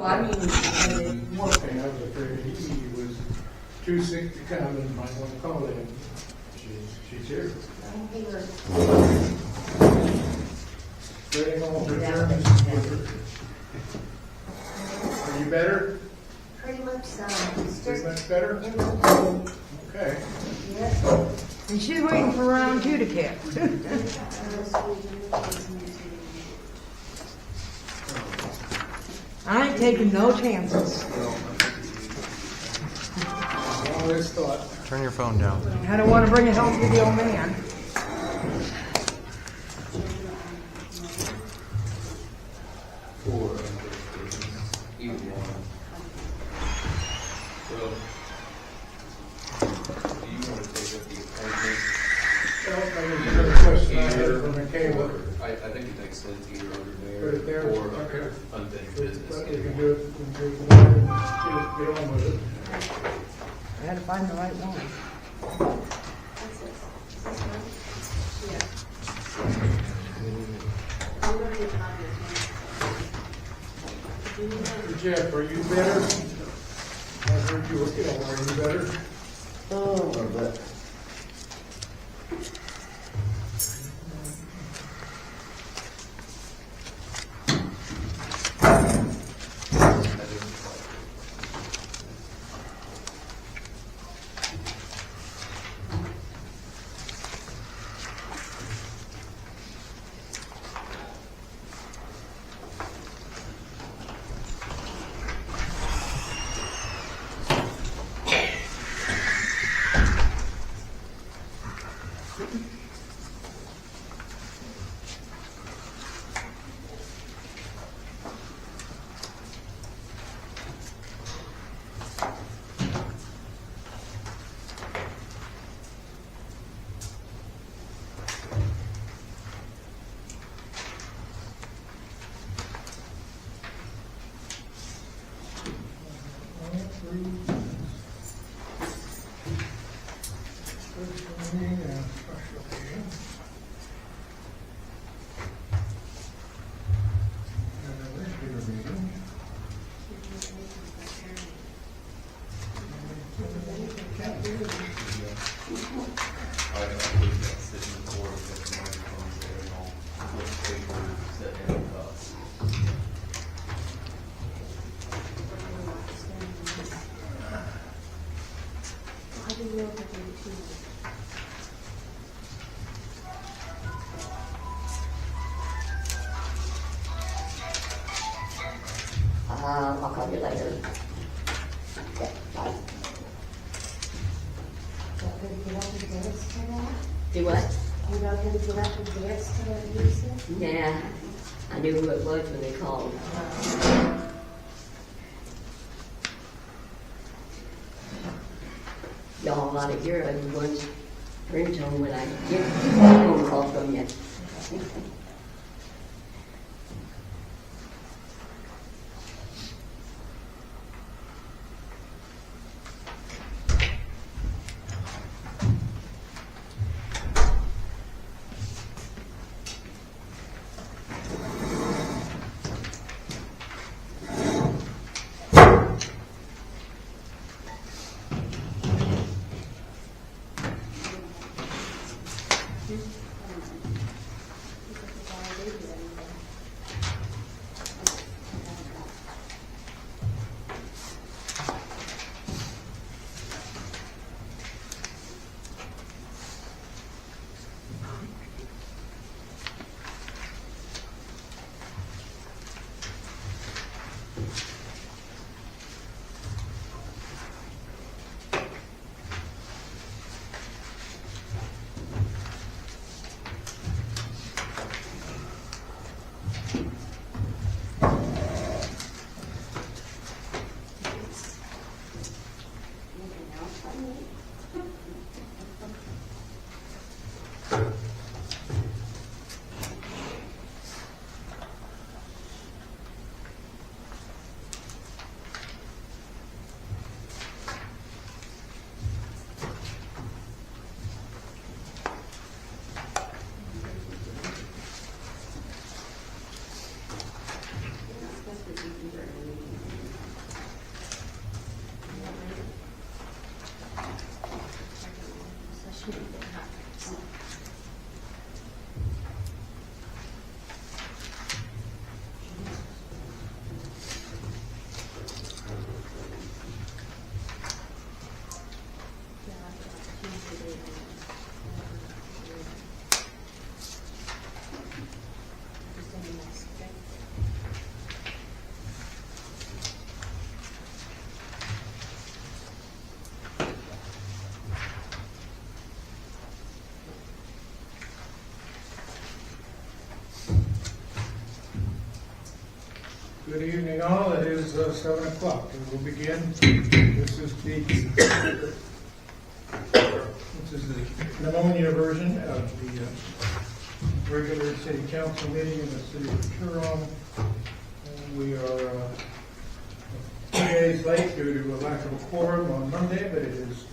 Well, I mean, more. And I was afraid he was too sick to come and might want to call in. She's here. Ready on for German. Are you better? Pretty much so. It's Pretty just much better? in the hole. Okay. Yeah. And she's waiting for round 2 to kick. I ain't taking no chances. All this thought. Turn your phone down. I don't want to bring it home to the old man. Or either one. So, do you want to take up the appointment? Well, maybe another question I had from Michaela. I think it makes sense either over Put it there? there or Okay. unfinished But business. we can do it, we can do it tomorrow and get on with it. I had to find the right one. What's this? Is this one? Yeah. I'm gonna get copies. Jeff, are you better? I heard you were ill. Are you better? Oh, a bit. I believe that's sitting in the board with the microphones there and all. What paper set in the cost. I didn't know if I did too. I'll call you later. Okay, bye. Not gonna get up and dance to that? Do what? You're not gonna get up and dance to that music? Yeah, I knew who it was when they called. Y'all ought to hear everyone's ringtone when I get a phone call from you. Good evening all, it is 7 o'clock, and we'll begin. This is the pneumonia version of the regular city council meeting in the city of Turon. And we are 2 days late due to a lack of a quorum on Monday, but it is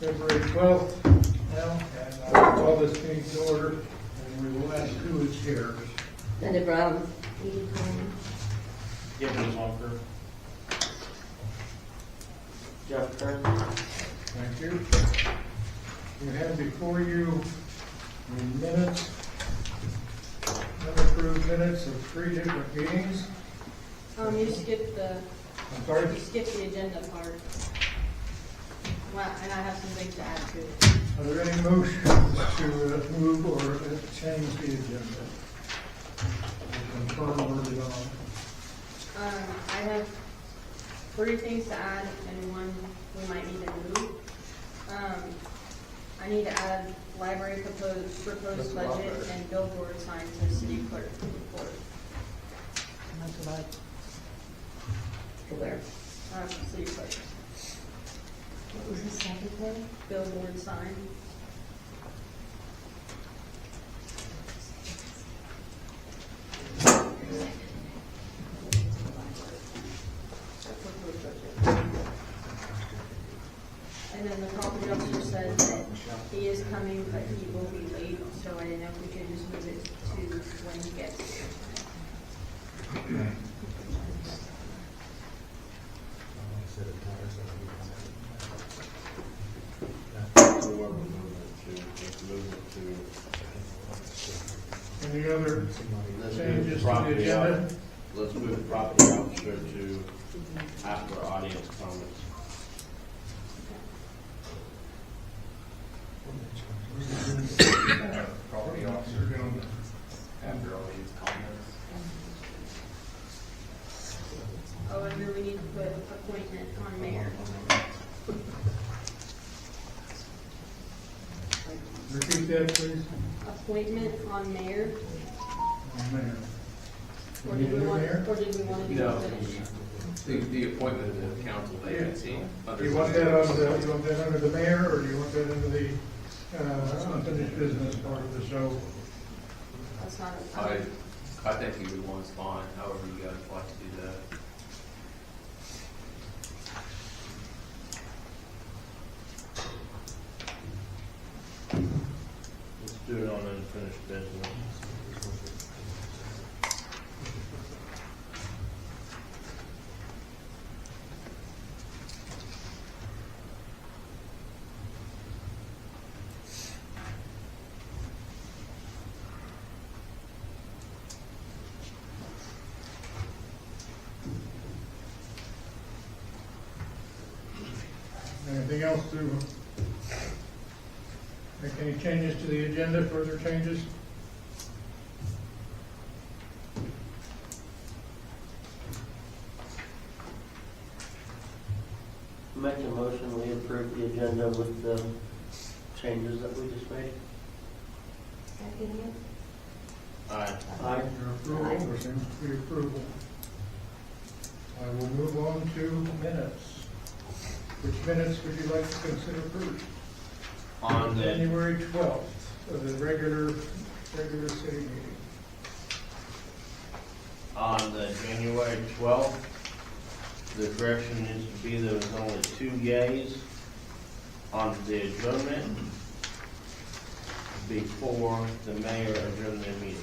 February 12th now, and I'll call this meeting to order, and we will ask who is here. Linda Brown. Edie Coleman. Ms. Walker. Jeff Kern. Thank you. You have before you the minutes, unapproved minutes of 3 different meetings. You skipped the, I'm sorry, you skipped the agenda part. Well, and I have some things to add to it. are there any motions to move or change the agenda? Confirm or withdraw? I have 3 things to add and 1 we might need to move. I need to add library proposed budget and billboard signs to city clerk report. That's what To where? City clerk, What was the second thing? billboard sign. Proposed budget. And then the property officer said that he is coming, but he will be late, so I didn't know if we could just move it to when he gets here. Any other changes to the Property agenda? Let's move the property officer to after audience comments. Property officer doing after all these comments. Oh, and then we need to put appointment on mayor. Repeat that, please. Appointment on mayor, Mayor. or We did need we a want, mayor? or did we want to do No. finish? The appointment of the council vacancy. Do you want that under the mayor, or do you want that under the unfinished business part of the show? That's not, I think either one's fine, however you guys like to do that. Let's do it on unfinished business. Anything else to make any changes to the agenda, further changes? Make a motion, we approve the agenda with the changes that we just made. Second it? Aye. Aye. Your approval, there seems to be approval. I will move on to minutes. Which minutes would you like to consider first? On the, January 12th, of the regular city meeting. on the January 12th, the correction needs to be there was only 2 yays on the adjournment before the mayor adjourned the meeting.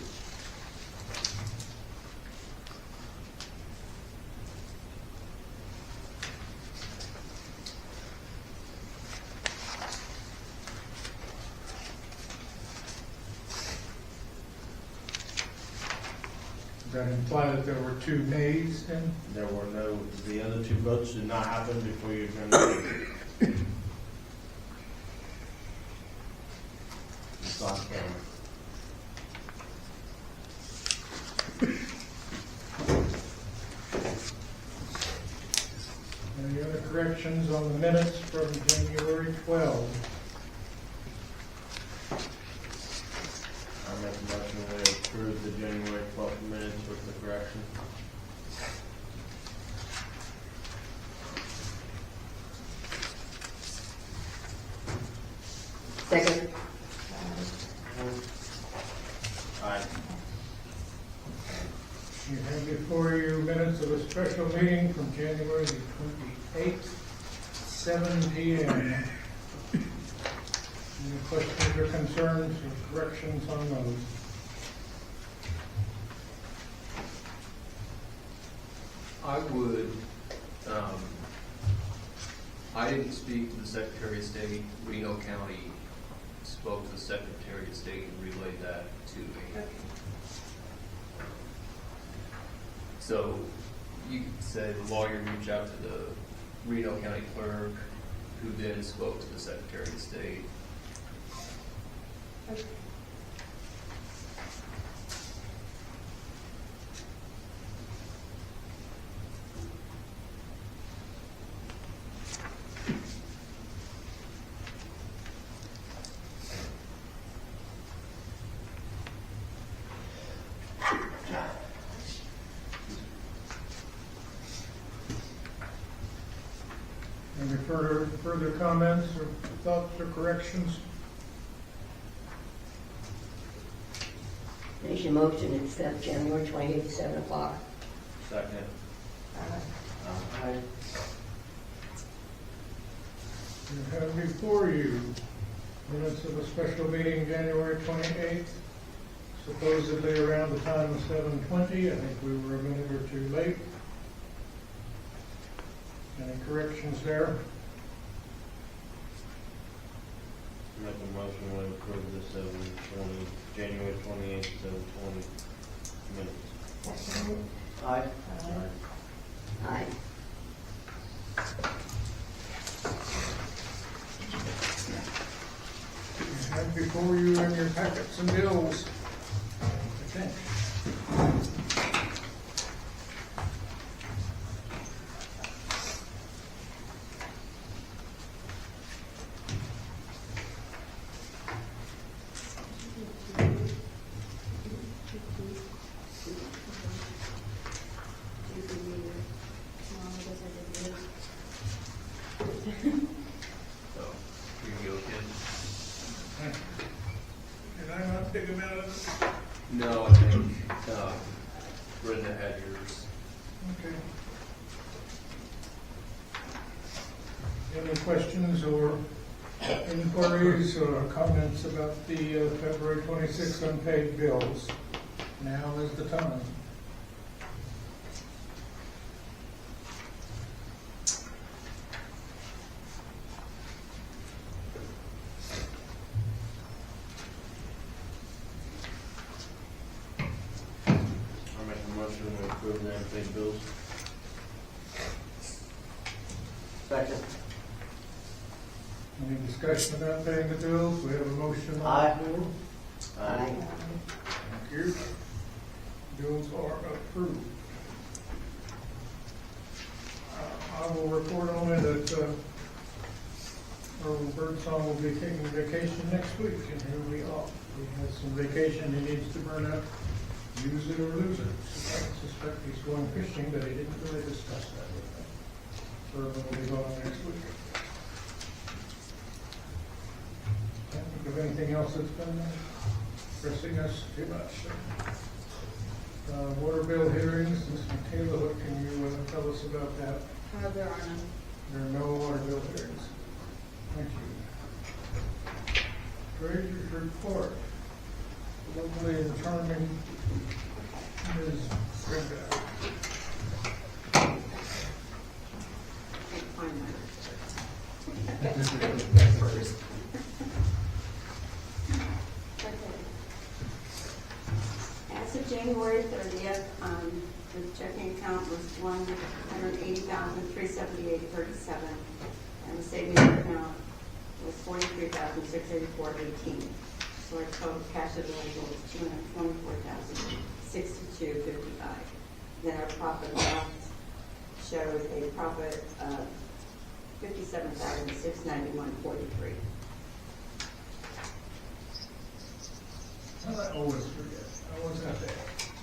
Does that imply that there were 2 nays then? There were no, the other 2 votes did not happen before you adjourned the meeting. It's on camera. Any other corrections on the minutes from January 12? I make a motion to approve the January 12th minutes with the correction. special meeting from January the 28th, 7 p.m. Any questions or concerns or corrections on those? I would, I didn't speak to the Secretary of State. Reno County spoke to the Secretary of State and relayed that to me. So you could say the lawyer reached out to the Reno County clerk, who then spoke to the Secretary of State. Any further comments or thoughts or corrections? There's your motion, accept January 28th, 7 o'clock. Second. Aye. You have before you minutes of a special meeting January 28th, supposedly around the time of 7:20. I think we were a minute or two late. Any corrections there? Make a motion to approve the 7/20, January 28th, 7/20 minutes. Second it. Aye. Aye. You have before you in your packets and bills, I think. So, you can go, kid. Did I not pick them out of it? No, I think Brenda had yours. Okay. Any questions or inquiries or comments about the February 26th unpaid bills? Now is the time. I'll make a motion to approve the unpaid bills. Second. Any discussion about paying the bills? We have a motion on Aye. the floor. Aye. Thank you. Bills are approved. I will report only that Earl Birdsong will be taking vacation next week, and here we are. He has some vacation he needs to burn up, use it or lose it. I suspect he's going fishing, but he didn't really discuss that with me. Earl will be gone next week. Can't think of anything else that's been pressing us too much. Water bill hearings, Ms. Michaela, what can you tell us about that? There are none. There are no water bill hearings. Thank you. Treasurer's report. Lovely and charming Ms. Brenda. As of January 30th, the checking account was $180,378.37, and the savings account was $43,684.18. So our total cash available is $224,062.55. Then our profit loss shows a profit of $57,691.43. I always forget. I always have that.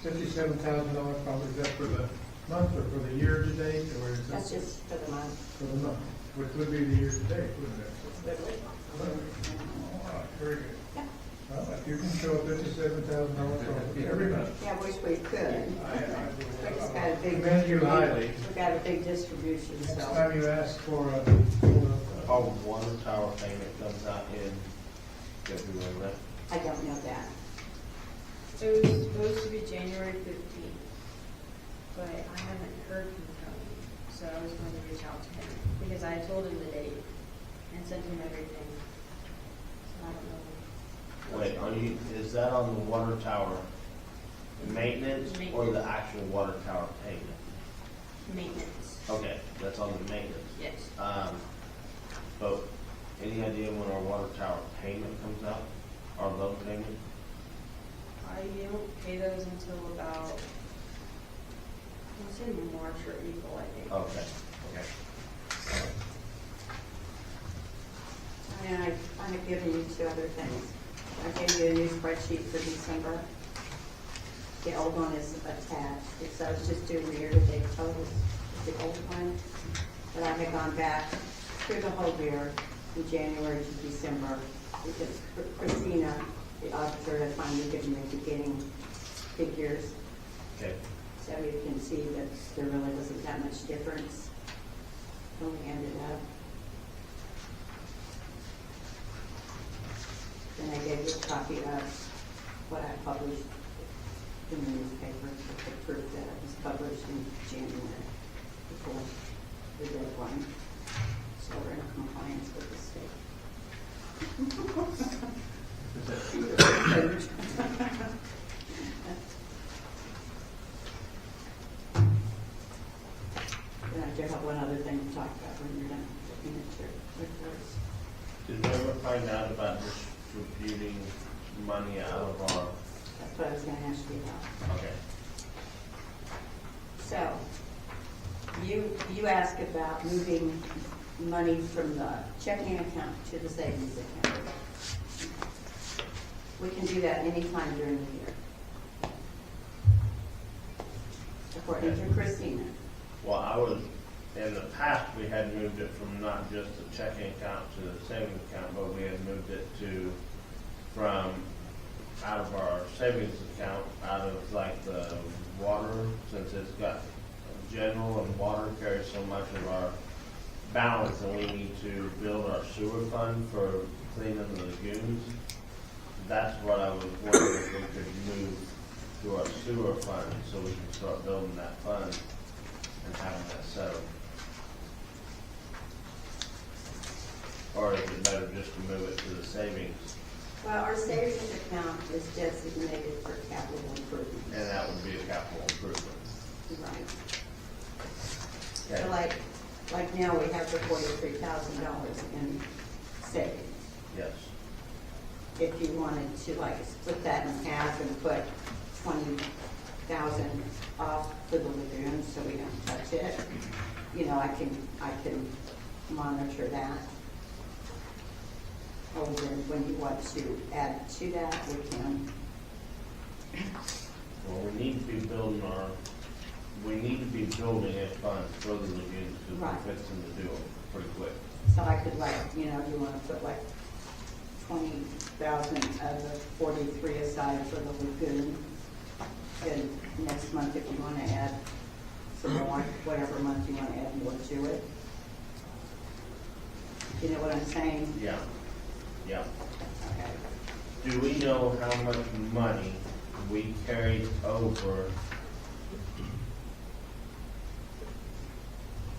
$57,000 probably, is that for the month or for the year to date, or is that? That's just for the month. For the month, which would be the year to date, wouldn't it? All right, very good. Yeah. Well, if you can show a $57,000 profit every month, Yeah, I wish we could. We just got a big. commend you highly. We got a big distribution, Next so. time you ask for a Our water tower payment comes out in February, right? I don't know that. It was supposed to be January 15th, but I haven't heard from Tony, so I was going to reach out to him, because I told him the date and sent him everything. So I don't know. Wait, is that on the water tower maintenance or the actual water tower payment? Maintenance, Okay, that's on the maintenance. yes. But any idea when our water tower payment comes out? Our loan payment? I don't pay those until about, it's in March or April, I think. Okay, okay. And I've given you two other things. I gave you a new spreadsheet for December. The old one is attached, so it's just doing the year-to-date totals, the old one. But I had gone back through the whole year, from January to December, because Christina, the auditor, had finally given me beginning figures. Okay. So you can see that there really wasn't that much difference when we ended up. Then I gave you a copy of what I published in the newspaper, with the proof that it was published in January before the deadline. So we're in compliance with the state. Then I do have one other thing to talk about when you're done looking at your reports. Did we ever find out about distributing money out of our, That's what I was gonna ask you about. okay. So, you asked about moving money from the checking account to the savings account. We can do that anytime during the year. According to Christina. Well, in the past, we had moved it from not just the checking account to the savings account, but we had moved it from out of our savings account, out of like the water, since it's got general and water carries so much of our balance, and we need to build our sewer fund for cleaning the lagoons. That's what I was wondering, if we could move to our sewer fund, so we can start building that fund and having that settled. Or is it better just to move it to the savings? Well, our savings account is designated for capital improvements. And that would be a capital improvement. Right. Okay. So like now we have the $43,000 in savings. Yes. If you wanted to like split that in half and put 20,000 off for the lagoon so we don't touch it, you know, I can monitor that. Or then when you want to add to that, we can. Well, we need to be building a fund for the lagoons, because Right. we're fixing to do them pretty quick. So I could like, you know, you want to put like 20,000 of the 43 aside for the lagoon. And next month, if you want to add some more, whatever month you want to add more to it. You know what I'm saying? Yeah, yeah. Okay. Do we know how much money we carried over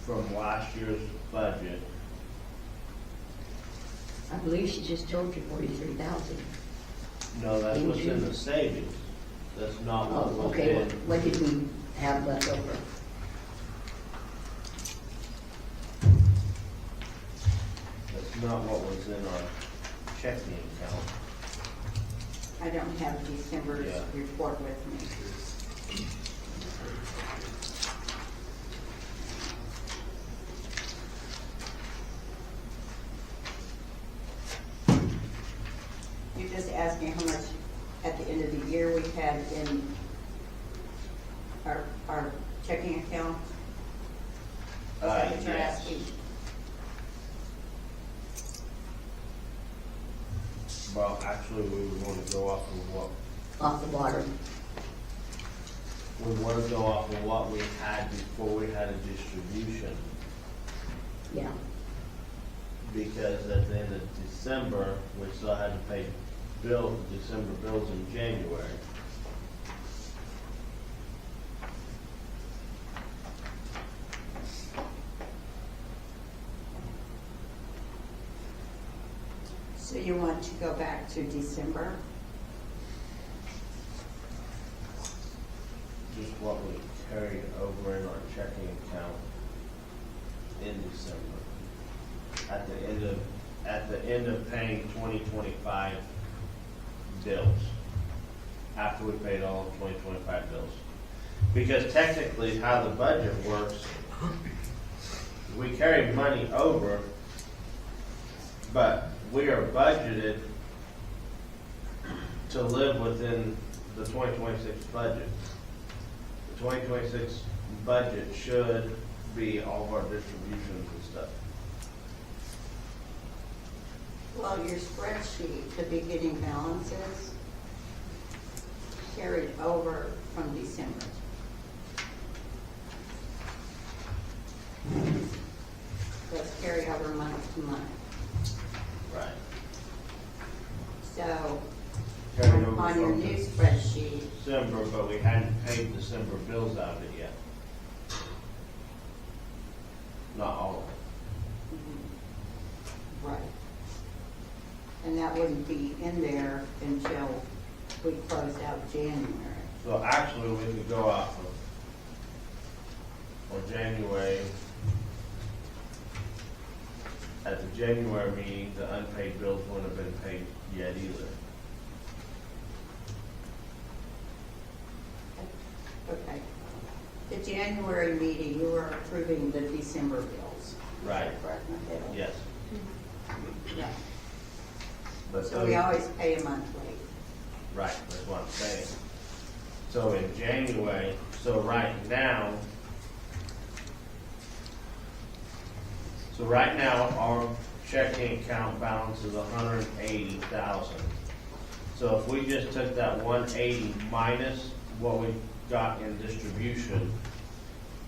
from last year's budget? I believe she just told you 43,000. No, that's In what's in June. the savings. That's not what Oh, was okay, in. what did we have left over? That's not what was in our checking account. I don't have December's Yeah. report with me. You're just asking how much at the end of the year we had in our checking account? Is that what you're Yes. asking? Well, actually, we would want to go off of what, off the water. we want to go off of what we had before we had a distribution. Yeah, Because at the end of December, we still had to pay December bills in January. So you want to go back to December? Just what we carried over in our checking account in December. At the end of paying 2025 bills. After we paid all of 2025 bills. Because technically how the budget works, we carry money over, but we are budgeted to live within the 2026 budget. The 2026 budget should be all of our distributions and stuff. Well, your spreadsheet, the beginning balances carried over from December. Those carry over month to month. Right. So Carried over on your from new spreadsheet, December, but we hadn't paid December bills out of it yet. Not all of it. right. And that wouldn't be in there until we closed out January. So actually, we could go off of, or January, at the January meeting, the unpaid bills wouldn't have been paid yet either. Okay. The January meeting, you were approving the December bills. Right. Is that correct, Michaela? Yes. Yeah. But So we those- always pay a month late. Right, that's what I'm saying. So in January, so right now, our checking account balance is 180,000. So if we just took that 180 minus what we got in distribution,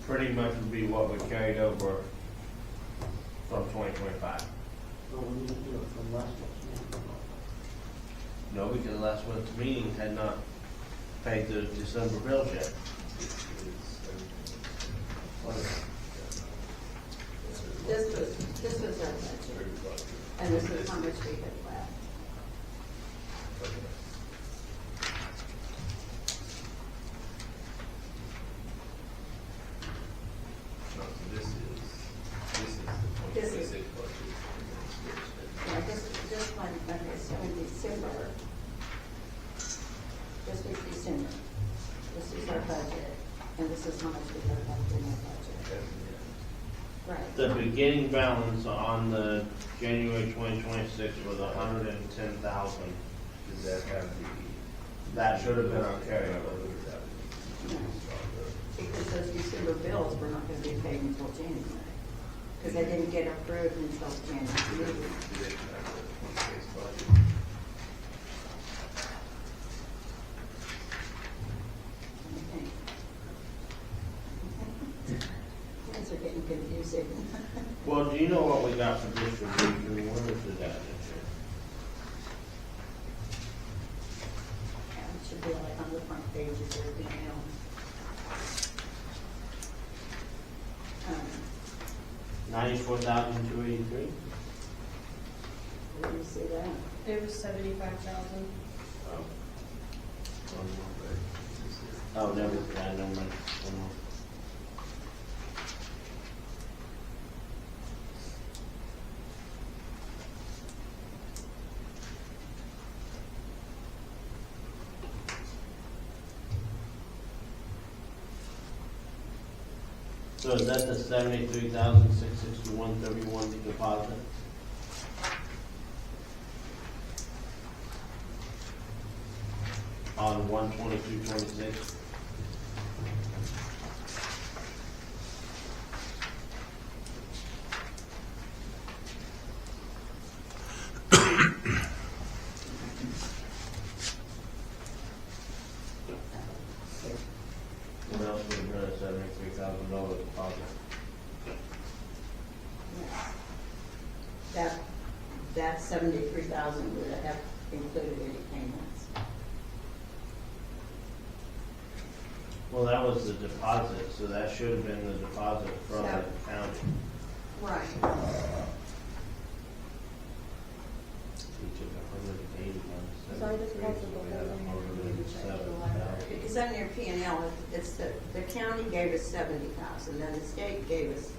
pretty much would be what we carried over from 2025. Well, we need to do it from last month's meeting. No, because last month's meeting had not paid the December bills yet. This was our budget, and this is how much we had left. This is the This is- 2026 budget. Yeah, this one, okay, so in December, this was December. This is our budget, and this is how much we have left in our budget. Right. The beginning balance on the January 2026 was 110,000. Does that have the? That should have been our carryover. Because those December bills were not gonna be paid until January, because they didn't get approved until January. Things are getting confusing. Well, do you know what we got for distribution? Where was it at this year? Yeah, it should be like on the front page of your email. 94,283? Where do you see that? It was 75,000. Oh, never mind. So is that the 73,661.31 deposit? On 1/22/26? that 73,000 would have included any payments. Well, that was the deposit, so that should have been the deposit from the Yeah. county. Right. We took 180 So I just called the building and checked the library. Because on your P and L, it's the county gave us 70,000, then the state gave us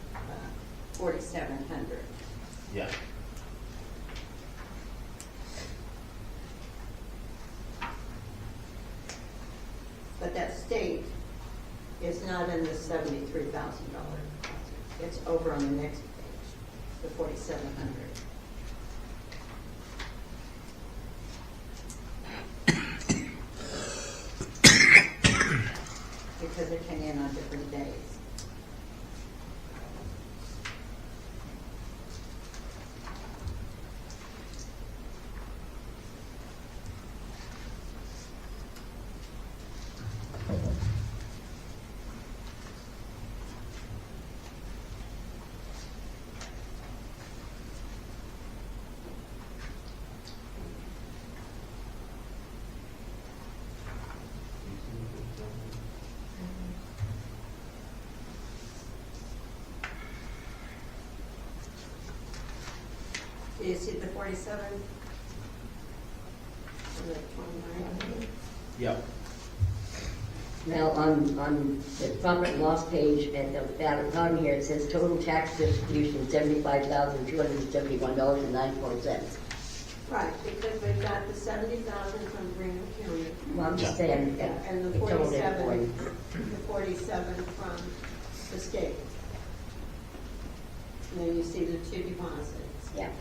4,700. Yeah. But that state is not in the $73,000. It's over on the next page, the 4,700. Because it came in on different days. Do you see the 47? Or the 29? Yep. Now, on the profit and loss page at the bottom here, it says total tax distribution $75,271.94. Right, because we've got the 70,000 from Greenville County. Well, I'm just saying, Yeah, and the it totaled it 47, the 47 from the state. And then you see the two deposits. Yeah.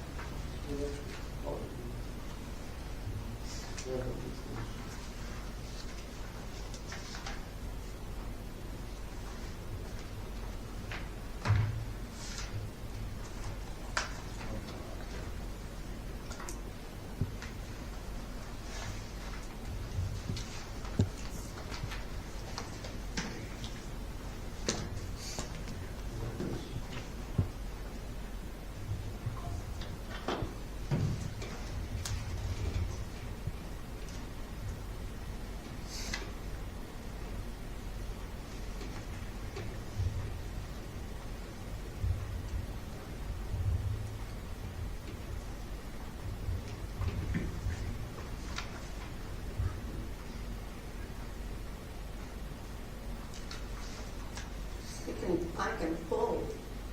I can pull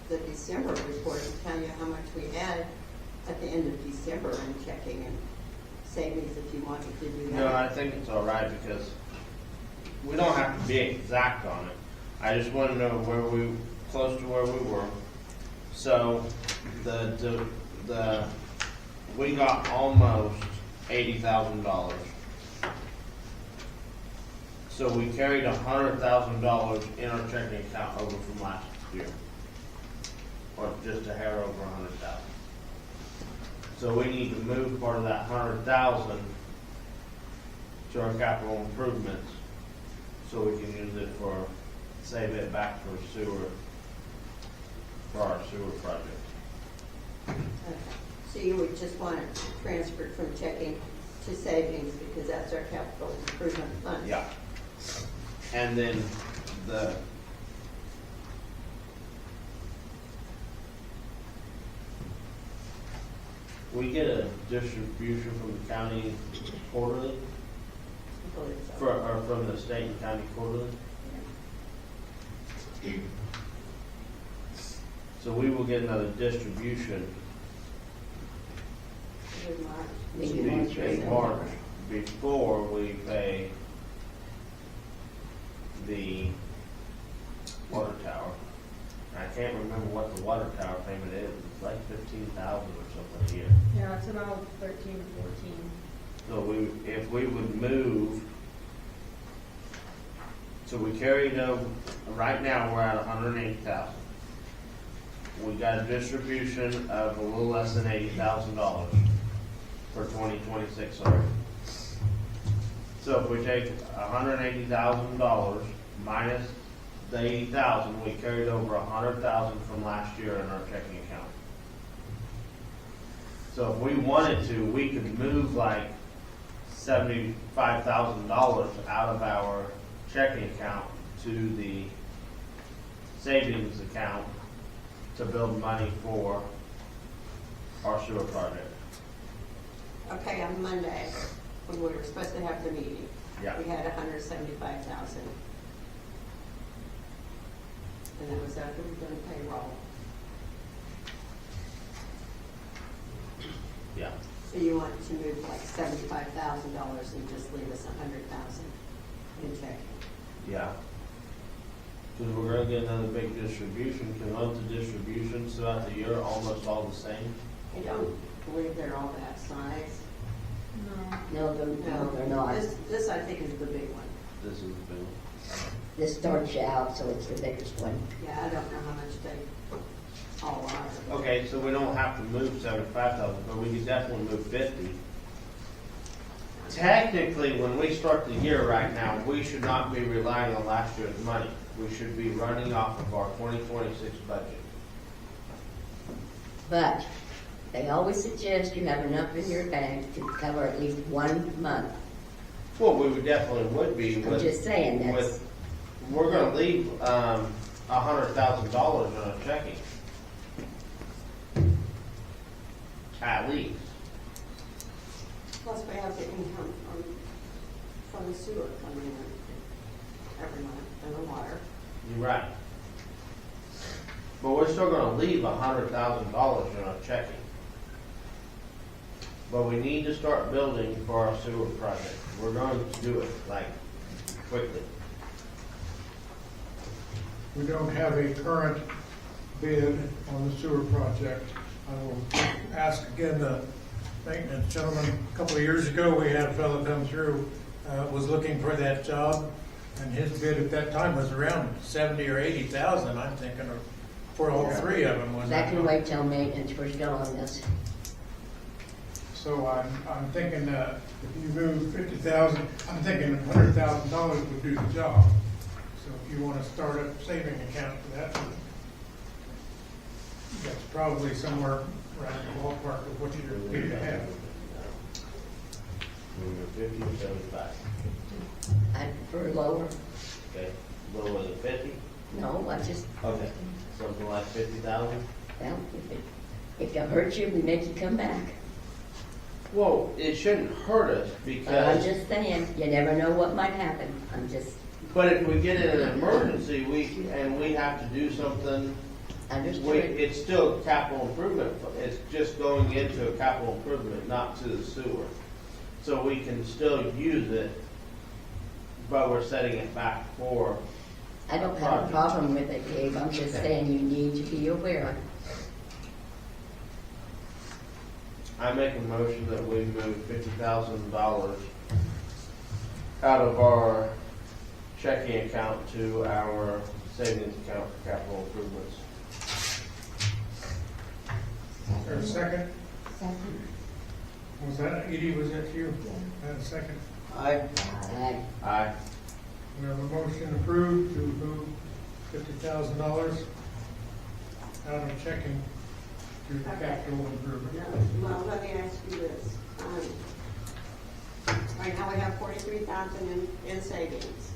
the December report and tell you how much we had at the end of December in checking and savings if you wanted to do that. No, I think it's all right because we don't have to be exact on it. I just want to know where close to where we were. So we got almost $80,000. So we carried $100,000 in our checking account over from last year, or just a hair over 100,000. So we need to move part of that 100,000 to our capital improvements, so we can use it for, save it back for our sewer project. Okay. So you would just want it transferred from checking to savings because that's our capital improvement fund? Yeah. And then we get a distribution from the county quarterly, I believe so. or from the state and county quarterly. So we will get another distribution Good March. Maybe in March before we pay the water tower. I can't remember what the water tower payment is. It's like 15,000 or something a year. Yeah, it's about 13 or 14. So if we would move, so we carried over, right now we're at 180,000. We got a distribution of a little less than $80,000 for 2026 already. So if we take $180,000 minus the 80,000, we carried over 100,000 from last year in our checking account. So if we wanted to, we could move like $75,000 out of our checking account to the savings account to build money for our sewer project. Okay, on Monday, when we were supposed to have the meeting, Yeah. we had 175,000. And that was after we'd done payroll. Yeah. So you want to move like $75,000 and just leave us 100,000 in checking? Yeah. Because we're gonna get another big distribution, because aren't the distributions throughout the year almost all the same? I don't believe they're all that size. No. No, they're not. This I think is the big one. This is the bill. This starts you out, so it's the biggest one. Yeah, I don't know how much they all are. Okay, so we don't have to move 75,000, but we could definitely move 50. Technically, when we start the year right now, we should not be relying on last year's money. We should be running off of our 2026 budget. But they always suggest you have enough in your bank to cover at least 1 month. Well, we would definitely would be I'm with, just saying, that's, with, we're gonna leave, $100,000 in our checking. At least. Plus we have the income from the sewer coming in every month and the water. You're right. But we're still gonna leave $100,000 in our checking. But we need to start building for our sewer project. We're going to do it, like, quickly. We don't have a current bid on the sewer project. I will ask again the maintenance gentleman. A couple of years ago, we had a fellow come through, was looking for that job, and his bid at that time was around 70 or 80,000. I'm thinking of, for all three of them, wasn't it? that can wait till maintenance, we're still on this. So I'm thinking, if you move 50,000, I'm thinking $100,000 would do the job. So if you want to start a saving account for that, that's probably somewhere around the ballpark of what you're going to have. We're 50 or 75. I prefer lower. Okay, lower than 50? No, I just, Okay, something like 50,000? well, if it hurts you, we make you come back. Well, it shouldn't hurt us I'm because, just saying, you never know what might happen. I'm just, but if we get in an emergency, we have to do something, understood. it's still capital improvement. It's just going into a capital improvement, not to the sewer. So we can still use it, but we're setting it back for, I don't have a problem with it, Gabe. I'm just saying you need to be aware. I make a motion that we move $50,000 out of our checking account to our savings account for capital improvements. Is there a second? Second. Was that, Edie, was that you? And a second. Aye. Aye. Aye. We have a motion approved to move $50,000 out of checking to the capital improvement. Well, let me ask you this. Right now we have 43,000 in savings.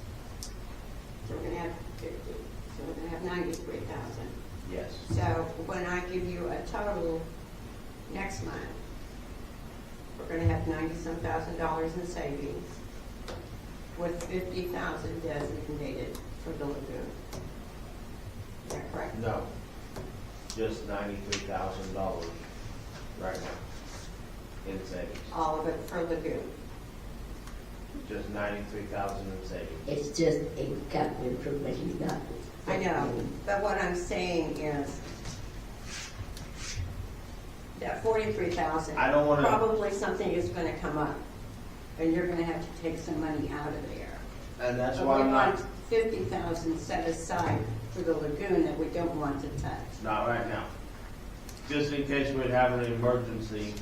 So we're gonna have 50, so we're gonna have 93,000. Yes. So when I give you a total next month, we're gonna have $90-some thousand in savings with 50,000 designated for the lagoon. Is that correct? No. Just $93,000 right now in savings. All of it for lagoon. Just $93,000 in savings. It's just a capital improvement you've got. I know, but what I'm saying is that 43,000. I don't wanna- Probably something is gonna come up, and you're gonna have to take some money out of there. And that's But why we I'm want not, 50,000 set aside for the lagoon that we don't want to touch. not right now. Just in case we'd have an emergency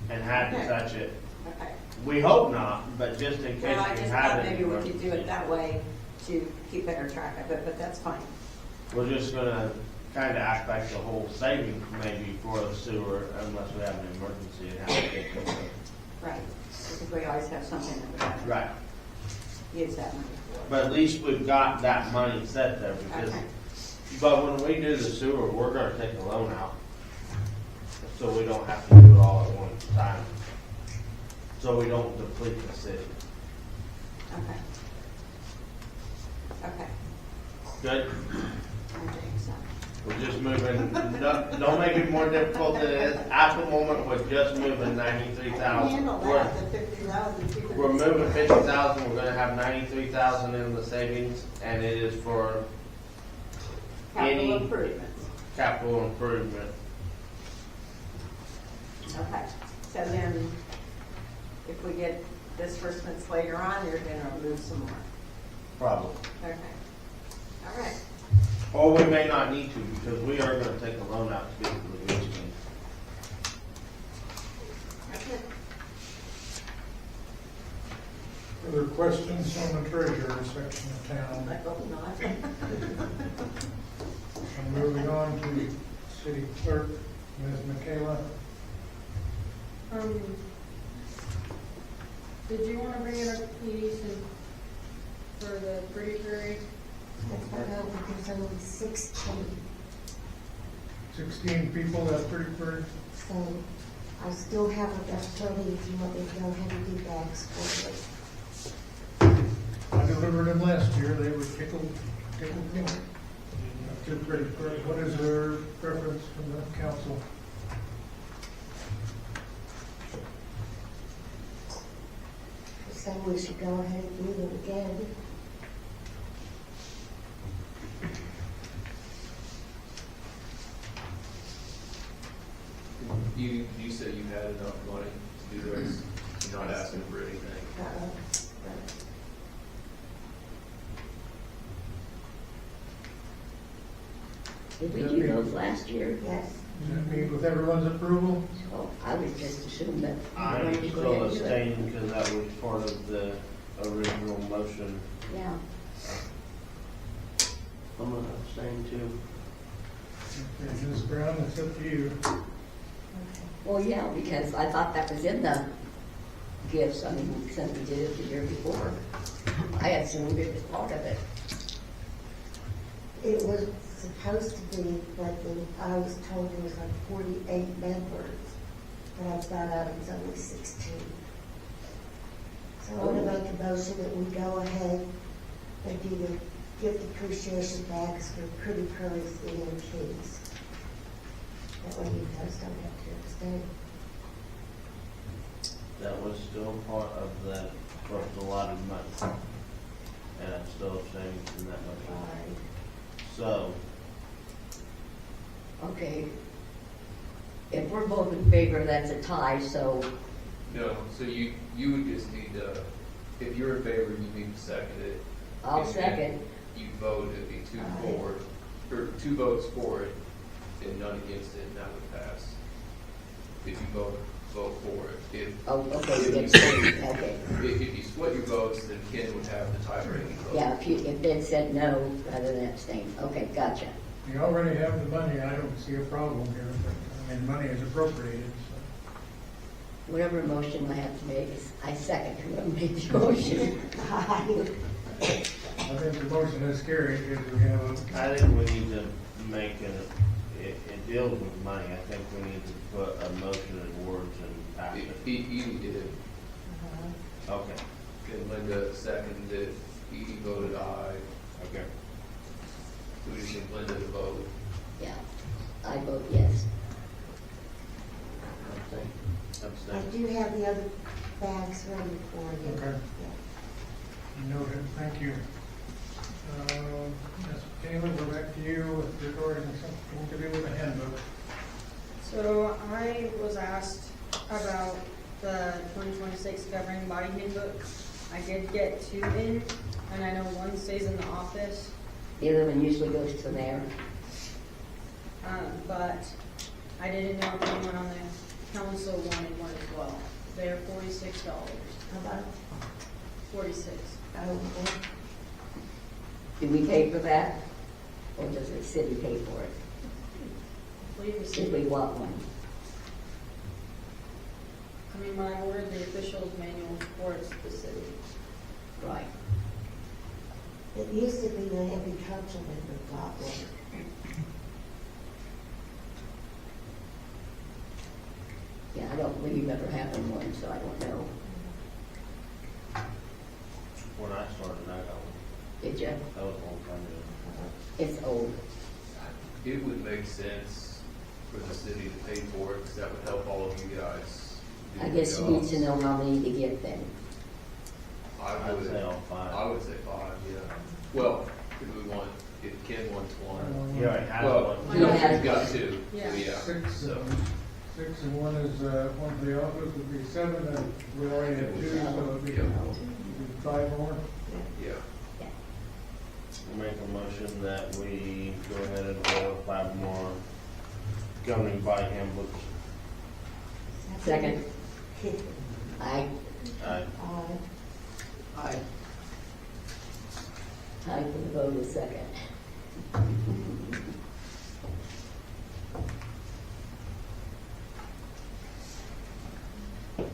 and had to Okay. touch it. Okay. We hope not, but just in case Well, I we just had thought an maybe we could do it emergency. that way to keep better track of it, but that's fine. We're just gonna kinda act like the whole savings maybe for the sewer unless we have an emergency and have to take it. Right, because we always have something that we have to Right, use that money for. but at least we've got that money set there because, Okay. but when we do the sewer, we're gonna take a loan out. So we don't have to do it all at one time. So we don't deplete the city. Okay. Okay, Good? I think so. We're just moving, don't make it more difficult than it is. At the moment, we're just moving 93,000. Handle that, the 50,000. We're moving 50,000, we're gonna have 93,000 in the savings, and it is for Capital any improvements. capital improvement. Okay, so then, if we get disbursements later on, you're gonna move some more. Probably. Okay. All right. Or we may not need to, because we are gonna take a loan out to get to the beach team. Okay. Other questions on the treasurer section of I town? hope not. And moving on to city clerk, Ms. Michaela. Did you want to bring in our fees and for the Pretty Prairie? That's what I hope, because there's only 16. 16 people, that's pretty pretty. So I still have enough money if you want me to go ahead and do bags for you. I delivered them last year, they were tickled pink. Too pretty. What is their preference from the council? So we should go ahead and do them again. You said you had enough money to do those, you're not asking for anything. Did we do those last year? Yes. Does that mean with everyone's approval? So I would just assume that. I'm we're going to go still ahead and do it. abstaining because that was part of the original motion. Yeah. I'm gonna abstain too. Okay, Ms. Brown, it's up to you. Okay. Well, yeah, because I thought that was in the gifts, I mean, since we did it the year before. I assumed it was part of it. It was supposed to be, but then I was told there was like 48 members, but I found out it was only 16. So I want to make a motion that we go ahead and do the gift appreciation bags for Pretty Curly's EMTs. That way you guys don't have to abstain. That was still part of the first allotted money. And I'm still abstaining from that motion. Right. So, Okay. If we're both in favor, that's a tie, so, No, so you would just need to, if you're in favor, you need to second it. I'll And then second. You vote, it'd be two Alright. for, or 2 votes for it, and none against it, and that would pass. If you vote for it. If, Oh, okay, If you you- abstain, okay. if you split your votes, then Ken would have the tie-breaking vote. Yeah, if it said no rather than abstain. Okay, gotcha. You already have the money, I don't see a problem here, but, I mean, money is appropriated, so. Whatever motion I have to make, I second whoever made the motion. I think the motion is carried because we have a, I think we need to make it deals with money. I think we need to put a motion in words and pass it. Edie did it, Okay, and Linda seconded it, Edie voted aye, okay. we just need Linda to vote. Yeah, I vote yes. Abstain. I Abstain. do have the other bags ready for you. Okay. Noted, thank you. Ms. Taylor, we're back to you regarding something to do with the handbook. So I was asked about the 2026 governing body handbook. I did get 2 in, and I know 1 stays in the office. The other one usually goes to the mayor. But I didn't know if anyone on the council wanted one as well. They're $46. How about, 46. okay. Do we pay for that? Or does the city pay for it? believe we Did we see, want one? I mean, when I ordered the officials manual for it's the city. Right. It used to be that every councilman got one. Yeah, I don't remember having one, so I don't know. When I started, I got one. Did you? That was a long time ago. It's old. It would make sense for the city to pay for it, because that would help all of you guys. do I your guess you need jobs. to know how many to get then. I I'd would, say all five. I would say 5, yeah. Well, if we want, if Ken wants one. You already had Well, one. no, Yeah. he's got 2, so Yeah. yeah. Six and one is, one for the office would be 7, and we already have 2, so it'd be Yeah. 5 more. Yeah. Make a motion that we go ahead and order 5 more governing body handbooks. Second. Aye. Aye. Aye. Aye for the vote is second.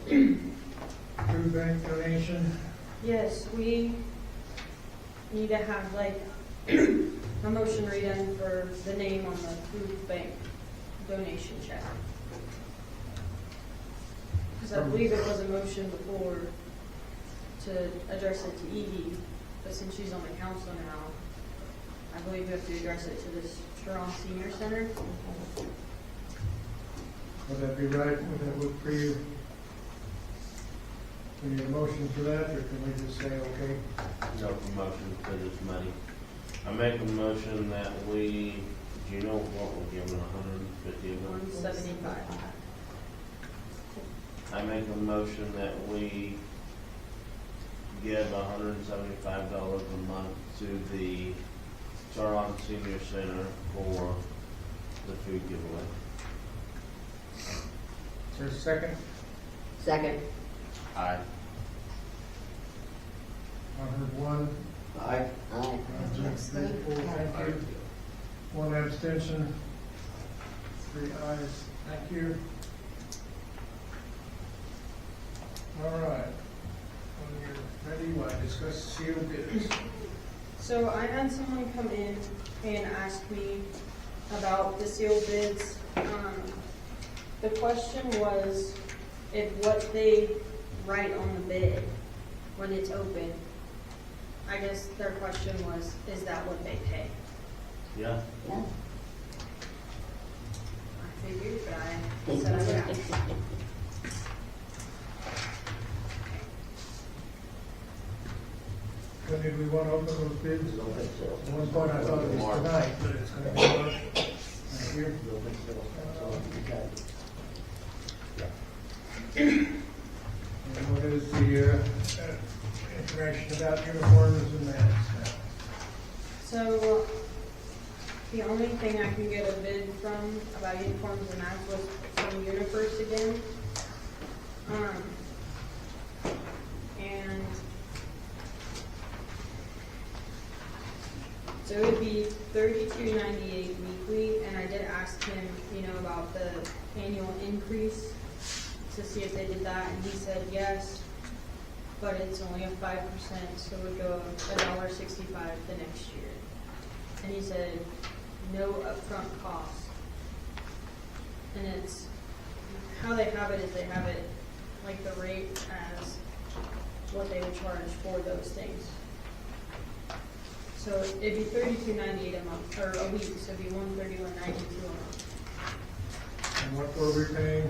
Food bank donation. Yes, we need to have like a motion redone for the name on the food bank donation check. Because I believe it was a motion before to address it to Edie, but since she's on the council now, I believe we have to address it to this Turon Senior Center. Would that be right? Would that work for you? We need a motion for that, or can we just say, okay? No promotion for this money. I make a motion that we, do you know what we're giving, 150 of them? 175. I make a motion that we give $175 a month to the Turon Senior Center for the food giveaway. Is there a second? Second. Aye. I heard one. Aye. Aye. Thank you. One abstention. 3 ayes. Thank you. All right. When you're ready, we'll discuss sealed bids. So I had someone come in and ask me about the sealed bids. The question was if what they write on the bid when it's open, I guess their question was, is that what they pay? Yeah. Yeah. I figured, but I said I would ask. When did we want to open those bids? At one point I thought it was tonight, but it's going to be March. Thank you. And what is the information about uniforms and masks? So the only thing I can get a bid from about uniforms and masks was from Universe again. And so it would be $32.98 weekly, and I did ask him, about the annual increase to see if they did that, and he said yes, but it's only a 5%, so it would go $1.65 the next year. And he said no upfront cost. And it's how they have it is they have it like the rate as what they would charge for those things. So it'd be $32.98 a month or a week, so it'd be $131.92 a month. And what were we paying?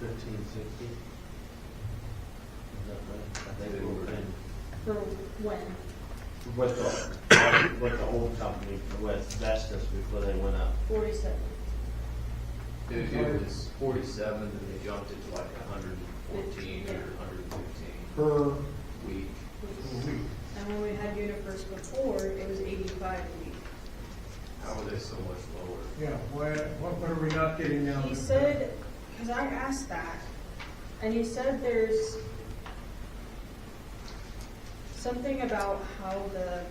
1560. Is that right? I think we were in For when? with the old company with Vestas before they went up. 47. It was 47, and they jumped it to like 114 Yeah. or 115 Per week. week. And when we had Universe before, it was 85 a week. How were they so much lower? Yeah, what are we not getting now? He said, because I asked that, and he said there's something about how the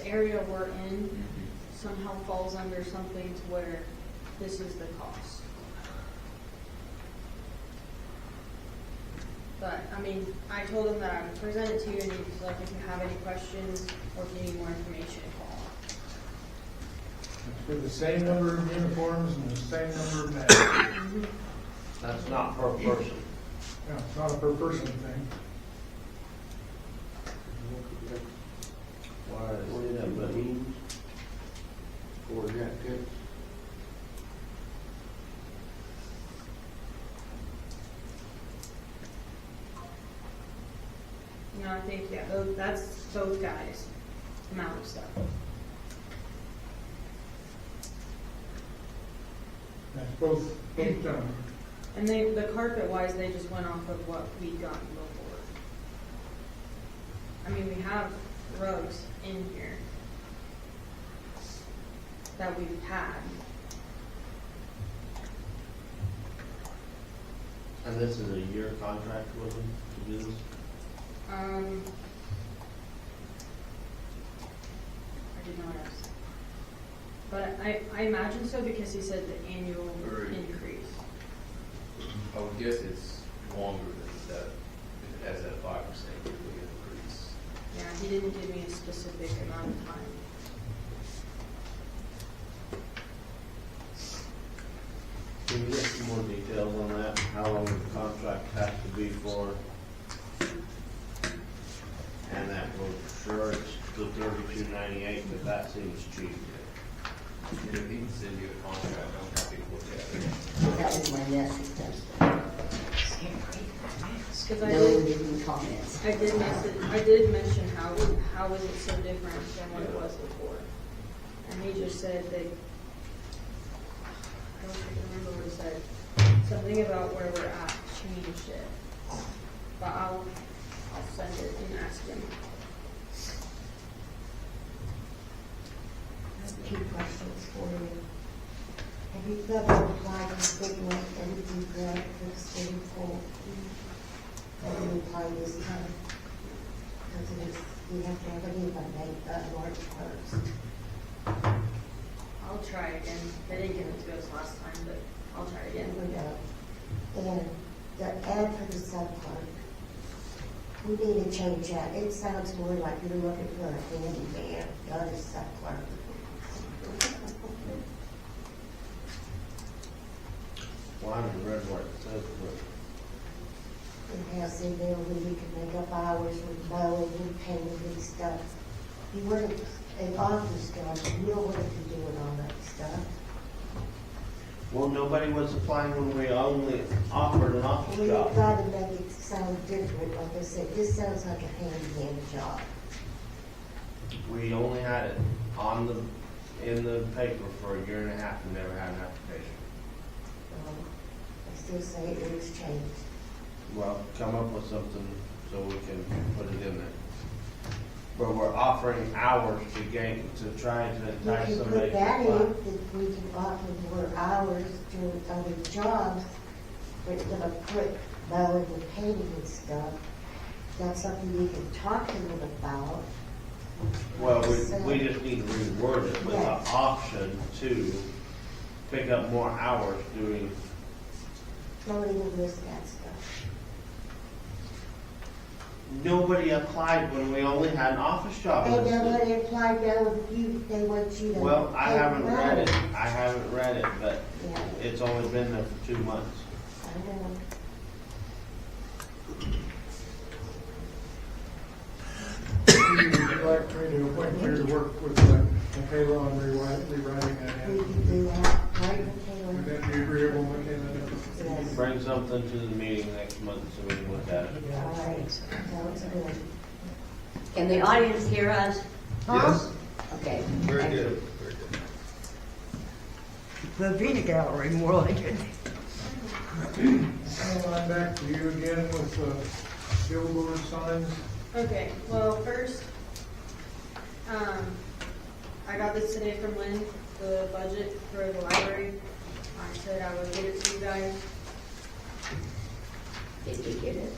area we're in, so somehow falls under something to where this is the cost. But, I mean, I told him that I would present it to you, and he's like, if you have any questions, or if you need more information, call. It's for the same number of uniforms and the same number of masks. That's not per person. No, it's not a per person thing. What is that, but Jeans, 4 jackets. You know, I think, yeah, that's both guys' amount of stuff. That's both done. And they, the carpet-wise, they just went off of what we'd gotten before. I mean, we have rugs in here that we've had. And this is a year contract with them to do this? I did not ask. But I imagine so because he said the annual Right. increase. I would guess it's longer than that, if it has that 5% yearly increase. Yeah, he didn't give me a specific amount of time. Can you get some more details on that? How long the contract has to be for? And that will, sure, it's the $32.98, but that seems cheap. And if he can send you a contract, I'm happy to look at it. That was my message. Because I No did, written comments. I did mention how was it so different than what it was before. And he just said that, I don't remember what he said, something about where we're at changed it. But I'll send it and ask him. I have 2 questions for you. Have you ever applied for getting an energy grant for the swimming pool? Have you applied this time? Because it is, you have to have it in by March 1st. I'll try again. They didn't give it to us last time, but I'll try again. And the ad for the sub clerk, we need to change that. It sounds more like you're looking for a handyman, not a sub clerk. Well, I haven't read what it says, but It has in there where you can make up hours with mowing and painting and stuff. You want an office job, you don't want to be doing all that stuff. well, nobody was applying when we only offered an office We've job. got to make it sound different. Like I said, this sounds like a handyman job. We only had it on in the paper for a year and a half and never had an application. I still say it needs changed. Well, come up with something so we can put it in there. But we're offering hours to try to We entice can somebody put to that in, apply. that we can offer more hours doing other jobs, but it's gonna put mowing and painting and stuff. That's something you can talk to them about. Well, we just need to reword it with the Yes. option to pick up more hours doing, Don't even list that stuff. nobody applied when we only had an office job And then listed. when they apply now, they want you to. Well, I take haven't read it, money. I haven't read it, but Yeah, it's only been there for 2 months. I know. Would you like me to appoint you to work with Michaela on rewriting that We ad? can do that, right, Would Michaela? that be agreeable, Michaela? Yes. Bring something to the meeting next month so we can look at it. All right, sounds good. Can the audience hear us? Yes, Okay. very thank you. good, very good. The Vina Gallery, more like it. Well, I'm back to you again with billboard signs. Okay, well, first, I got this today from Lynn, the budget for the library. I said I would get it to you guys. Did you get it?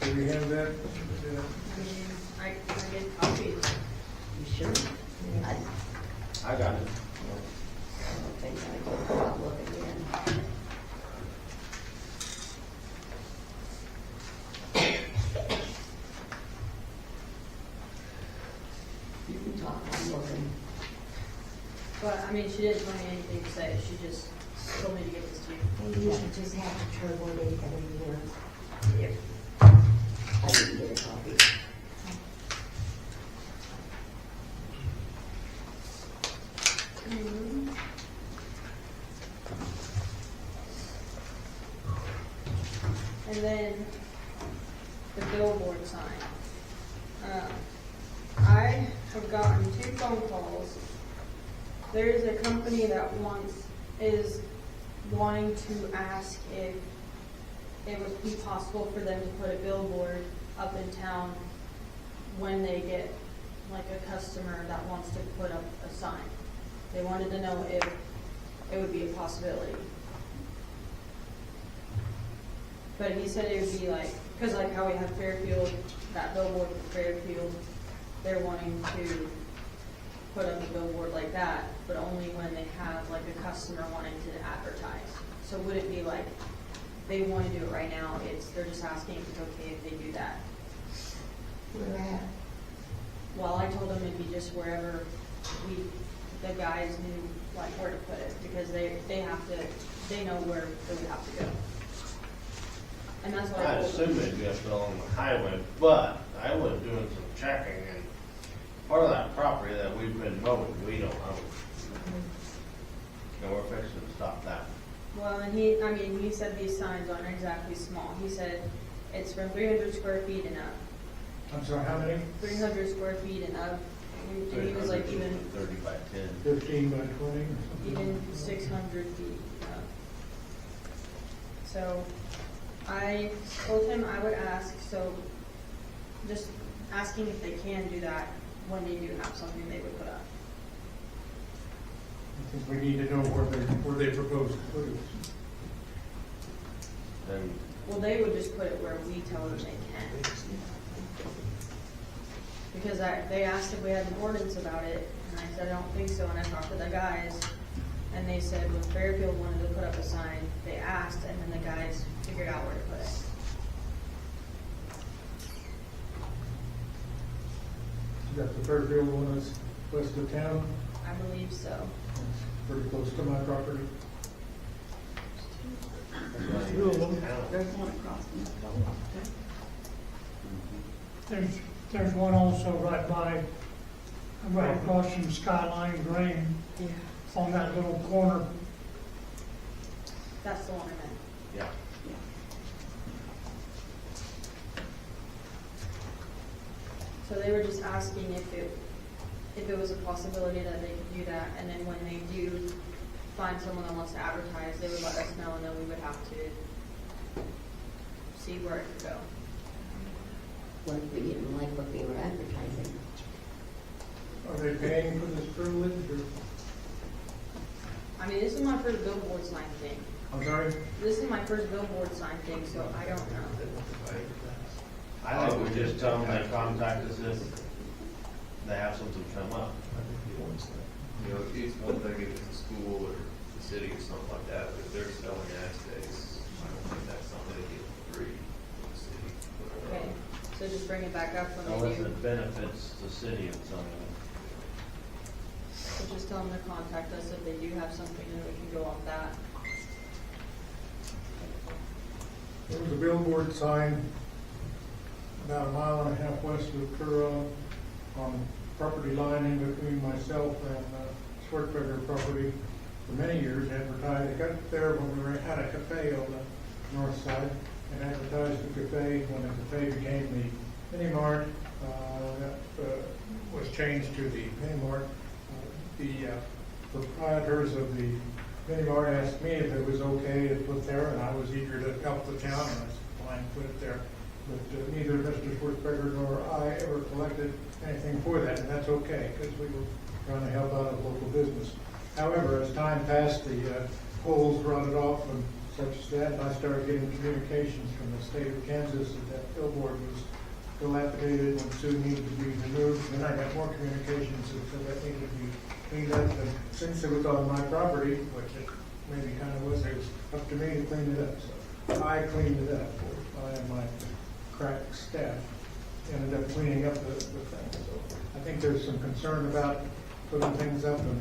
Do we have that? I get copies. sure? I I got it. don't think I could go out and look again. You can talk, I'm looking. But, I mean, she didn't tell me anything to say, she just told me to get this to you. And you should just have to turn one in every year. I didn't get a copy. And then the billboard sign. I have gotten 2 phone calls. There's a company that is wanting to ask if it would be possible for them to put a billboard up in town when they get like a customer that wants to put up a sign. They wanted to know if it would be a possibility. But he said it would be like, because like how we have Fairfield, that billboard for Fairfield, they're wanting to put up a billboard like that, but only when they have like a customer wanting to advertise. So would it be like, they want to do it right now, they're just asking if it's okay if they do that? Where at? Well, I told them it'd be just wherever the guys knew like where to put it, because they know where they would have to go. And that's what I I told them. assume they'd be up along the highway, but I was doing some checking, and part of that property that we've been mowing, we don't own. And we're fixing to stop that. Well, and he said these signs aren't exactly small. He said it's from 300 square feet and up. I'm sorry, how many? 300 square feet and up. And he was like even 30 by 10. 15 by 20 or something? even 600 feet up. So I told him I would ask, so just asking if they can do that when they do have something they would put up. I think we need to know where they propose to put it. And Well, they would just put it where we tell them they can. Because they asked if we had an ordinance about it, and I said, I don't think so, and I talked to the guys, and they said when Fairfield wanted to put up a sign, they asked, and then the guys figured out where to put it. You got the Fairfield one that's west of town, I believe so. it's pretty close to my property. There's one across from the door. There's one also right across from Skyline Grain on that little corner. That's the one I meant. yeah, So they were just asking if it was a possibility that they could do that, and then when they do find someone that wants to advertise, they would let us know, and then we would have to see where it could go. What if we didn't like what they were advertising? Are they paying for this privilege, or, I mean, this is my first billboard sign thing. I'm sorry? This is my first billboard sign thing, so I don't know. I think we just tell them they contact us if they have something come up. You know, it's one thing if it's a school or the city or something like that, but if they're selling ad space, I don't think that's something they get for free from the city. Okay, so just bring it back up when Unless they do. it benefits the city in some way. So just tell them to contact us if they do have something, and we can go off that. There was a billboard sign about a mile and a half west of Turon on the property line in between myself and Schwartzberger property for many years advertised. It got there when we had a cafe on the north side and advertised the cafe. When the cafe became the mini mart, that was changed to the mini mart. The proprietors of the mini mart asked me if it was okay to put there, and I was eager to help the town, and I was fine to put it there. But neither Mr. Schwartzberger nor I ever collected anything for that, and that's okay, because we were trying to help out a local business. However, as time passed, the polls rotted off and such as that, and I started getting communications from the state of Kansas that that billboard was dilapidated and soon needed to be removed. Then I got more communications that said that needed to be cleaned up. And since it was on my property, which it maybe kind of was, it was up to me to clean it up. So I cleaned it up. I and my crack staff ended up cleaning up the thing. So I think there's some concern about putting things up and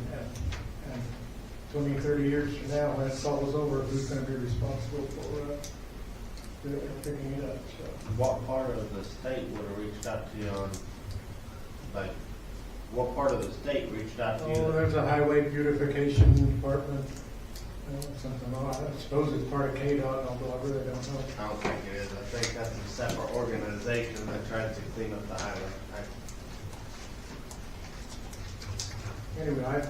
20, 30 years from now, when it falls over, who's going to be responsible for picking it up? So. What part of the state would have reached out to you on, like, what part of the state reached out to you? Oh, there's a highway beautification department, something. I suppose it's part of KDOT, although I really don't know. I don't think it is. I think that's a separate organization that tries to clean up the highway. Anyway, I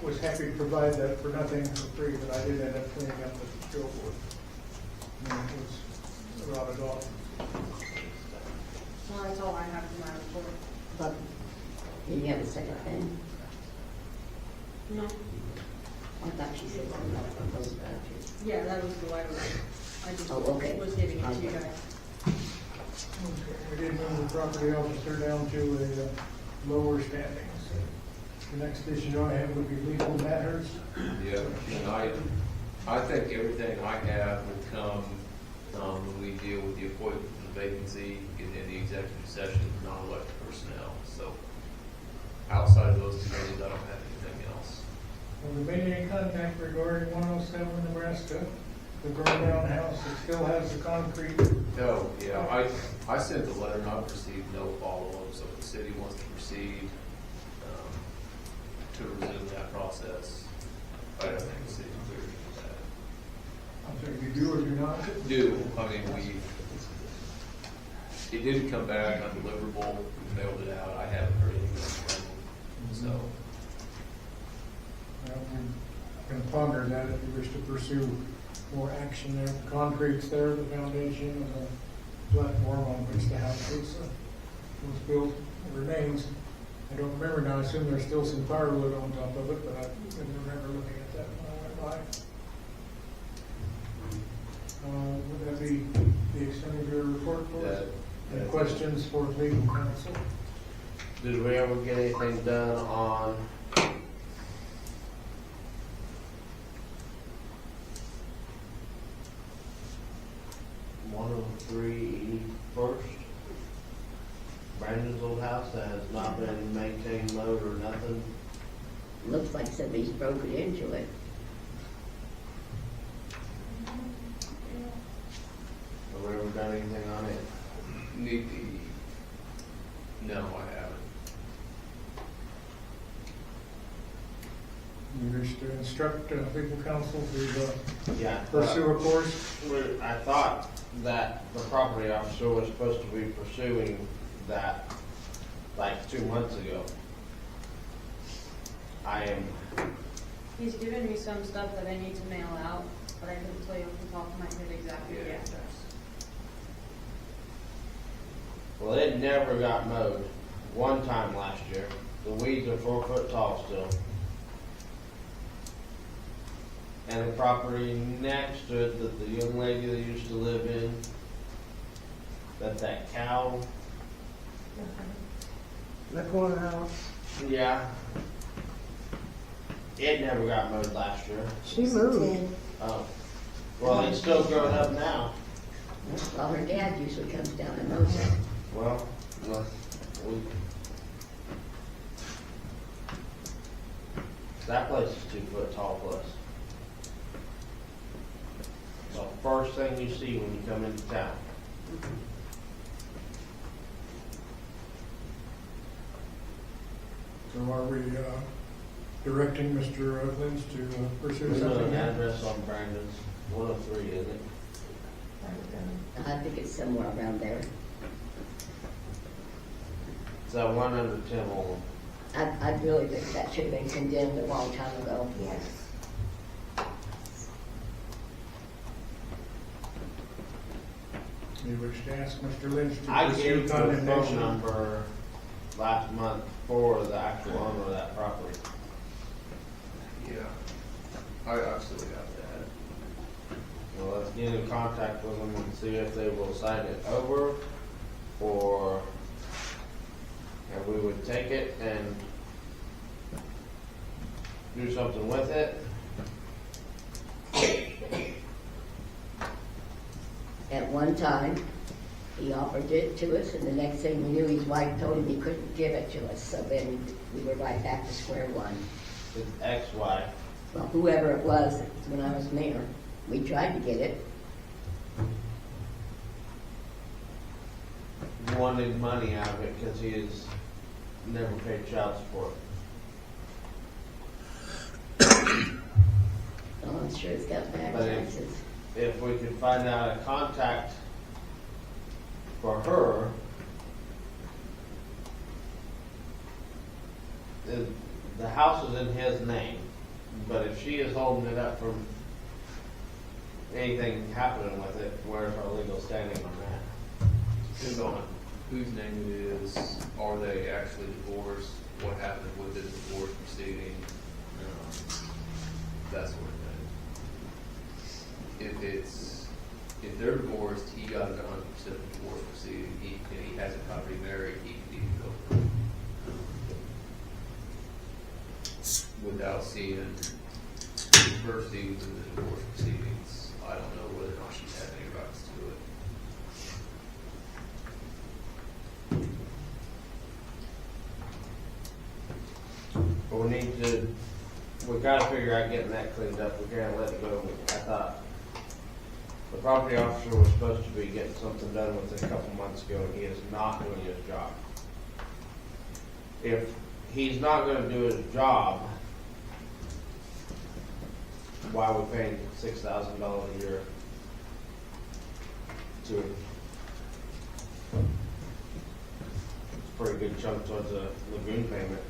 was happy to provide that for nothing for free, but I did end up cleaning up the billboard. And it was rotted off. Well, that's all I have for my report. But, did you have a second thing? No. I thought she said something about proposed vouchers. Yeah, that was the letter. I just Oh, okay. was giving it to you Okay. guys. Okay, we did move the property officer down to a lower standing. So the next issue I have would be legal matters. Yeah, and I think everything I have will come when we deal with the appointment and vacancy in the executive session, non-elected personnel. So outside of those two things, I don't have anything else. Have there been any contact regarding 107 Nebraska, the burned down house that still has the concrete? No, yeah, I sent the letter and I've received no follow-up, so if the city wants to proceed to resume that process, I don't think the city's clear to do that. I'm sorry, you do or do not? I mean, it didn't come back undeliverable, we mailed it out, I haven't heard anything from them, so. Well, we're going to ponder that if you wish to pursue more action there. The concrete's there, the foundation, and the platform on which the house was built remains. I don't remember now, I assume there's still some firewood on top of it, but I didn't remember looking at that when I went by. Would that be the extent of your report for us? Any questions for legal counsel? Did we ever get anything done on First, Brandon's old house that has not been maintained, mowed or nothing? Looks like somebody's broken into it. Have we ever done anything on it? No, I haven't. You wish to instruct legal counsel to Yeah. pursue a course? I thought that the property officer was supposed to be pursuing that like 2 months ago. He's given me some stuff that I need to mail out, but I couldn't tell you off the top of my head exactly Yeah. yet. Well, it never got mowed one time last year. The weeds are 4 foot tall still. And the property next to it that the young lady that used to live in, that cow, The corner house. yeah. It never got mowed last year. She moved. Did. Oh. Well, it's still growing up now. Well, her dad usually comes down and mows it. Well, that place is 2 foot tall plus. The first thing you see when you come into town. So are we directing Mr. Lynch to pursue There's something? an address on Brandon's, 103, isn't it? I think it's somewhere around there. It's that one under Tim Olin. I really think that should have been condemned a long time ago. Yes. You wish to ask Mr. Lynch to I pursue gave the phone condemnation? number last month for the actual owner of that property. Yeah. I absolutely have that. Well, let's get in contact with them and see if they will sign it over or, and we would take it and do something with it. At one time, he offered it to us, and the next thing we knew, his wife told him he couldn't give it to us, so then we were right back to square one. His ex-wife. Well, whoever it was when I was mayor, we tried to get it. Wanted money out of it because he has never paid child support. Oh, I'm sure it's got bad But taxes. if we could find out a contact for her, the house is in his name, but if she is holding it up from anything happening with it, where's our legal standing on that? Depends on whose name it is, are they actually divorced, what happened with the divorce proceeding, that sort of thing. If they're divorced, he got a 100% divorce proceeding, he hasn't got remarried, he can go without seeing the proceedings of the divorce proceedings. I don't know whether or not she's had any rights to it. But we gotta figure out getting that cleaned up. We can't let it go. I thought the property officer was supposed to be getting something done with it a couple months ago, and he is not doing his job. If he's not gonna do his job, why are we paying $6,000 a year to him? It's a pretty good chunk towards a lagoon payment.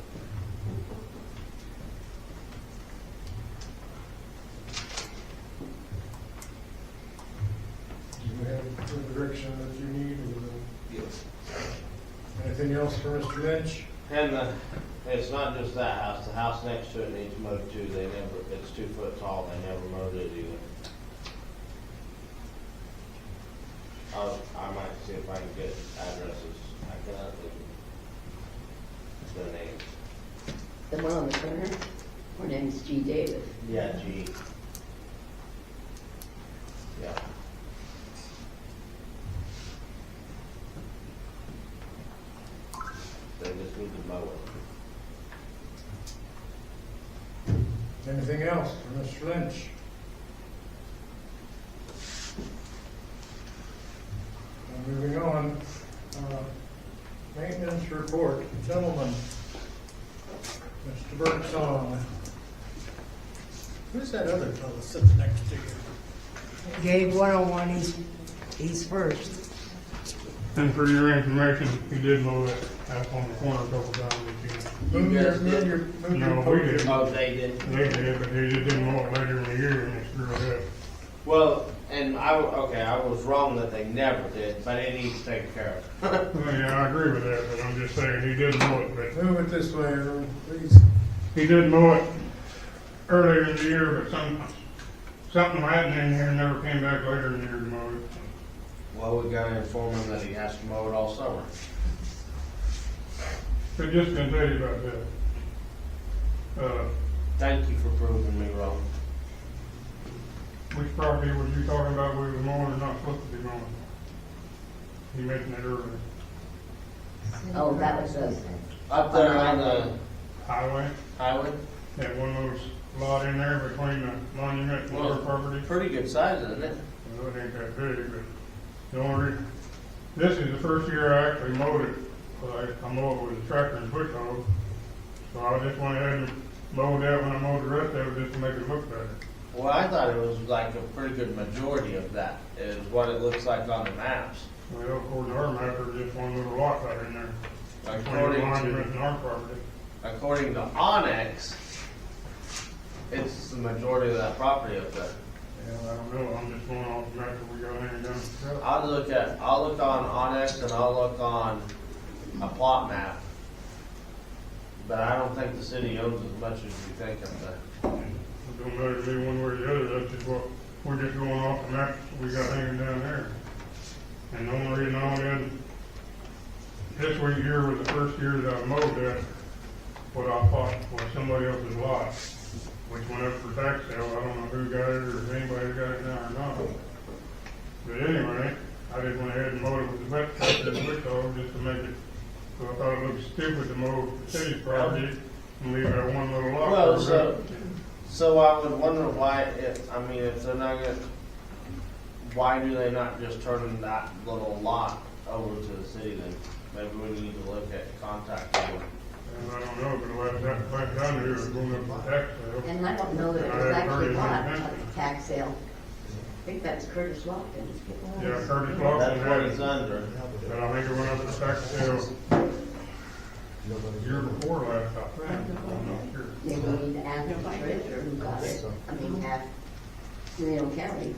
Do you have the direction that you need, or Yes. anything else for Mr. Lynch? And it's not just that house, the house next to it needs mowed too. It's 2 foot tall, they never mowed it either. I might see if I can get addresses. I cannot think of the name. The one on the corner, her name's G. Davis. Yeah, G. Yeah. They just need to mow it. Anything else for Mr. Lynch? Moving on, maintenance report, gentlemen. Mr. Birdsong. Who's that other fellow sitting next to you? Gabe 101, he's first. And for your information, he did mow it out on the corner a couple times this year. Move your No, we didn't. Oh, they did? They did, but he just didn't mow it later in the year and they screwed it up. Well, and I was wrong that they never did, but it needs taken care of. Well, yeah, I agree with that, but I'm just saying, he did mow it, but Move it this way, everyone, please. he did mow it earlier in the year, but something happened in here and never came back later in the year to mow it. Well, we gotta inform him that he has to mow it all summer. So just gonna tell you about that. Thank you for proving me wrong. Which property was you talking about we were mowing or not supposed to be mowing? You mentioned it earlier. Oh, that was a, Up there on the Highway, highway? that one of those lot in there between the monument and our property. Pretty good size, isn't it? Well, it ain't that big, but the only, this is the first year I actually mowed it. I mowed it with a tractor and bush hog. So I just went ahead and mowed that when I mowed the rest of it just to make it look better. Well, I thought it was like a pretty good majority of that is what it looks like on the maps. Well, according to our map, there's just one little lot right in there. Between the According monument to, and our property. according to Onyx, it's the majority of that property up there. Yeah, I don't know, I'm just going off the map that we got hanging down the truck. I'll look on Onyx and I'll look on a plot map. But I don't think the city owns as much as you think up there. It don't matter to me one way or the other, that's just what, we're just going off the maps we got hanging down there. And the only reason I only had this week here was the first year that I mowed that, what I thought was somebody else's lot, which went up for tax sale. I don't know who got it or if anybody got it now or not. But anyway, I just went ahead and mowed it with the wet tractor and bush hog just to make it, so I thought it looked stupid to mow the city's property and leave that one little lot. Well, for so I would wonder why, if they're not gonna, why do they not just turn that little lot over to the city then? Maybe we need to look at contacting them. And I don't know, but last time I knew it was going up for tax sale. And I don't know that it I was haven't heard actually bought anything. at the tax sale. I think that's Curtis Lofton. Yeah, Curtis Lawson That's had what it, it's under. but I think it went up for tax sale the year before last, I think. I'm not sure. Maybe we need to ask the treasurer who got it. I mean, ask Reno County.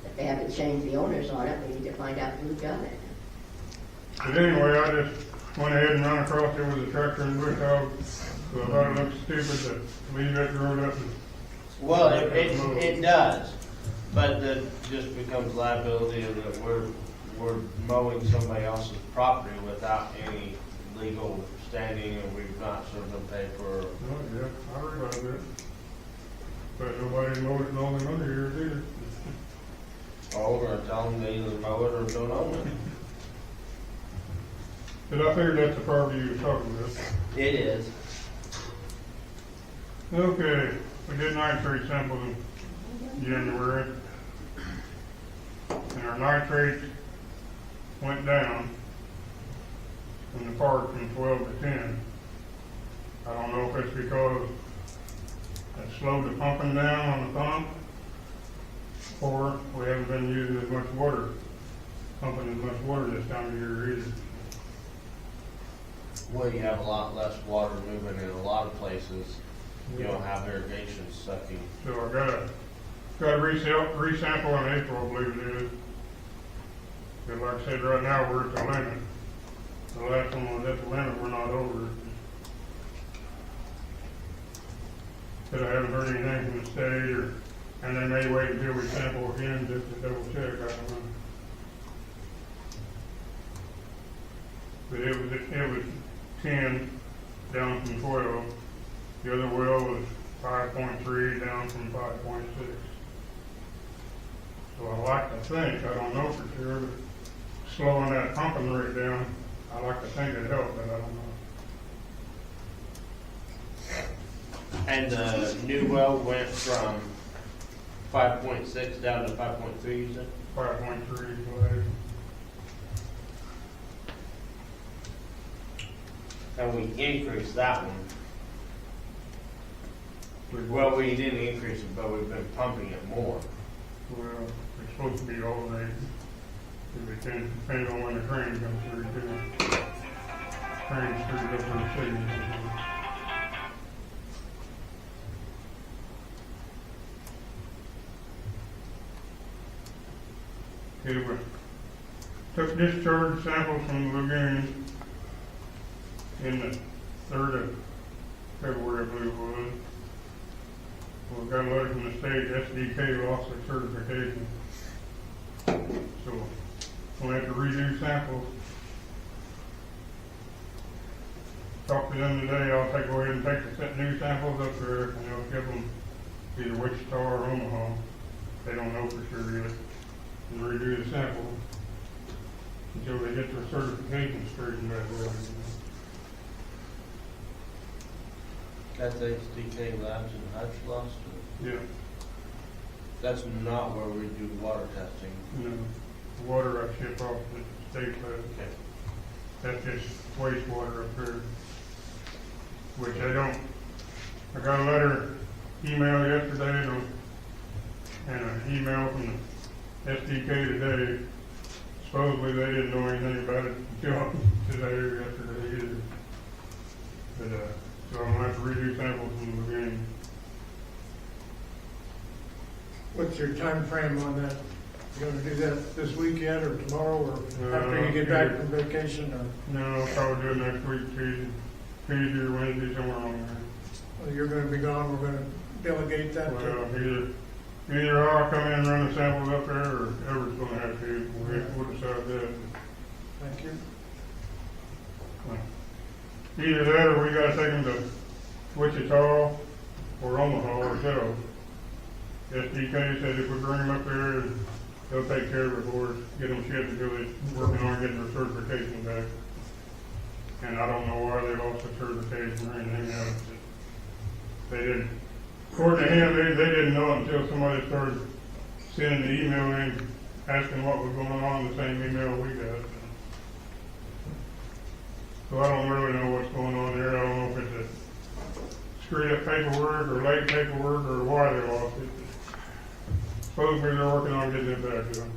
If they haven't changed the owners on it, we need to find out who got it. But anyway, I just went ahead and ran across there with a tractor and bush hog, so I thought it looked stupid to leave that road up and. Well, it does, but that just becomes liability of that we're mowing somebody else's property without any legal standing, and we've not served them paper. Oh, yeah, I realize that. But nobody mowed it in all the other years either. Or we're gonna tell them they either mow it or don't own it. But I figured that's the property you were talking about. It is. Okay, we did nitrate samples in January. And our nitrates went down in the park from 12 to 10. I don't know if it's because it slowed the pumping down on the pump, or we haven't been using as much water, pumping as much water this time of year either. Well, you have a lot less water moving in a lot of places. You don't have irrigation sucking. So I got a resample in April, I believe it is. But like I said, right now, we're at the limit. The last one was at the limit, we're not over it. But I haven't heard anything from the state, and they may wait until we sample again just to double check, I don't know. But it was 10 down from 12. The other well was 5.3 down from 5.6. So I like to think, I don't know for sure, but slowing that pumping rate down, I like to think it helped, but I don't know. And the new well went from 5.6 down to 5.3, you said? 5.3. And we increased that one. Well, we didn't increase it, but we've been pumping it more. Well, it's supposed to be alternating. It depends on when the train comes through, too. Trains through different cities. Okay, we took discharge samples from the lagoon in the 3rd of February, I believe it was. We got a letter from the state, SDK lost their certification. So we'll have to redo samples. Talked to them today, I'll go ahead and take the new samples up there and I'll give them either Wichita or Omaha. They don't know for sure yet. And redo the sample until they get their certification straightened out well. That's HDK Labs and Hutch Yeah, That's not where we do water testing. the water I ship off the state lab. Okay. That's just wastewater up there, which I got a letter, email yesterday, and an email from the SDK today. Supposedly they didn't know anything about it until today or yesterday either. But, so I'm gonna have to redo samples from the beginning. What's your time frame on that? You gonna do that this weekend or tomorrow or after you get back from vacation or? No, I'll probably do it next week, Tuesday or Wednesday, somewhere along there. Well, you're gonna be gone, we're gonna delegate that Well, to. either I'll come in and run the samples up there, or Everett's gonna have to, we'll decide that. Thank you. Either that or we gotta take them to Wichita or Omaha or so. SDK said if we bring them up there, they'll take care of it for us, get them shipped until they're working on getting their certification back. And I don't know why they lost the certification or anything else. They didn't, according to him, they didn't know until somebody started sending the email in, asking what was going on, the same email we got. So I don't really know what's going on there. I don't know if it's a screwed up paperwork or late paperwork or why they lost it. Supposedly they're working on getting it back to them.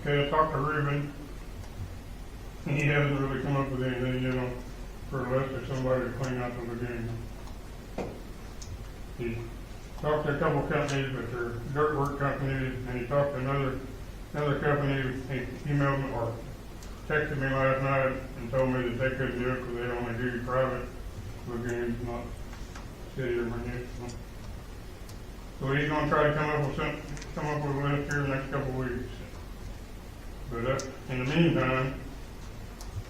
Okay, I talked to Ruben. He hasn't really come up with anything, you know, for less of somebody to clean out the lagoon. He talked to a couple companies, but they're dirt work companies, and he talked to another company. He emailed me or texted me last night and told me that they couldn't do it because they only do private lagoons, not city or municipal. So he's gonna try to come up with a list here in the next couple of weeks. But in the meantime,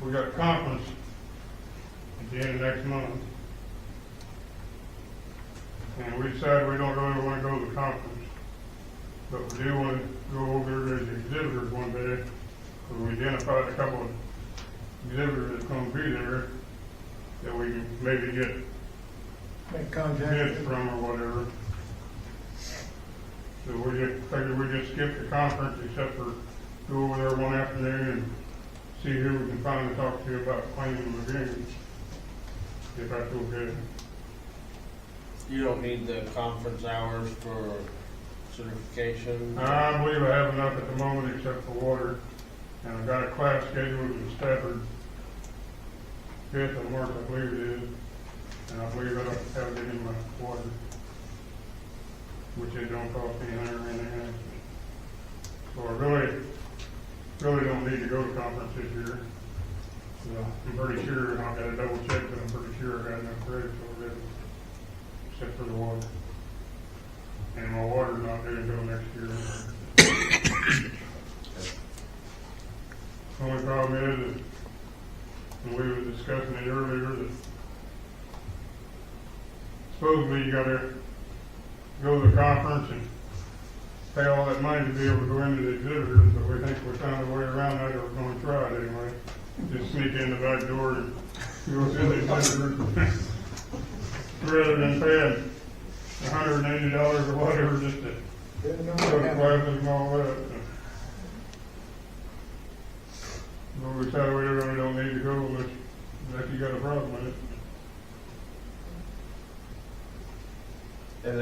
we got a conference at the end of next month. And we decided we don't really want to go to the conference, but we do want to go over there as exhibitors one day, because we identified a couple of exhibitors that's going to be there that we can maybe get Make contact. bids from or whatever. So we just figured we just skip the conference except for go over there one afternoon and see who we can finally talk to about cleaning the lagoons, if that's okay. You don't need the conference hours for certification? I believe I have enough at the moment except for water. And I've got a class scheduled in Stafford, 5th of March, I believe it is. And I believe I don't have it in my water, which it don't cost anything or anything else. So I really don't need to go to conference this year. So I'm pretty sure, I've got to double check, but I'm pretty sure I got enough credits already, except for the water. And my water's not due until next year. The only problem is that, and we were discussing it earlier, that supposedly you gotta go to the conference and pay all that money to be able to go into the exhibitors, but we think we found a way around that, or we're gonna try it anyway. Just sneak in the back door and go to the exhibitors. Rather than paying $180 or whatever just to Didn't know go to that. classes and all that. But we decided we really don't need to go unless you got a problem with it. Is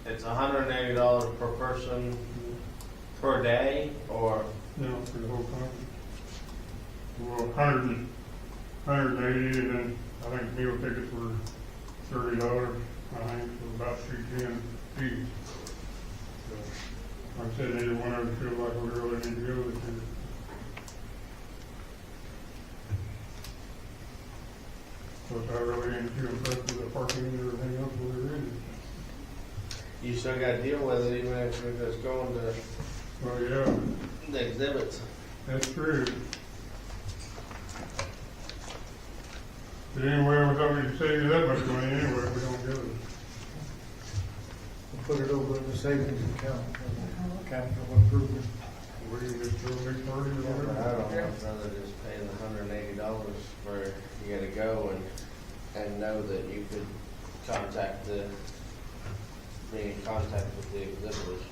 it's $180 per person per day, or? No, for the whole conference. Well, 180, and then I think meal tickets were $30, I think, so about $210 each. So, like I said, neither one of us feel like we really need to go this year. Of course, I really ain't too impressed with the parking or anything else we were in. You still gotta deal with it even if you're just going to Well, yeah, the exhibits. that's true. But anyway, we thought we could save you that much money anyway if we don't do it. We'll put it over in the savings account, capital improvement. Or you just do a big party or I whatever. don't know, I'd rather just pay the $180 where you gotta go and know that you could be in contact with the exhibitors.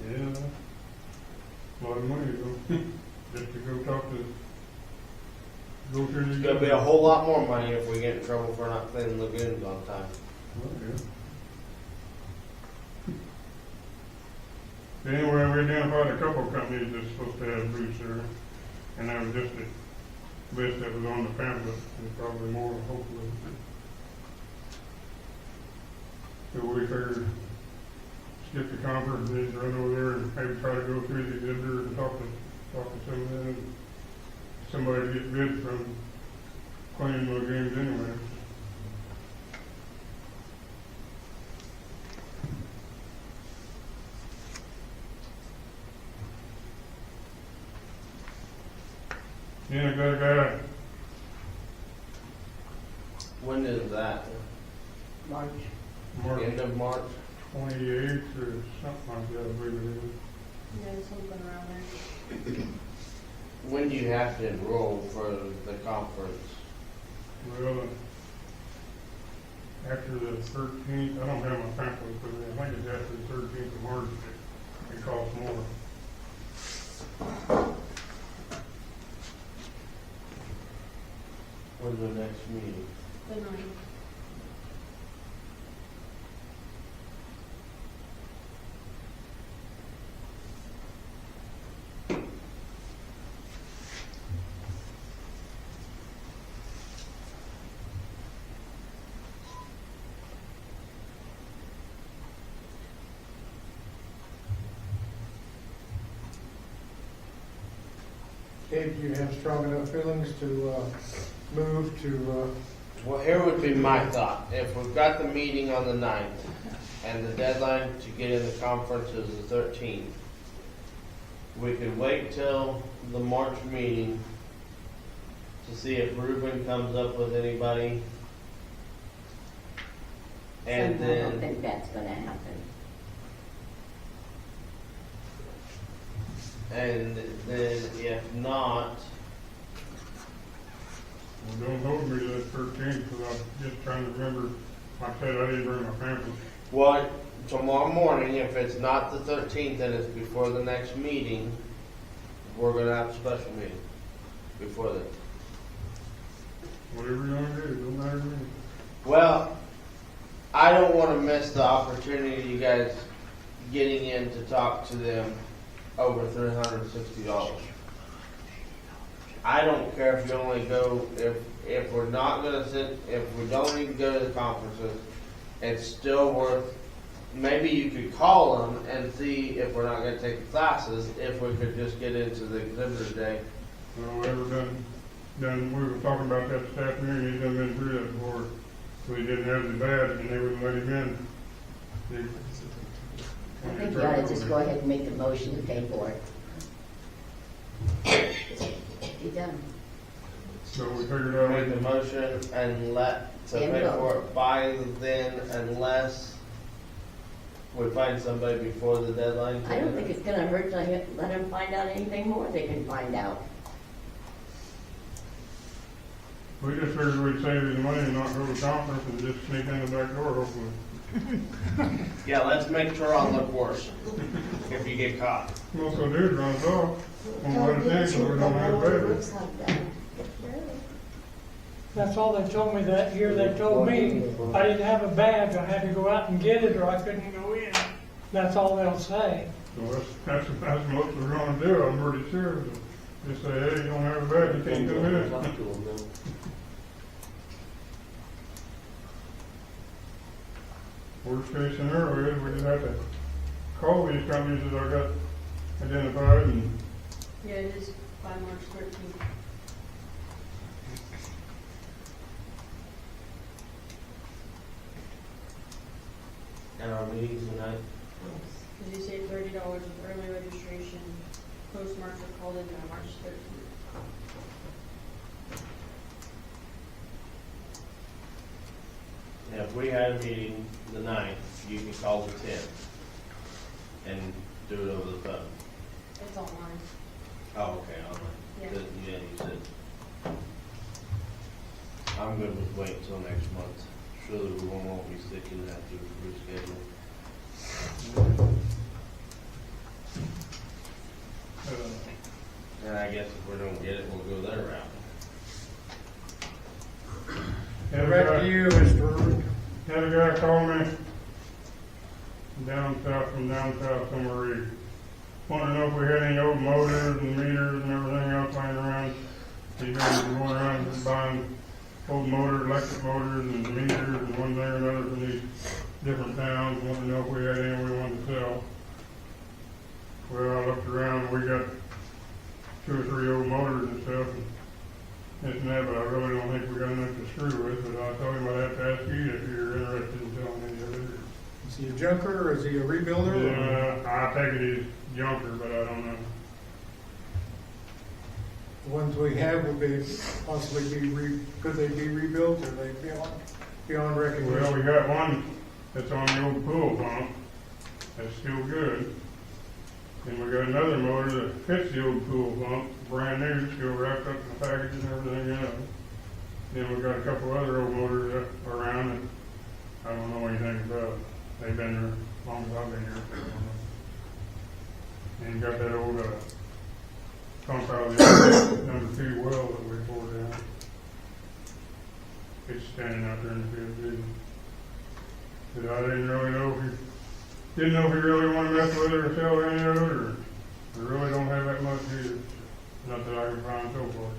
Yeah. A lot of money though, just to go talk to, go through the. It's gonna be a whole lot more money if we get in trouble for not cleaning lagoons on time. Well, yeah. Anyway, we identified a couple of companies that's supposed to have booths there, and that was just a list that was on the pamphlet, and probably more, hopefully. So we figured, skip the conference, and run over there and maybe try to go through the exhibitor and talk to some of them, somebody to get bids from cleaning lagoons anyway. Then I got a guy, When is that? March. March End of March? 28th or something like that, I believe it is. Yeah, something around there. When do you have to enroll for the conference? Well, after the 13th, I don't have my pamphlet, but I think it's after the 13th of March, it costs more. When's the next meeting? The 9th. Dave, do you have strong enough feelings to move to, Well, here would be my thought. If we've got the meeting on the 9th and the deadline to get in the conference is the 13th, we could wait till the March meeting to see if Ruben comes up with anybody. And I don't then, think that's gonna happen. and then if not, Well, don't hold me to that 13th, because I'm just trying to remember, like I said, I didn't bring my pamphlet. what, tomorrow morning, if it's not the 13th and it's before the next meeting, we're gonna have a special meeting before then. Whatever you want to do, don't matter to me. Well, I don't want to miss the opportunity, you guys, getting in to talk to them over $360. I don't care if you only go, if we're not gonna if we don't even go to the conferences, it's still worth, maybe you could call them and see if we're not gonna take the classes, if we could just get into the exhibitor day. Well, ever done, we were talking about that this afternoon, he's done been through that before, so he didn't have the badge, and they wouldn't let him in. I think you ought to just go ahead and make the motion to pay for it. Be done. So we figured out. Make the motion and to Then pay vote. for it by then, unless we find somebody before the deadline. I don't think it's gonna hurt to let them find out anything more they can find out. We just figured we'd save you the money and not go to conference and just sneak in the back door, hopefully. Yeah, let's make Turon look worse if you get caught. Most of the dudes run us off. On Don't what it get is, you we the don't have a whole badge. looks like that. That's all they told me that year. They told me I didn't have a badge, I had to go out and get it or I couldn't go in. That's all they'll say. So that's what we're gonna do, I'm pretty sure. Just say, hey, you don't have a badge, you can't come in. Talk to them then. Worst case scenario is we just have to call these companies that I got identified and Yeah, it is by March 13th. And our meetings tonight. Did you say $30 with early registration? Postmarks are called in by March 13th. And if we had a meeting the 9th, you can call the 10th and do it over the phone. It's online. Oh, okay, all right. Yeah. Yeah, you said. I'm good with waiting until next month. Surely we won't be sticking that to reschedule. And I guess if we don't get it, we'll go their route. back to you, Mr. Ruben. Had a guy call me down south somewhere. He wanted to know if we had any old motors and meters and everything else laying around. He's been going around and buying old motors, electric motors and meters and one thing or another from these different towns. Wanted to know if we had any we wanted to sell. Well, I looked around and we got 2 or 3 old motors and stuff. And this and that, but I really don't think we got enough to screw with. But I told him I'd have to ask you if you're interested in selling any of it. Is he a junker or is he a rebuilder? or- Yeah, I take it he's junker, but I don't know. The ones we have, would they possibly could they be rebuilt, or are they beyond Well, recognition? we got one that's on the old pool pump, that's still good. And we got another motor that fits the old pool pump, brand new, still wrapped up in the package and everything else. Then we got a couple other old motors around that I don't know anything about. They've been there as long as I've been here. And you got that old, pump out of the number 2 well that we tore down. It's standing out there in the field, too. But I didn't really know if he really wanted to mess with it or sell any of it, or we really don't have that much either. Not that I can find so far.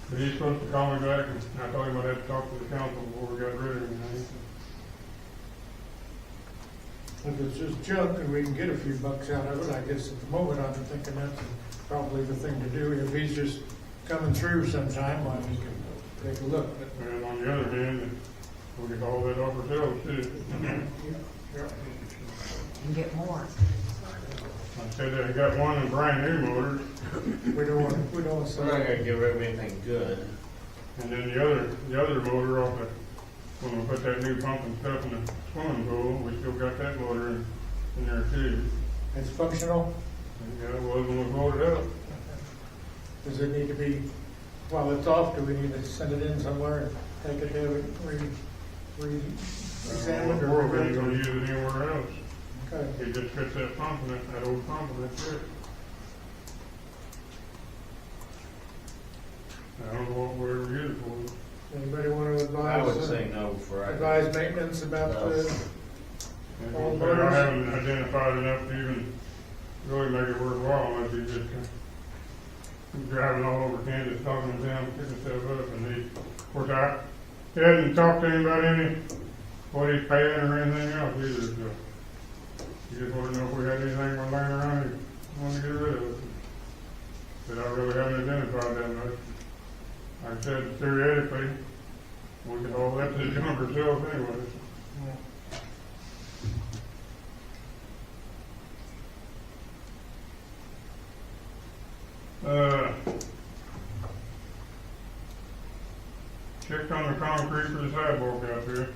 But he's supposed to call me back, and I told him I'd have to talk to the council before we got rid of him. If it's just junk and we can get a few bucks out of it, I guess at the moment I'm thinking that's probably the thing to do. If he's just coming through sometime, well, we can take a look. But And on the other hand, we could haul that off ourselves too. And get more. I said that he got one of the brand new motors, we don't want to We're not sell. gonna get rid of anything good. and then the other motor off the, when we put that new pump and stuff in the swimming pool, we still got that motor in there too. It's functional. And, yeah, it was when we pulled it up. Does it need to be, while it's off, do we need to send it in somewhere and take it to have it re-examined or? We're really gonna use it anywhere else. Okay. He just fits that pump and that old pump and that's it. I don't know what we ever use it for. Anybody want to advise? I would say no for right now. Advise maintenance about the, And All I motors? haven't identified enough to even really make it worthwhile unless you just driving all over Kansas, talking to them, picking stuff up, and of course, he hadn't talked to him about what he's paying or anything else either, so. He just wanted to know if we had anything we're laying around and wanted to get rid of it. But I really haven't identified that much. Like I said, theoretically, we could haul that to the junk ourselves anyway. Checked on the concrete for the sidewalk out there.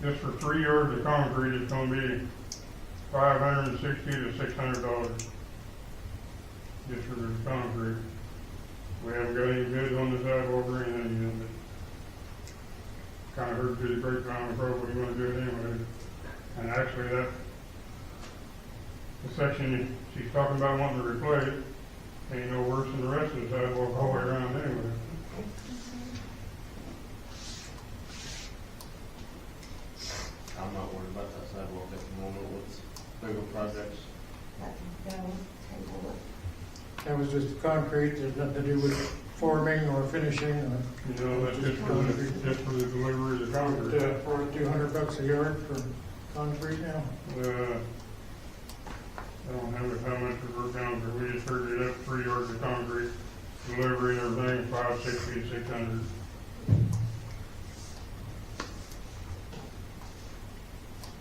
Just for 3 yards of concrete, it's gonna be $560 to $600. Just for the concrete. We haven't got any bids on the sidewalk or anything yet, but kinda heard through the grapevine, we probably wanna do it anyway. And actually the section she's talking about wanting to replace ain't no worse than the rest of the sidewalk all the way around anyway. I'm not worried about that sidewalk at the moment with bigger projects. that was just concrete, there's nothing to do with forming or finishing or? You know, that's just for the delivery of the concrete. For $200 a yard for concrete now? I don't have how much we're concrete, we just figured it up 3 yards of concrete, delivery and everything, $560 to $600.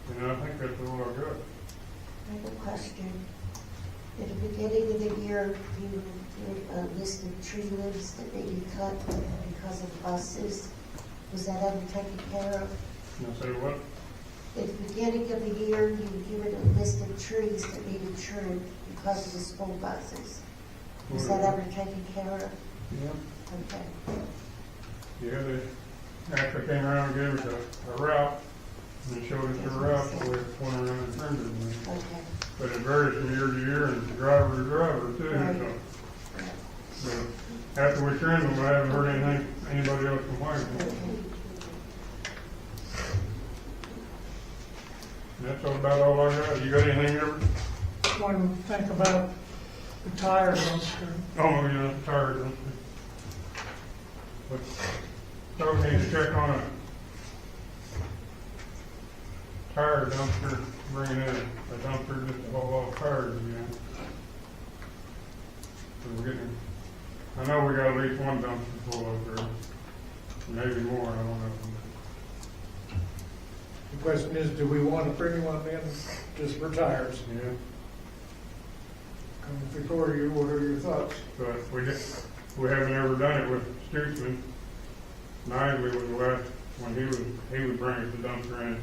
And I think that's all I got. I have a question. At the beginning of the year, you listed tree limbs that may be cut because of buses. Was that ever taken care of? And I say what? At the beginning of the year, you had a list of trees that needed trimmed because of the school buses. Was that ever taken care of? Yeah. Okay. Yeah, they actually came around and gave us a route, and showed us the route, so we went around and turned it. Okay. But it varies from year to year and driver to driver too, Right. so. But after we trimmed them, I haven't heard anybody else complain. Okay. And that's about all I got. You got anything ever? One think about the tire dumpster. Oh, yeah, tire dumpster. But, so we need to check on a tire dumpster, bringing in a dumpster just to haul off tires again. So we're getting, I know we got at least one dumpster full up there, maybe more, I don't know. The question is, do we want to bring one in just for tires? Yeah. comes before you, what are your thoughts? But we haven't ever done it with Stutzman. Knisley was the last, when he would bring us the dumpster in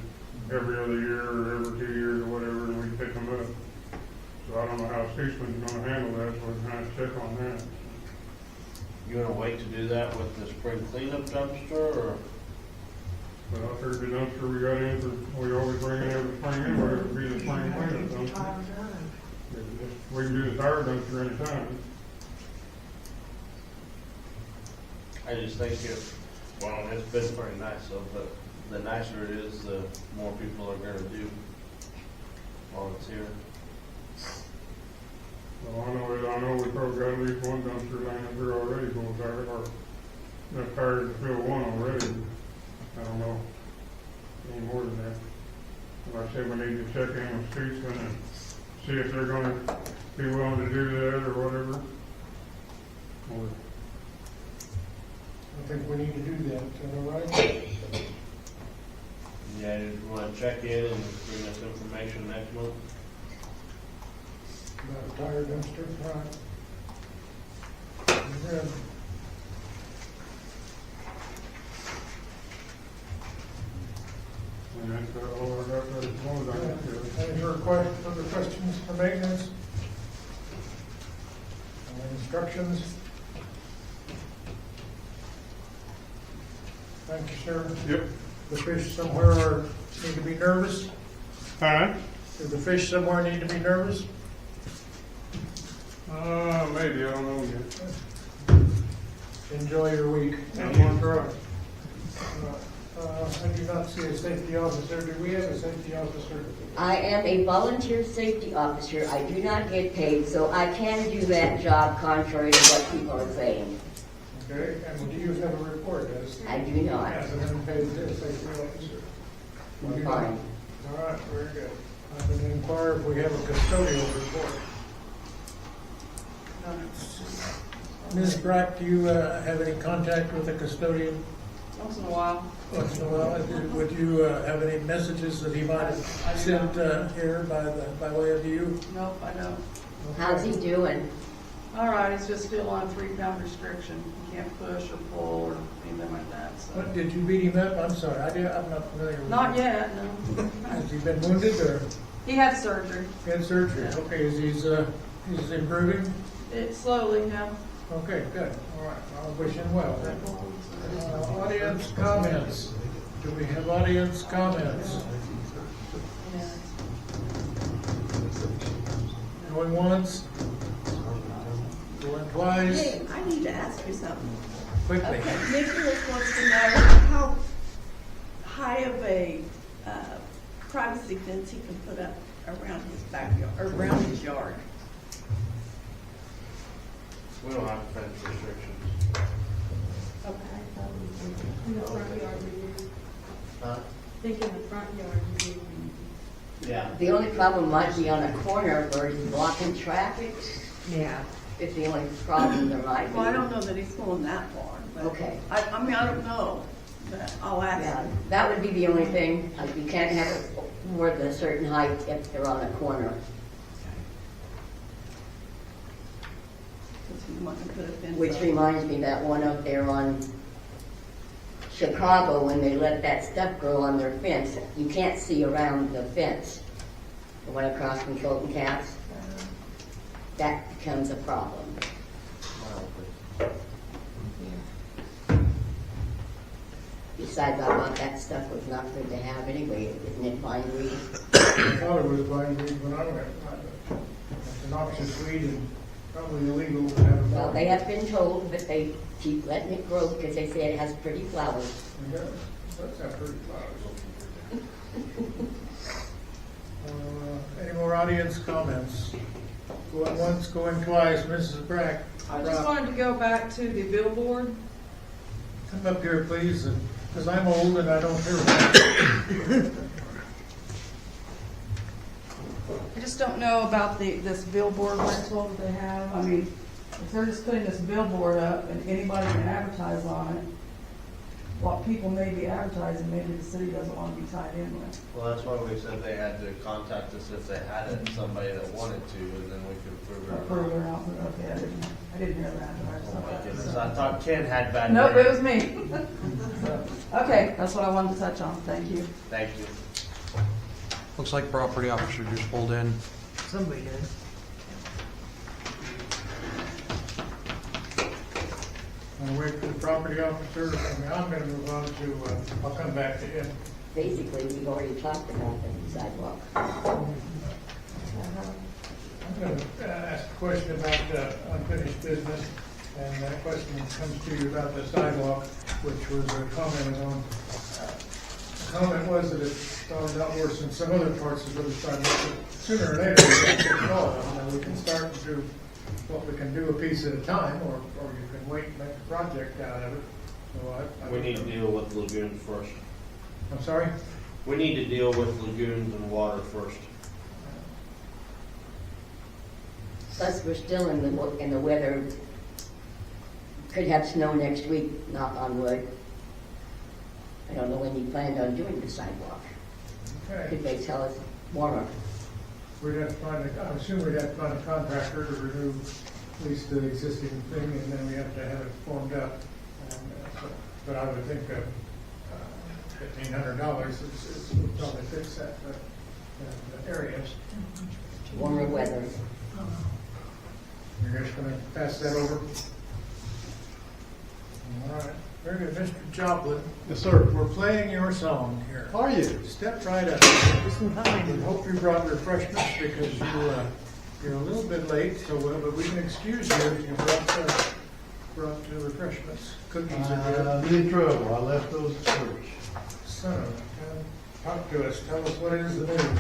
every other year or every 2 years or whatever, and we'd pick them up. So I don't know how Stutzman's gonna handle that, so we're gonna have to check on that. You wanna wait to do that with the spring cleanup dumpster, or? But I figured the dumpster we got in, we always bring in every spring anyway, it would be the spring cleanup dumpster. We can do the tire dumpster anytime. I just think well, it's been pretty nice though, but the nicer it is, the more people are gonna do volunteer. Well, I know we probably got at least one dumpster laying up here already, full tire, or enough tires to fill one already. I don't know, any more than that. Like I said, we need to check in with Stutzman and see if they're gonna be willing to do that or whatever. Or, I think we need to do that, all right? Yeah, you wanna check in and bring us information next month? About a tire dumpster, right? And then, and that's all I got for this morning. any other questions for maintenance? Instructions? Thank you, sir. Yep. The fish somewhere need to be nervous? Huh? Do the fish somewhere need to be nervous? Maybe, I don't know yet. Enjoy your week. I'm gonna try. I do not see a safety officer. Do we have a safety officer? I am a volunteer safety officer. I do not get paid, so I can do that job contrary to what people are saying. Okay, and do you have a report as? I do not. As an unpaid safety officer? You do not? Fine. All right, very good. I'm going to inquire if we have a custodial report. Ms. Brack, do you have any contact with a custodian? Once in a while. Once in a while. Would you have any messages that he might have sent here by way of you? Nope, I don't. How's he doing? All right, he's just still on 3-pound restriction. He can't push or pull or anything like that, so. What, did you beat him up? I'm sorry, I'm not familiar with Not him. yet, no. Has he been wounded or He had surgery. had surgery? Yeah. Okay, he's improving? It slowly now. Okay, good. All right, I'll wish him well. Audience comments. Do we have audience comments? Going once? Going twice? Hey, I need to ask you something. Quickly. Okay, Nicholas wants to know how high of a privacy fence he can put up around his backyard, or around his yard. We don't have fence restrictions. Okay. In the front yard, we do. Huh? Think in the front yard, we do. Yeah. The only problem might be on a corner where he's blocking traffic. Yeah. It's the only problem there might be. Well, I don't know that he's going that far, but. Okay. I mean, I don't know, but I'll ask Yeah, him. that would be the only thing. You can't have it more than a certain height if they're on a corner. Because he wanted to put a fence Which up. reminds me that one up there on Chicago, when they let that stuff grow on their fence, you can't see around the fence. The one across from Colton Cats, that becomes a problem. Besides, I thought that stuff was not good to have anyway, isn't it, bindweed? I thought it was bindweed when I went. It's an noxious weed and probably illegal to have. Well, they have been told, but they keep letting it grow because they say it has pretty flowers. Yeah, that's not pretty flowers. Any more audience comments? Going once, going twice, Mrs. Brack. I just wanted to go back to the billboard. Come up here, please, because I'm old and I don't hear well. I just don't know about this billboard rental that they have. I mean, if they're just putting this billboard up and anybody can advertise on it, what people may be advertising, maybe the city doesn't want to be tied in with. Well, that's why we said they had to contact us if they had it, somebody that wanted to, and then we could prove it. or not. Further out, but okay, I didn't hear that, but I Oh saw my that. goodness, so. I thought Ken had bad. Nope, hearing. it was me. So, okay, that's what I wanted to touch on, thank you. Thank you. Looks like property officer just pulled in. Somebody did. I'll wait for the property officer, and I'm gonna move on to, I'll come back to him. Basically, we've already talked about the sidewalk. I'm going to ask a question about unfinished business, and that question comes to you about the sidewalk, which was commented on. The comment was that it started out worse than some other parts of the sidewalk, but sooner or later, we have to get it all done, and we can start to do what we can do a piece at a time, or you can wait and make a project out of it. So I We need to deal with lagoons first. I'm sorry? We need to deal with lagoons and water first. Plus, we're still in the weather. Could have snow next week, knock on wood. I don't know when you planned on doing the sidewalk. Okay. Could they tell us warmer? We'd have to find I assume we'd have to find a contractor to remove at least the existing thing, and then we have to have it formed up. But I would think $1,500 would probably fix that, the areas. Warmer weather. You're just gonna pass that over? All right, very good. Mr. Joplin, Yes, sir. we're playing your song here. Are you? Step right up. We hope you brought refreshments because you're a little bit late, so but we can excuse you if you brought refreshments, cookies and good. I'm in trouble. I left those at church. Son of a gun. Talk to us. Tell us what is the news.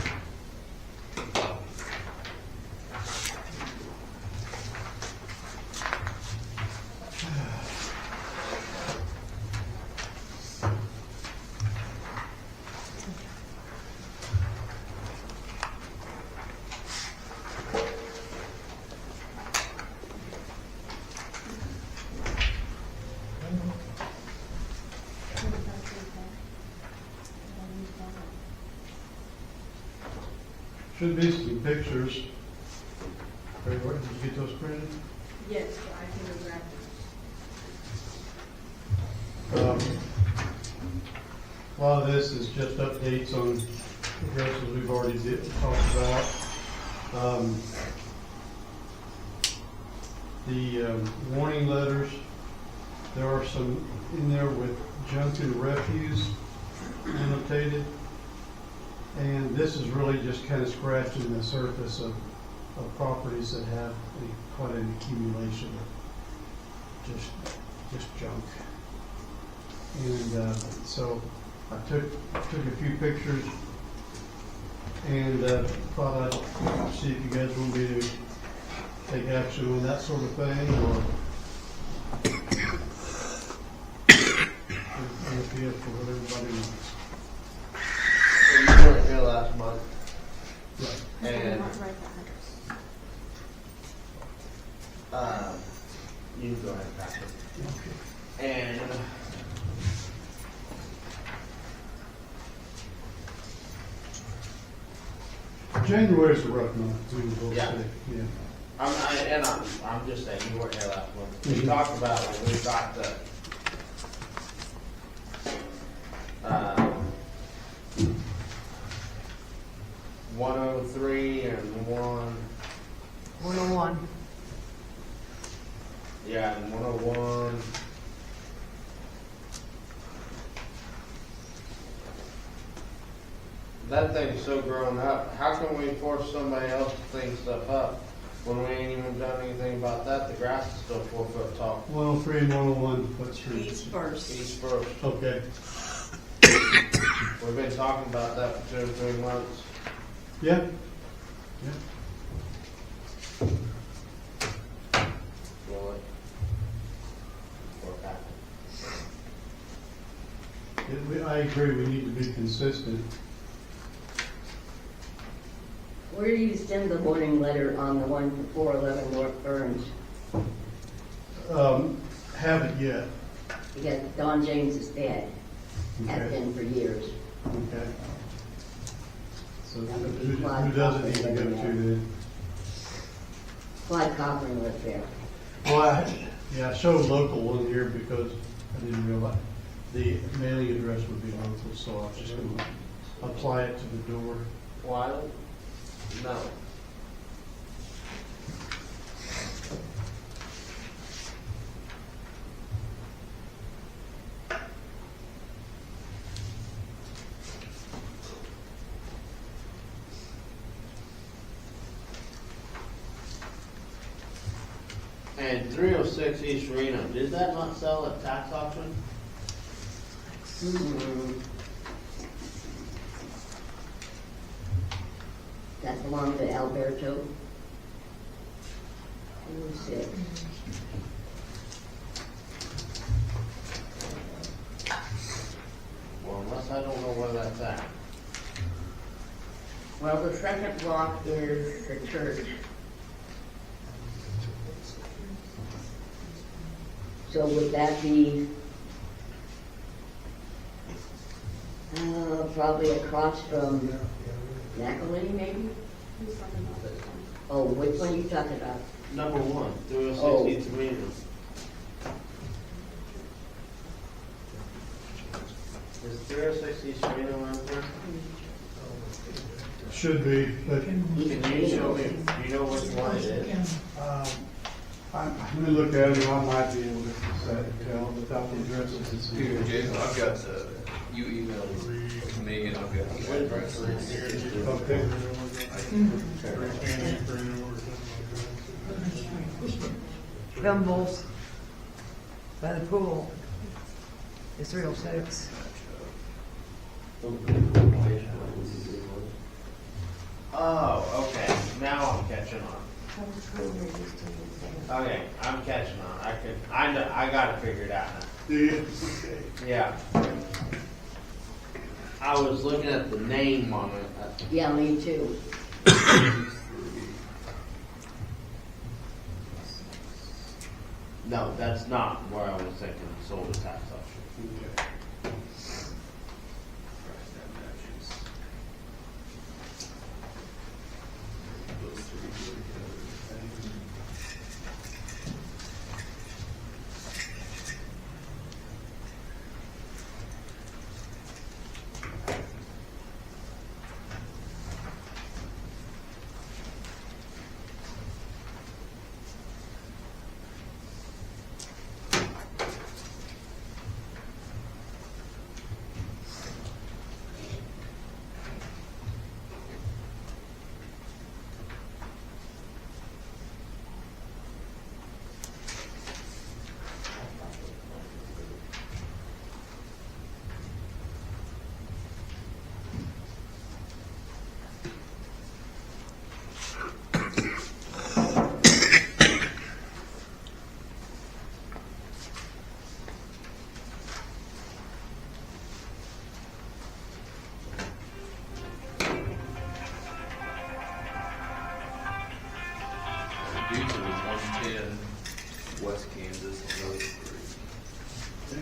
Should be some pictures. Did you get those printed? Yes, but I can go grab them. A lot of this is just updates on addresses we've already talked about. The warning letters, there are some in there with junk and refuse annotated. And this is really just kind of scratching the surface of properties that have quite an accumulation of just junk. And so I took a few pictures and thought I'd see if you guys want me to take action on that sort of thing, or if you have for what everybody wants. So you weren't here last month, Right. and Right behind us. you can go ahead and pass it. And January's a rough month, too, we'll Yeah. say. Yeah. I'm just saying, you weren't here last month. We Mhm. talked about when we got the, 103 and 101. yeah, and 101. That thing's so grown up. How can we force somebody else to clean stuff up when we ain't even done anything about that? The grass is still 4 foot tall. 103 and 101, what street? East first. East first. Okay. We've been talking about that for 2 or 3 months. Yeah. Will it work out? I agree, we need to be consistent. Where do you send the warning letter on the one for 411 North Burns? Haven't yet. Because Don James's dad has Okay. been for years. Okay. So That would be who Clyde does it Cochran need to go living to there. then? Clyde Cochran lived there. Well, I showed local on here because I didn't realize the mailing address would be local, so I was just gonna apply it to the door. Why? No. And 306 East Reno, did that not sell at tax auction? That belonged to Alberto. 6. Well, unless I don't know where that's at. Well, the second block is the church. So would that be, probably across from Macaulay, maybe? Who's talking about this one? Oh, which one are you talking about? Number 1, 306 Oh. East Reno. Is 306 East Reno on there? Should be, but Can you show me, do you know which one it is? let me look at it, I might be able to tell without the addresses. Here, Jason, I've got the, you emailed to me and I've got the address. Okay. Gumbels by the pool. It's 306. Oh, okay, now I'm catching on. How much room is this to use? Okay, I'm catching on. I know, I got it figured out now. Do you? Yeah. I was looking at the name on it. Yeah, me too. No, that's not where I was thinking, sold at tax auction. Due to 110 West Kansas on those three.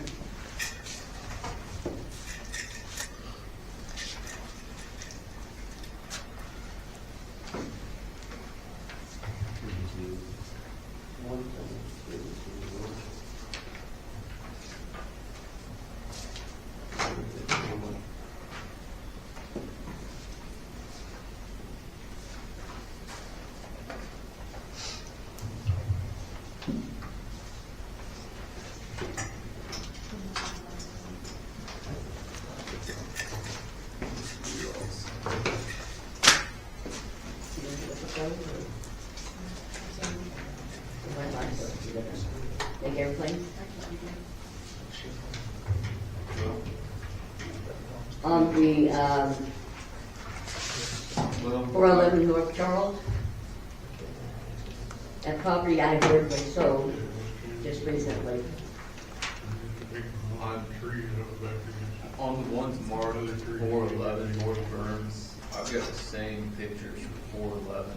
Like airplanes? On the, Well, 411 North Charles. That property I heard was sold just recently. Line trees up back against. on the ones marked 411 North Burns, I've got the same pictures for 411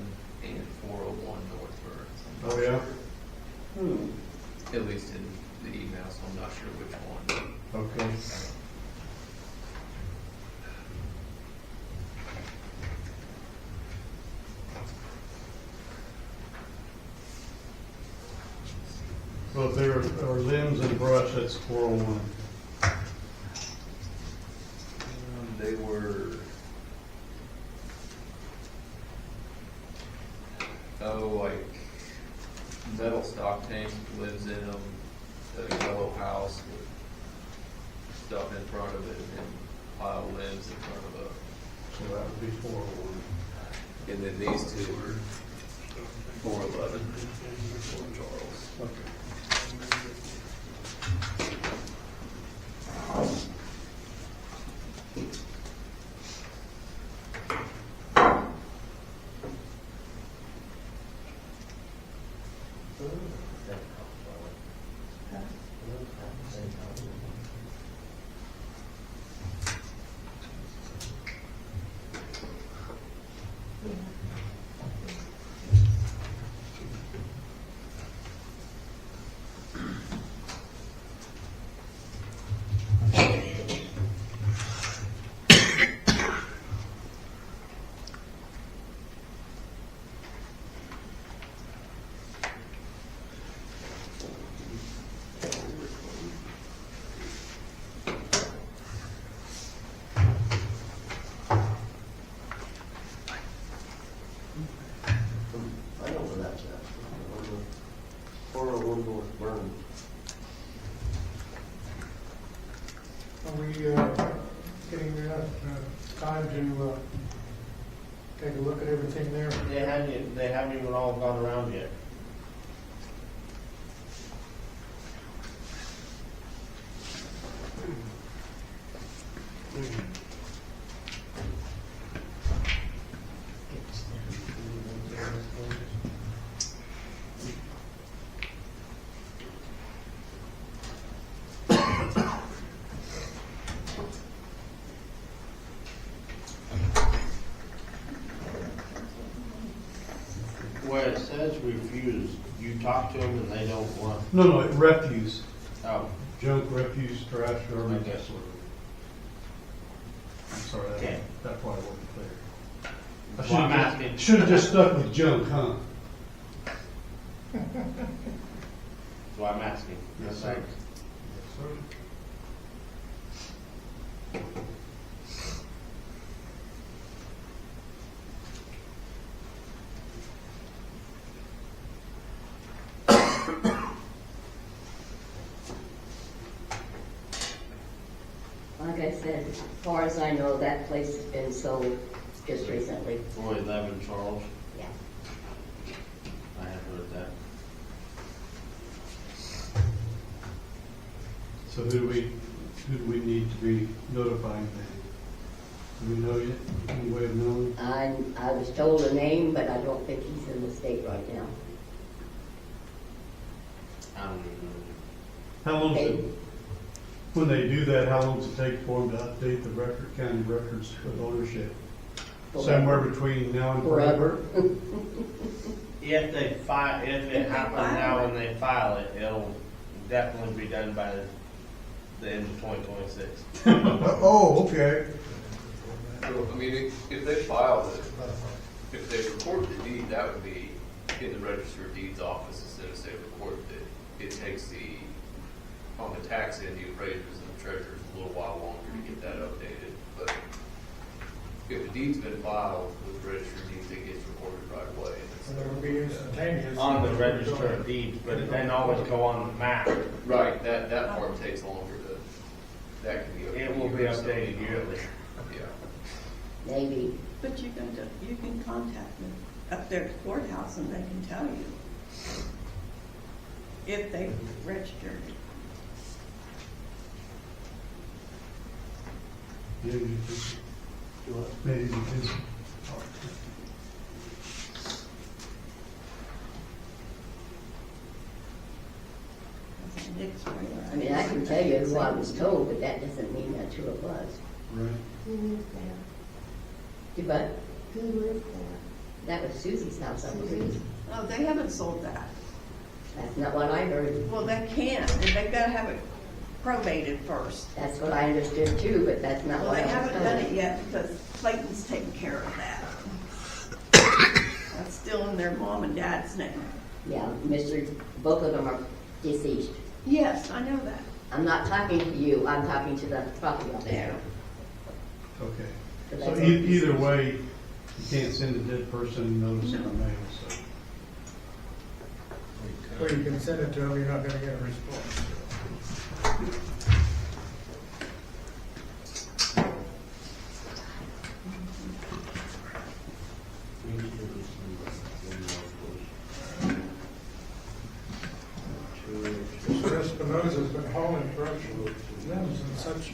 and 401 North Burns. Oh, yeah? Hmm. At least the email, so I'm not sure which one. Okay. Well, if there are limbs and brush, that's 401. They were, like metal stock tanks with lives in them, a yellow house with stuff in front of it, and pile of limbs in front of So that would be 401. and then these two were 411, Fort Charles. Okay. I know where that's at. 401 North Burn. Are we getting enough time to take a look at everything there? They haven't even all gone around yet. Where it says refuse, you talk to them and they don't want, No, refuse. oh, Junk, refuse, trash, garbage, Okay. that sort of. I'm sorry, Okay. that part wasn't clear. Well, I'm asking. Should have just stuck with junk, huh? so I'm asking. Yes, sir. Thanks. Yes, sir. Like I said, as far as I know, that place has been sold just recently. 411 Charles, Yeah. I have heard that. So who do we need to be notifying then? Do we know yet? Any way of knowing? I was told a name, but I don't think he's in the state right now. I don't even know. How long does Hey. it, when they do that, how long does it take for them to update the county records of ownership? Somewhere between now and forever? If it happens now when they file it, it'll definitely be done by the end of 2026. Oh, okay. So, I mean, if they filed it, if they recorded the deed, that would be in the Register of Deeds office instead of say recorded it. It takes on the tax end, the appraisers and the treasurers a little while longer to get that updated. But if the deed's been filed with the Register of Deeds, it gets recorded right away. And it'll be instantaneous. On the Register of Deeds, but it doesn't always go on the map. Right, that part takes longer that can be updated. It will be updated yearly. Yeah. Maybe. But you can contact them up there at the courthouse and they can tell you if they registered. Maybe you could. Maybe you could. I mean, I can tell you who I was told, but that doesn't mean that's who it was. Right. Who lived there? You but Who lived there? that was Susie's house, I believe. Oh, they haven't sold that. That's That's not what I heard. Well, they can't, and they've gotta have it probated first. That's what I understood too, but that's not Well, what they I was haven't done it told. yet because Clayton's taking care of that. That's still in their mom and dad's name. Yeah, both of them are deceased. Yes, I know that. I'm not talking to you, I'm talking to the property officer. There. Okay. So So that's all. either way, you can't send a dead person notice in the mail, so. Well, you can send it to them, you're not gonna get a response. Mr. Espinosa's been hauling trucks with limbs and such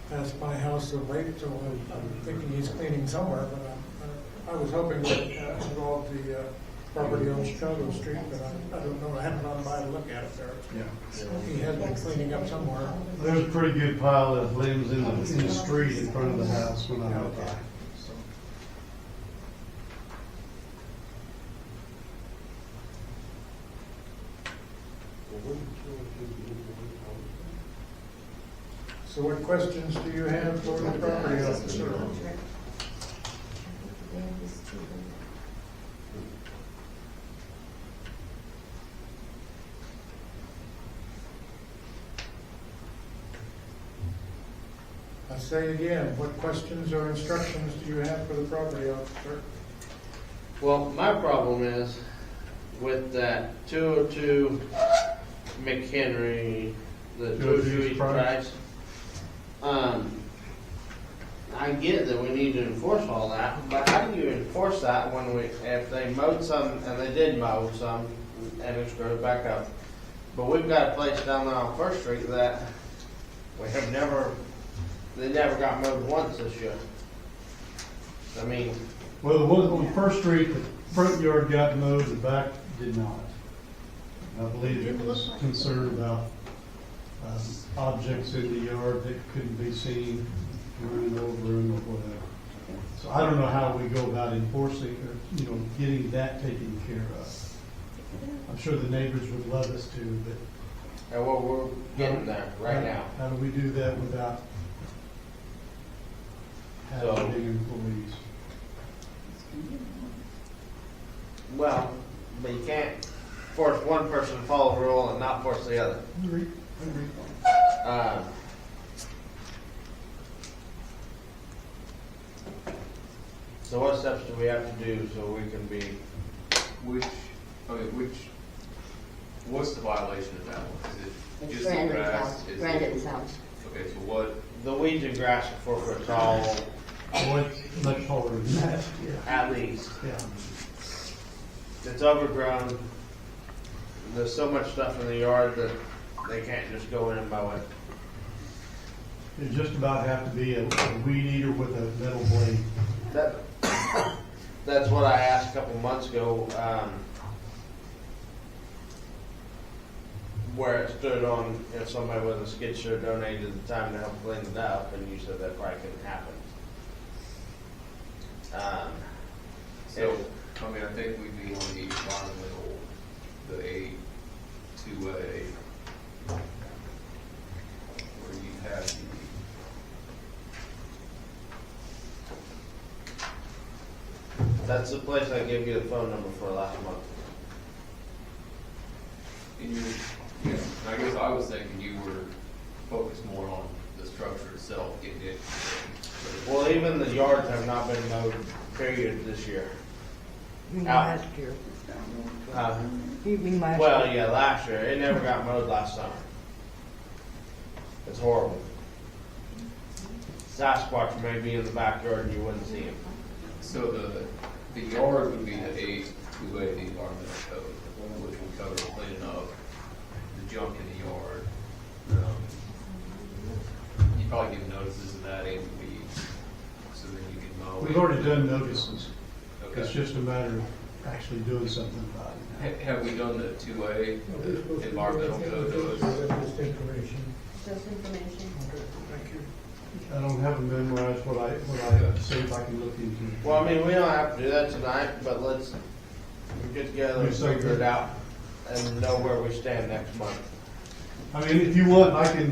past my house of late, so I'm thinking he's cleaning somewhere, but I was hoping that involved the property on Chicago Street, but I don't know, I haven't gone by to look at it there. Yeah. He has been cleaning up somewhere. There's a pretty good pile of limbs in the street in front of the house when I went by. So. So what questions do you have for the property officer? I say again, what questions or instructions do you have for the property officer? Well, my problem is with that 202 McHenry, the 202 East Price. I get that we need to enforce all that, but how do you enforce that when if they mowed some, and they did mow some, and it's growing back up, but we've got a place down there on First Street that we have they never got mowed once this year. I mean, Well, the one on First Street, the front yard got mowed, the back did not. I believe it was concerned about objects in the yard that couldn't be seen, running over them or whatever. So I don't know how we go about enforcing or, getting that taken care of. I'm sure the neighbors would love us to, but. and what we're getting there right now. How do we do that without So- having employees? Well, but you can't force one person to follow the rule and not force the other. Agree. So what steps do we have to do so we can be, What's the violation of that one? Is it It's just the Brandon's grass? house, Is it- Brandon's house. Okay, so what, the weeds and grass are 4 foot tall Oh, it's much harder than that. at least. Yeah. It's overgrown. There's so much stuff in the yard that they can't just go in and mow it. It just about have to be a weed eater with a metal blade. That's what I asked a couple months ago, where it stood on, if somebody with a skid steer donated the time to help clean it up, and you said that probably couldn't happen. so, I think we'd be on the environmental, the A2A, where you have That's the place I gave you the phone number for last month. in your, yeah, I guess I was thinking you were focused more on the structure itself, getting it. Well, even the yards have not been mowed, period, this year. You mean Out. last year? Uh, You mean last Well, year? yeah, last year. It never got mowed last summer. It's horrible. Sasquatch may be in the backyard and you wouldn't see him. So the yard would be the A2A, the environmental code, which would cover cleaning up the junk in the yard. You probably give notices of that and weeds, so then you can mow. We've already done notices. Okay. It's just a matter of actually doing something about it. Have we done the 2A, the environmental code? Just information. Just information. Okay, thank you. I don't have them memorized what I see if I can look into it. Well, I mean, we don't have to do that tonight, but let's get together and figure it out. and know where we stand next month. I mean, if you want, I can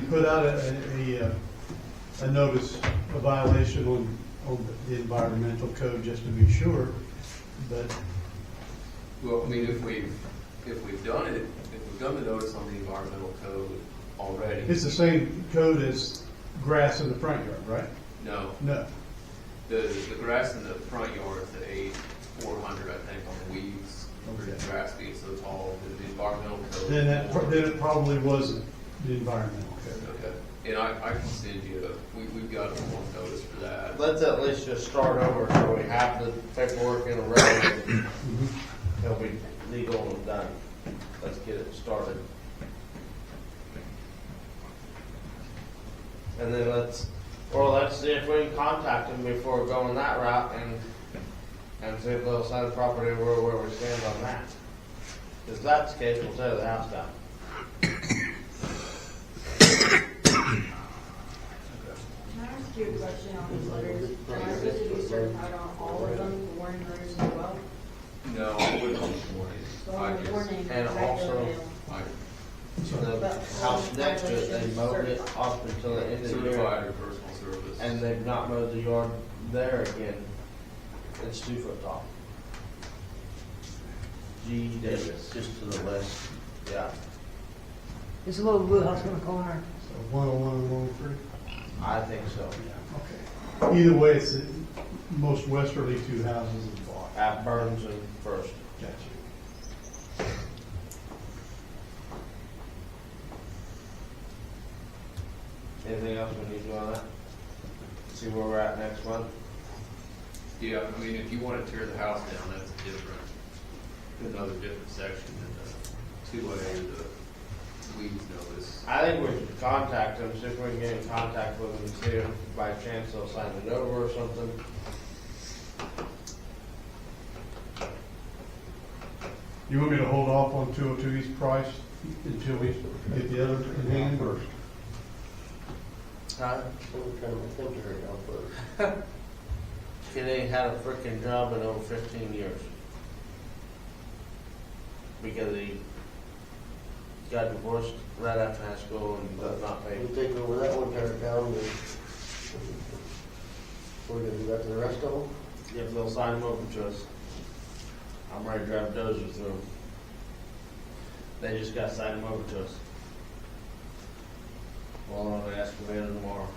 put out a notice, a violation on the environmental code just to be sure, but Well, I mean, if we've done it, if we've done the notice on the environmental code already. it's the same code as grass in the front yard, right? No, No. the grass in the front yard is at 400, I think, on the weeds. Okay. The grass being so tall, the environmental code. Then it probably wasn't the environmental code. Okay, and I can send you, we've got a form notice for that. Let's at least just start over so we have the paperwork in a row and it'll be legal and done. Let's get it started. And then let's see if we can contact them before going that route and see if they'll sign the property where we stand on that. If that's the case, we'll tear the house down. Can I ask you a question on these letters? Am I supposed to be certified on all of them, the warning letters as well? No, I wouldn't warn So you. on the warning, and regular also- mail. The house next to it, they mowed it off until the end of the year. Certified or personal service. And they've not mowed the yard there again. It's 2 foot tall. G. Davis. Just to the west. Yeah, There's a little blue house in the corner. So 101 and 103? I think so. Okay. Either way, it's the most westerly two houses in the block. At Burns and First. Gotcha. Anything else we need to do on that? See where we're at next month? Yeah, I mean, if you want to tear the house down, that's another different section than the 2A or the weeds notice. I think we should contact them, see if we can get in contact with them and see if by chance they'll sign it over or something. You want me to hold off on 202 East Price until we get the other in hand first? Huh? I'm trying to think of her now, but Kid ain't had a frickin' job in over 15 years. Because he got divorced right after high school and does not pay. we take over that one, tear it down, and we're gonna do that to the rest of them? If they'll sign them over to us, I'm ready to drive dozer through them. They just gotta sign them over to us. Well, I'm gonna ask them in tomorrow.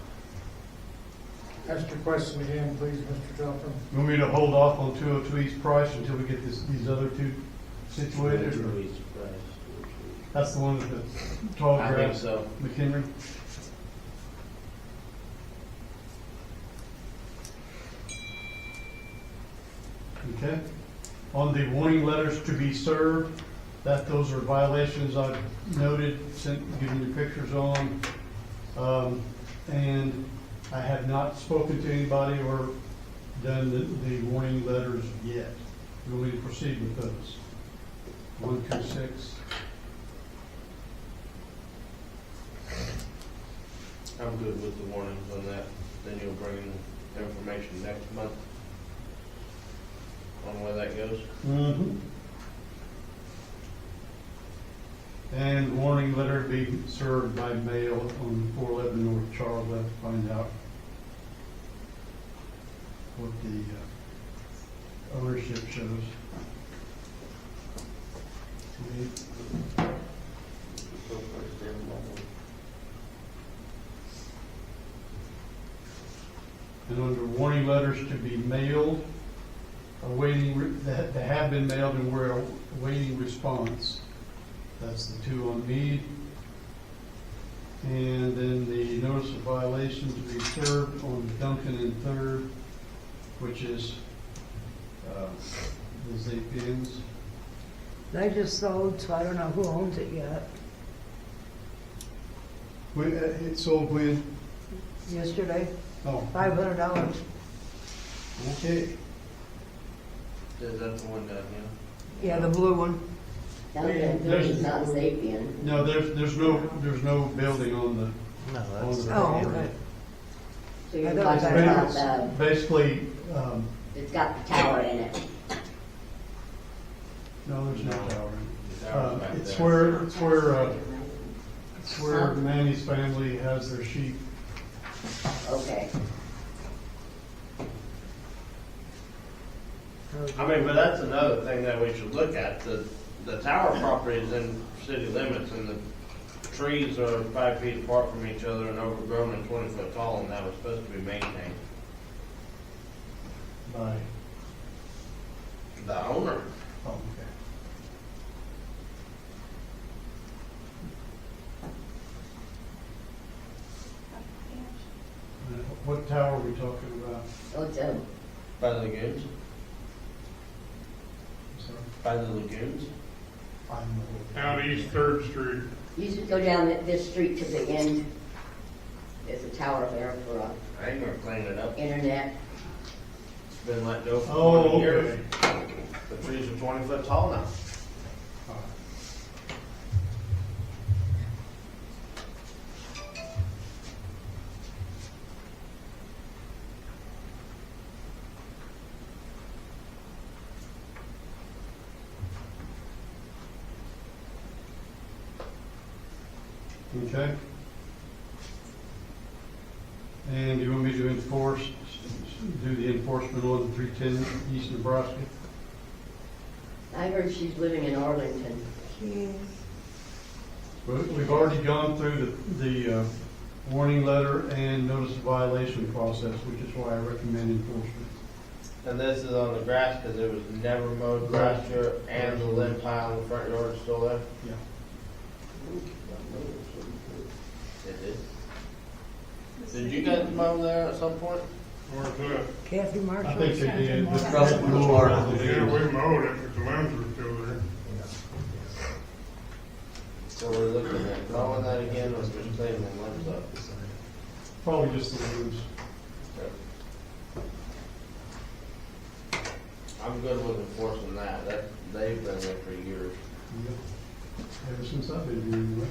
Ask your question again, please, Mr. Johnson. You want me to hold off on 202 East Price until we get these other two situated? or- That's the one with the tall I think grass, so. McHenry? Okay. On the warning letters to be served, those are violations I've noted, given you pictures on. And I have not spoken to anybody or done the warning letters yet. We'll need to proceed with those. 1 through 6. I'm good with the warnings on that. Then you'll bring in information next month on where that goes. Mm-hmm. And warning letter be served by mail on 411 North Charles. Let's find out what the ownership shows. And under warning letters to be mailed, that have been mailed and we're awaiting response. That's the 2 on Meade. And then the notice of violation to be served on Duncan and 3rd, which is the Zapians. They just sold, so I don't know who owns it yet. It sold when? Yesterday, Oh, $500. okay. Is that the one down here? Yeah, the blue one. Down there, there's not Sapien. No, there's no building on the. No, that's- that's. Oh, okay. So you're I thought talking that about Basically, it's got the tower in it. No, there's no No. tower. The tower's back It's there. it's where Manny's family has their sheep. Okay. I mean, but that's another thing that we should look at. The tower property is in city limits and the trees are 5 feet apart from each other and overgrown and 20 foot tall, and that was supposed to be maintained. By, The owner. oh, okay. What tower are we talking about? So it's By the lagoons? I'm sorry. By the lagoons? I'm Out East Third Street. you should go down this street to the end. There's a tower there for I ain't gonna clean it up. internet. It's been let go for Oh, 20 years. okay. The trees are 20 foot tall now. Okay. And you want me to do the enforcement on the 310 East Nebraska? I heard she's living in Arlington. We've already gone through the warning letter and notice of violation process, which is why I recommend enforcement. And this is on the grass because it was never mowed grass here and the limb pile in the front yard is still there? Yeah. It is. Did you guys mow there at some point? Where's that? Kathy I Marshall. think they did. It's probably more. Yeah, we mowed it, but the limbs were still there. So we're looking at mowing that again or just cleaning the limbs up? Probably just the leaves. I'm good with enforcing that. They've been there for years. Ever since I've been here, anyway.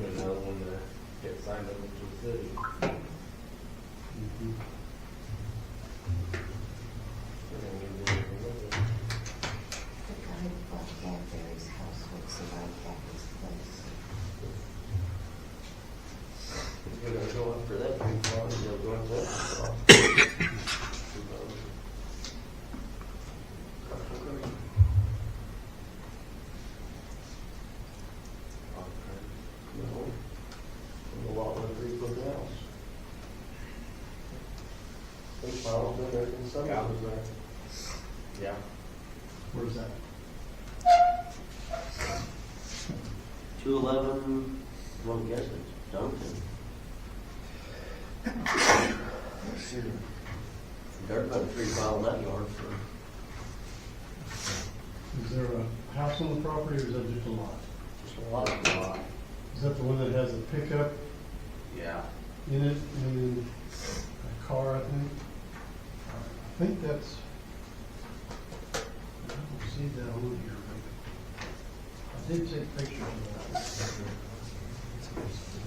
There's another one that gets signed up into the city. Mhm. The guy who bought Cadbury's house looks like Kathy's place. If you're gonna go after that big farm, you'll go after that. No, a lot of 3 foot house. Big file's been there since summer was there. Yeah. Where's that? 211, I'm guessing it's Duncan. Dirt about 3 mile in that yard for, Is there a house on the property or is that just a lot? just a lot. Is that the one that has a pickup Yeah. in it and then a car, I think? I think that's, I don't see that on here, but I did take pictures of that.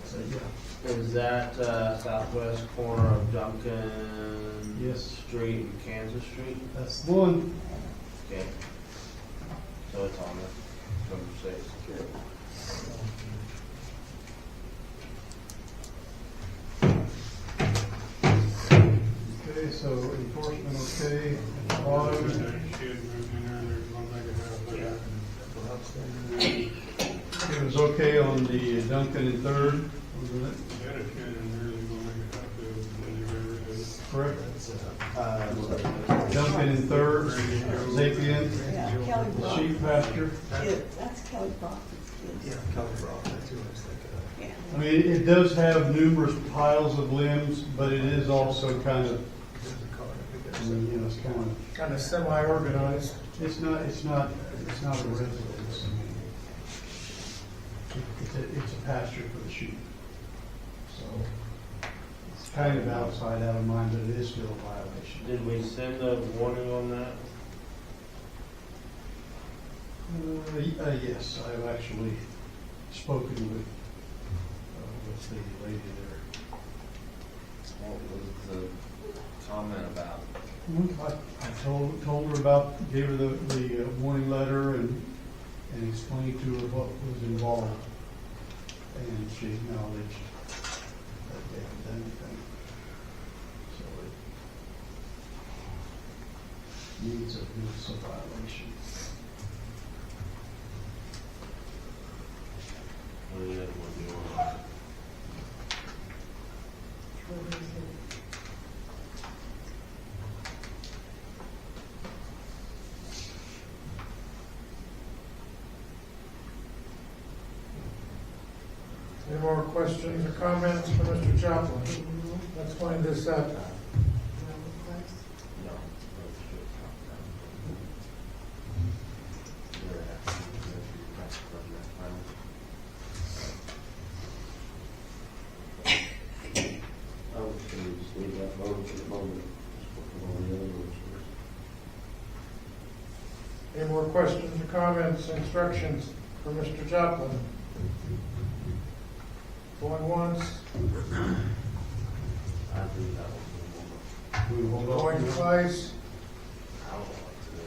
So, yeah. Is that southwest corner of Duncan Yes. Street and Kansas Street? That's the one. Okay. So it's on the number 6. Okay, so enforcement okay. Auto, That shed moved in there, there's one thing that happened. it was okay on the Duncan and Third, wasn't it? They had a shed in there, they're gonna make a hot tub, and then they got Correct? Duncan and Third, Sapien, Yeah, Kelly the Brock. sheep pasture. Yeah, that's Kelly Brock's kids. Yeah. I mean, it does have numerous piles of limbs, but it is also kind of, I mean, you know, it's Kind of semi-organized. it's not a residence. I mean, it's a pasture for the sheep. So it's kind of outside, out of mind, but it is still a violation. Did we send a warning on that? Yes, I've actually spoken with the lady there. What was the comment about? I told her about, gave her the warning letter and explained to her what was involved. And she acknowledged that they hadn't done anything. So it needs a notice of violation. What do you guys want to do on that? Any more questions or comments for Mr. Joplin? Let's find this out. I would say we just leave that alone for the moment. Just work on the other ones first. Any more questions or comments, instructions for Mr. Joplin? Going once, I think that was We will hold going off. twice. I don't know what to do.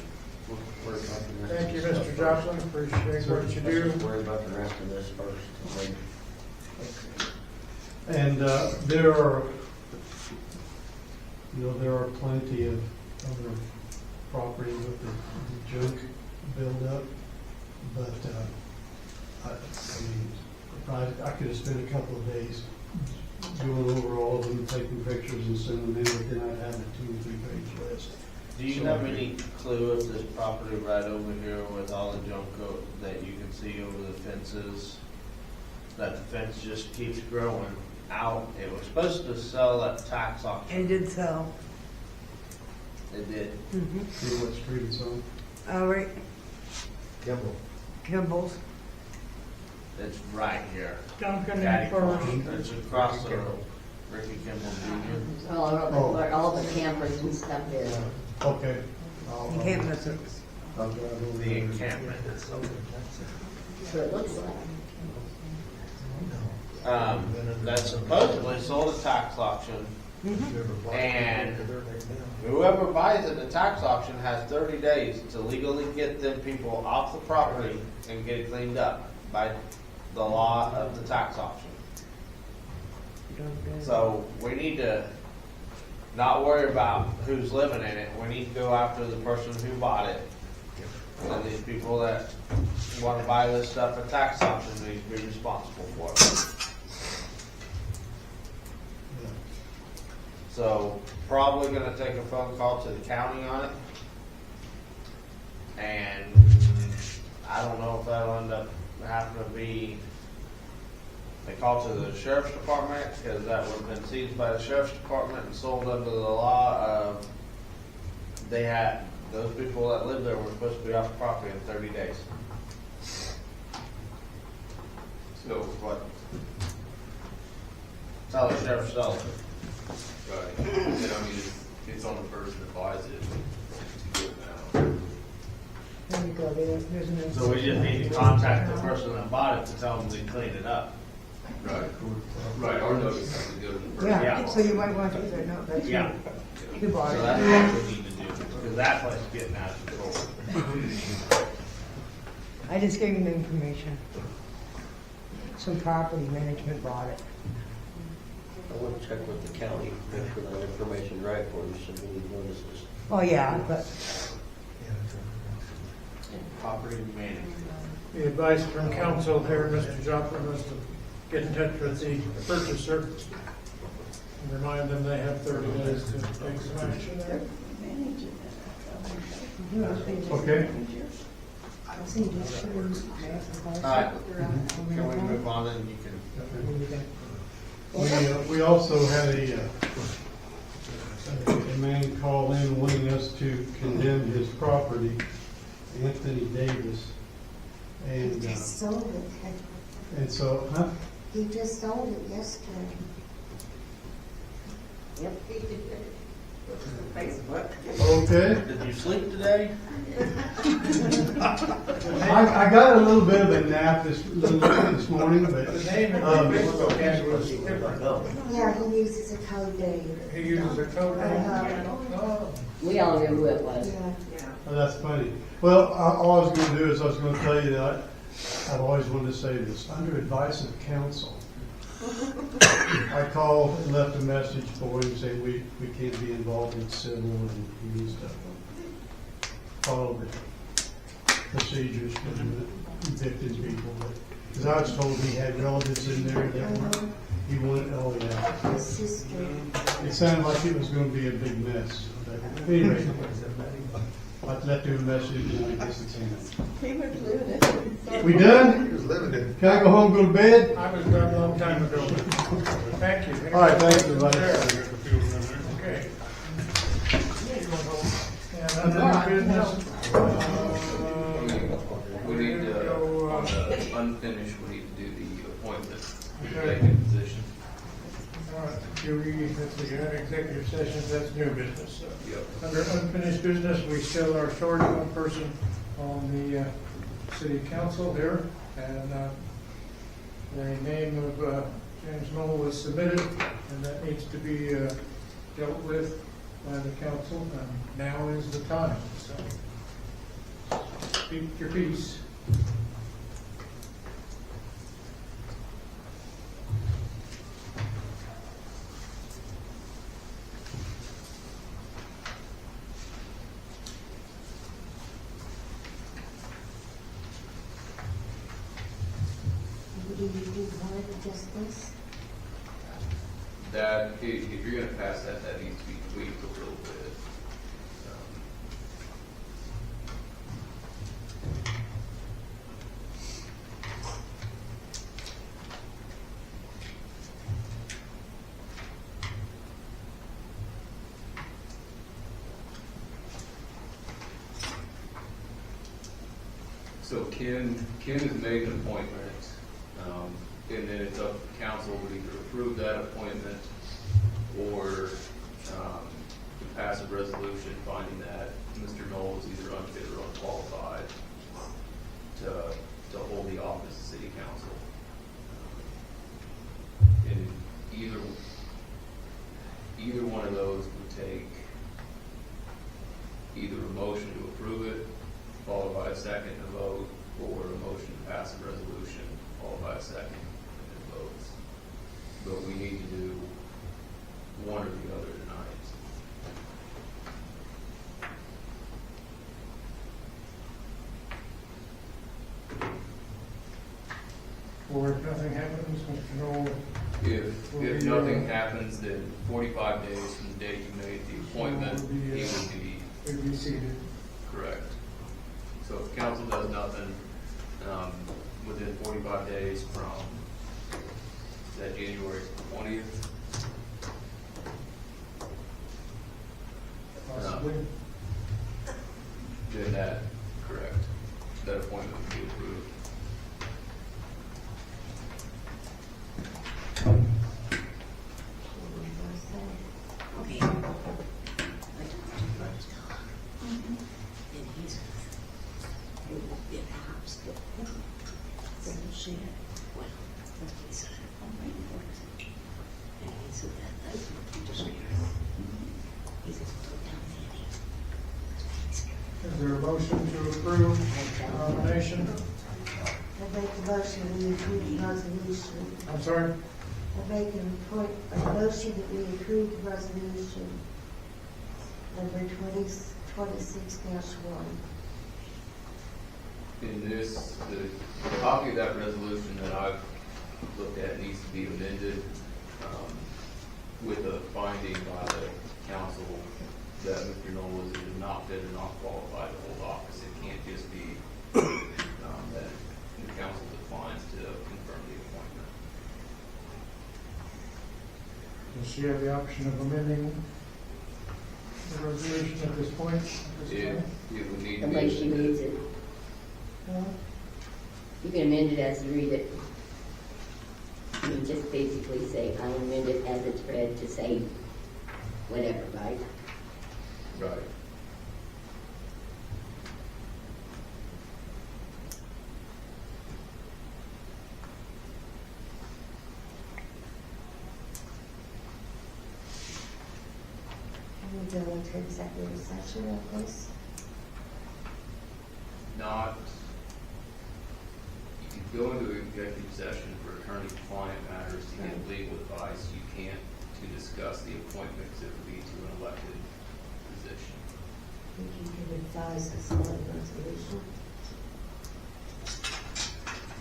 We'll worry about the rest Thank you, of the Mr. stuff Joplin, first. appreciate what you Let's do. just worry about the rest of this first. and then- And there are, there are plenty of other property with the junk buildup, but I mean, if I could have spent a couple of days going over all of them, taking pictures and sending them in, but then I'd have a 2 or 3 page list. Do you have any clue if this property right over here with all the junk that you can see over the fences, that the fence just keeps growing out? It was supposed to sell at tax auction. It did sell. It did. See what street it's on? All right. Kimball's. It's right here. Duncan Daddy and Farm. First. It's across the Ricky Kimball Jr. All the campers and stuff is. Okay. You can't miss it. The encampment. So it looks like. That supposedly sold at tax auction, and whoever buys it at tax auction has 30 days to legally get them people off the property and get it cleaned up by the law of the tax auction. So we need to not worry about who's living in it. We need to go after the person who bought it. And these people that want to buy this stuff at tax auction need to be responsible for it. So probably gonna take a phone call to the county on it. And I don't know if that'll end up having to be a call to the sheriff's department, because that would have been seized by the sheriff's department and sold under the law of, those people that live there were supposed to be off the property in 30 days. So, What? Tell the sheriff sell it. right, and I mean, it's on the person that buys it to do it now. There you go, there's an. So we just need to contact the person that bought it to tell them to clean it up. Right, right, our notice has to go to the person. Yeah, so you might want to say, no, that's you. Yeah. You bought So it. that's what we need to do, because that place is getting out of control. I just gave him the information. Some property management bought it. I want to check with the county, make sure that information's right for you, so we need notices. Oh, yeah, but Property management. The advice from council here, Mr. Joplin, was to get in touch with the purchaser and remind them they have 30 days to take some action there. Okay. All right, can we move on and you can, We also had a man call in wanting us to condemn his property, Anthony Davis. He And, just sold it. and so, huh? He just sold it yesterday. Yep. Facebook. Okay. Did you sleep today? I got a little bit of a nap this morning, but The name of the Facebook ad was different. Yeah, he uses a code name. He uses a code name. Oh. We all knew who it was. Yeah. oh, that's funny. Well, all I was going to do is I was going to tell you that I've always wanted to say this. Under advice of counsel, I called and left a message for him saying we can't be involved in civil and he needs to follow the procedures for evicting people. Because I was told he had relatives in there that were, he wanted, oh yeah. His sister. It sounded like it was going to be a big mess. But anyway, I left him a message and I guess it's in. He was living it. We done? He was living it. Can I go home, go to bed? I was done a long time ago. Thank you. All right, thanks, everybody. Okay. And under business, We need to, unfinished, we need to do the appointment, vacant position. all right, that's the executive sessions, that's new business. So, Yep. under unfinished business, we still are short one person on the city council here, and the name of James Knoll was submitted, and that needs to be dealt with by the council, and now is the time, so speak your piece. Do you do more than just this? That, if you're gonna pass that, that needs to be tweaked a little bit. So Ken has made an appointment, and then it's up to council to either approve that appointment or to pass a resolution finding that Mr. Knoll is either unfit or unqualified to hold the office of city council. And either one of those would take either a motion to approve it, followed by a second to vote, or a motion to pass a resolution, followed by a second and votes. But we need to do one or the other tonight. Or if nothing happens, Mr. Knoll, If nothing happens, then 45 days from the date you made the appointment, he would be be seated. correct. So if council does nothing, within 45 days from, is that January 20th? Possibly. Then that, correct, that appointment would be approved. Is there a motion to approve the nomination? I make a motion we approve the resolution. I'm sorry? I make a motion that we approve the resolution number 2026-1. In this, the copy of that resolution that I've looked at needs to be amended with a finding by the council that Mr. Knoll is either not fit or not qualified to hold office. It can't just be that the council declines to confirm the appointment. Does she have the option of amending the resolution at this point? It would need to The way be. she reads it. You can amend it as you read it. You can just basically say, I amend it as it's read to say whatever, right? Right. Can we go into executive session on this? Not, you can go into executive session for attorney-client matters to get legal advice. You can't to discuss the appointments that would be to an elected position. If you can advise us on the resolution.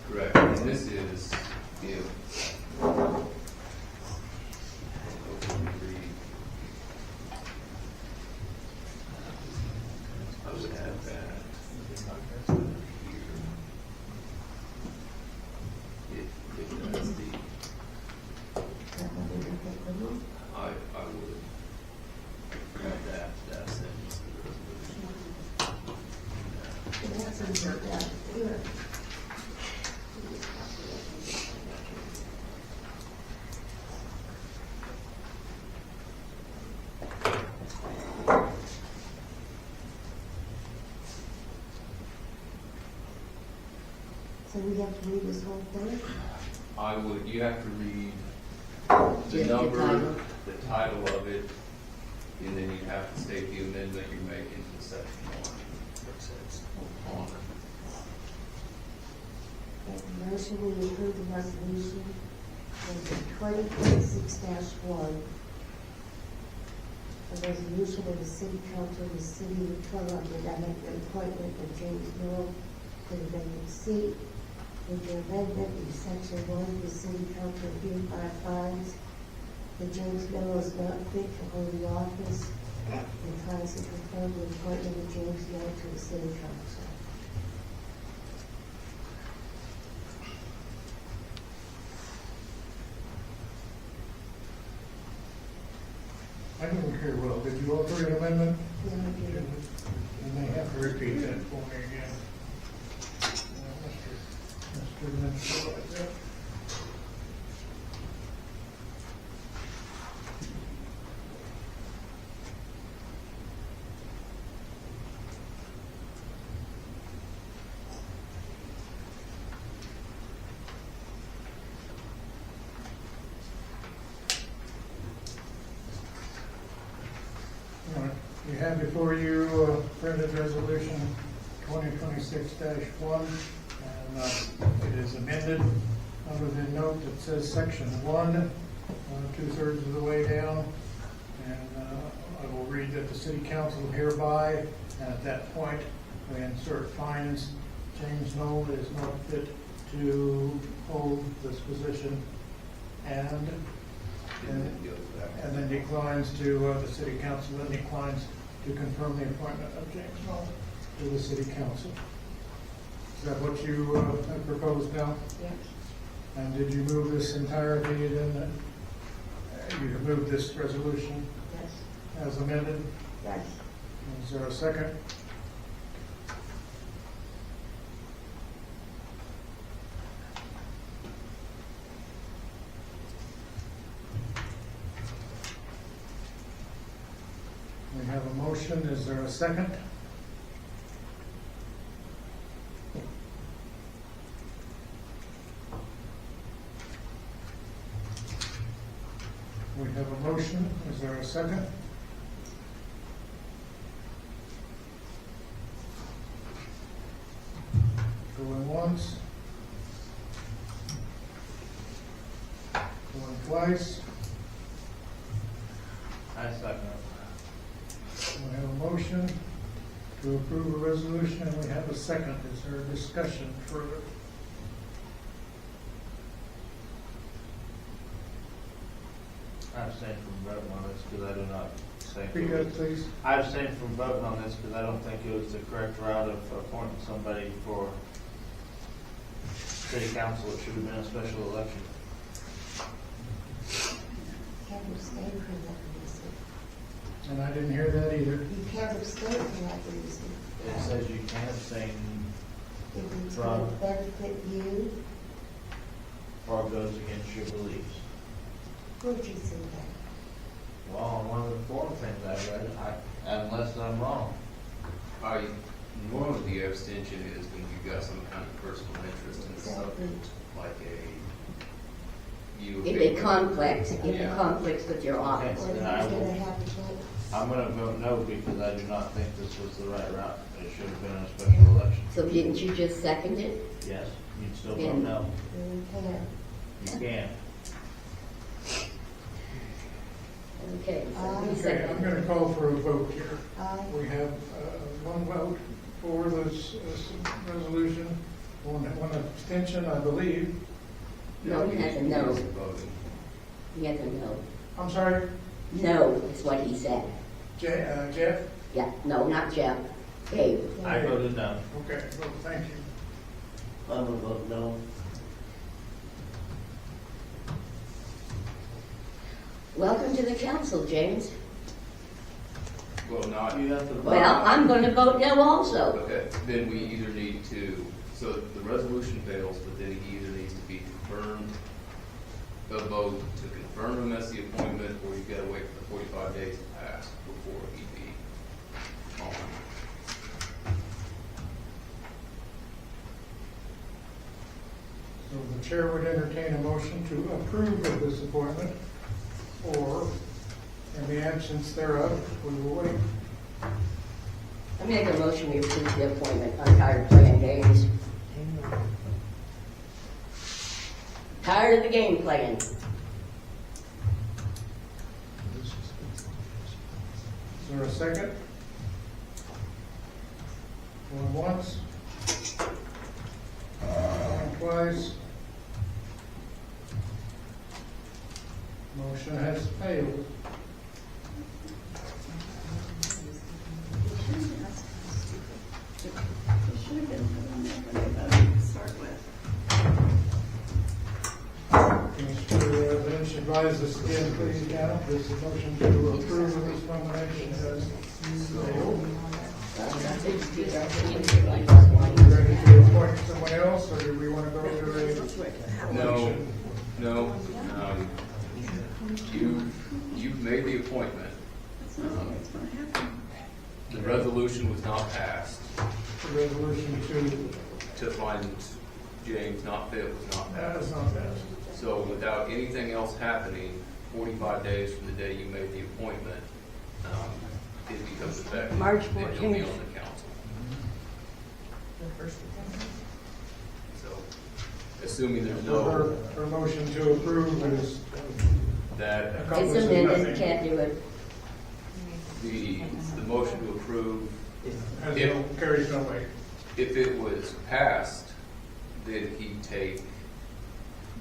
Correct. And this is, if, I would have that here. If that's the, I would have that sentence in the resolution. That's in the, here. So we have to read this whole thing? I would, you have to read the Just the number, title. the title of it, and then you have to state the amendment you're making to section one. On it. Make a motion, we approve the resolution number 2026-1. A resolution of the City Council of the City of Turon that make the appointment of James Miller to the vacant seat. With the amendment in section 1, the City Council hereby finds that James Miller is not fit to hold the office and finds to confirm the appointment of James Miller to the City Council. I didn't hear well. Did you offer an amendment? Yeah, we do. You may have to repeat that for me again. Mr. Administrator, like that. All right. You have before you printed resolution 2026-1, and it is amended under the note that says section 1, 2/3 of the way down. And I will read that the city council hereby, and at that point, we insert finds James Knoll is not fit to hold this position, and then declines to, the city council then declines to confirm the appointment of James Knoll to the city council. Is that what you have proposed now? Yes. And did you move this entirety then? You have moved this resolution Yes. as amended? Yes. Is there a second? We have a motion. Is there a second? We have a motion. Is there a second? Going once. Going twice. I second We have a motion to approve a resolution, and we have a second. Is there a discussion further? I abstain from voting on this because I do not think. Repeat that, please. I abstain from voting on this because I don't think it was the correct route of appointing somebody for city council. It should have been a special election. Can't abstain for that reason. And I didn't hear that either. You can't abstain for that reason. It says you can abstain If it's going to From- benefit you, or goes against your beliefs. where'd you see that? Well, on one of the forum things I read, unless I'm wrong. Normally the abstention is when you've got some kind of personal interest in the subject, like If it conflicts, with your office. Or Then they're I will- gonna have to vote. I'm gonna vote no because I do not think this was the right route. It should have been a special election. So didn't you just second it? Yes, you'd still vote Then- no. We can. You can. Okay. so you Okay, Okay, seconded. I'm gonna call for a vote here. Aye. We have one vote for this resolution, one abstention, I believe. No, he has a no. voting. He has a no. I'm sorry, No, is what he said. Jeff? Yeah, no, not Jeff. Dave. I voted no. Okay, well, thank you. I'm gonna vote no. Welcome to the council, James. Well, not, You have to vote. Well, I'm going to vote no also. okay, then we either need to, so the resolution fails, but then he either needs to be confirmed, a vote to confirm him as the appointment, or you've got to wait for the 45 days to pass before he be on. So the chair would entertain a motion to approve of this appointment, or in the absence thereof, we will wait. I make a motion we approve the appointment. I'm tired of playing games. Tired of the game playing. Is there a second? Going once? Going twice? Motion has failed. Mr. Lynch, advise us again, please, Count. This motion to approve of this nomination has failed. Ready to appoint someone else, or do we want to go to a No, no, you've made the appointment. The resolution was not passed resolution to find James not fit was not that passed. is not passed? So without anything else happening, 45 days from the day you made the appointment, it becomes effective. March Then you'll be 14th. on the council. So, assuming there's So no, her motion to approve is that It's accomplishes amended, nothing. can't do it. the motion to approve, Has no, carries no weight. if it was passed, then he'd take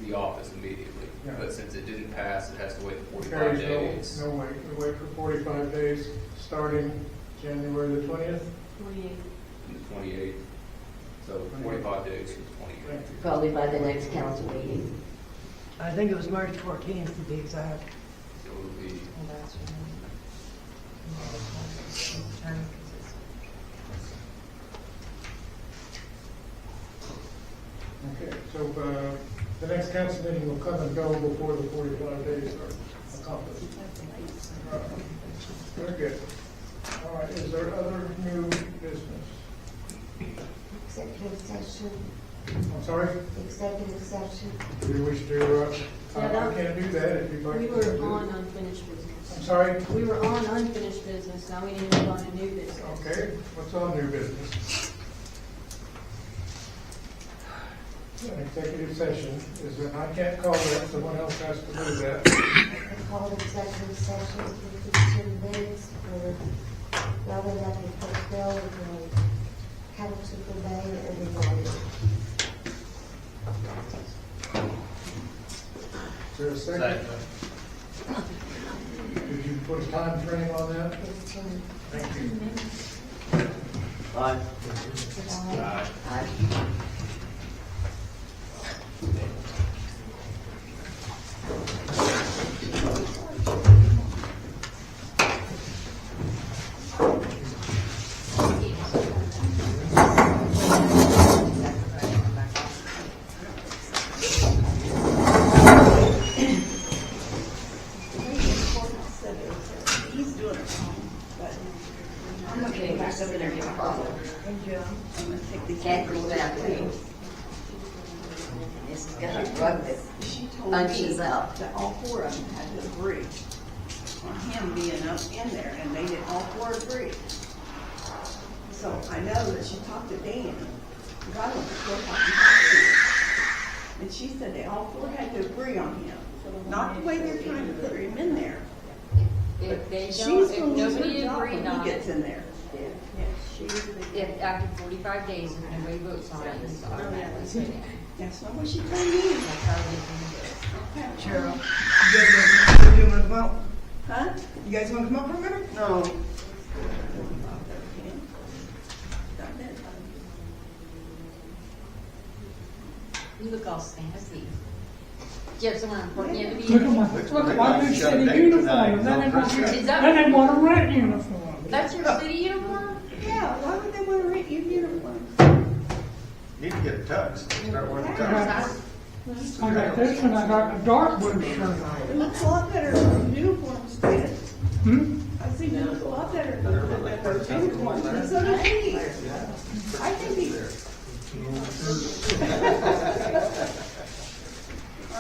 the office immediately. Yeah. But since it didn't pass, it has to wait 45 Carries days. no weight. We wait for 45 days, starting January the 20th. 28. And the 28th. So 45 days from the 28th. Probably by the next council meeting. I think it was March 14th to be exact. So it would be, Okay, so the next council meeting will come and go before the 45 days are accomplished. Very good. All right, is there other new business? Executive session, I'm sorry, executive session. do you wish to, I Yeah, can't do that if you'd like We to. were do it. on unfinished business. I'm sorry? We were on unfinished business, now we need to move on to new business. Okay, what's on new business? An executive session, is that, I can't call that, someone else has to do that. I called executive session for 15 minutes for building up the personnel with the cattle supervisor and everybody. Is there a second? Did you put a time frame on that? 15. Thank you. Aye. I- I'm gonna take these. Kathy's bathroom. This is gonna rug that She told bunches me out. that all four of them had to agree on him being up in there, and they did all four agree. So I know that she talked to Dan, because I went to courthouse and talked to her. And she said they all four had to agree on him, not the way they're trying to put him in there. If they She's don't, if gonna lose her nobody job agreed when on he gets it, in there. if after 45 days, if nobody votes on it, it's automatically taken. That's not what she told me. That's how they can do it. Okay. Cheryl, you guys want to come out? Huh? You guys want to come out for a minute? No. You look all sassy. Do you have someone important you have to be? Look at my new city uniform, and then they want, Is that- then they want a rent uniform. That's your city uniform? Yeah, why would they want to rent you uniforms? Need to get a tux, start wearing a I tux. got this, and I got a dark blue shirt. It looks a lot better than uniforms did. Hmm? I think it looks a lot better than those uniforms, and so does he. I think he.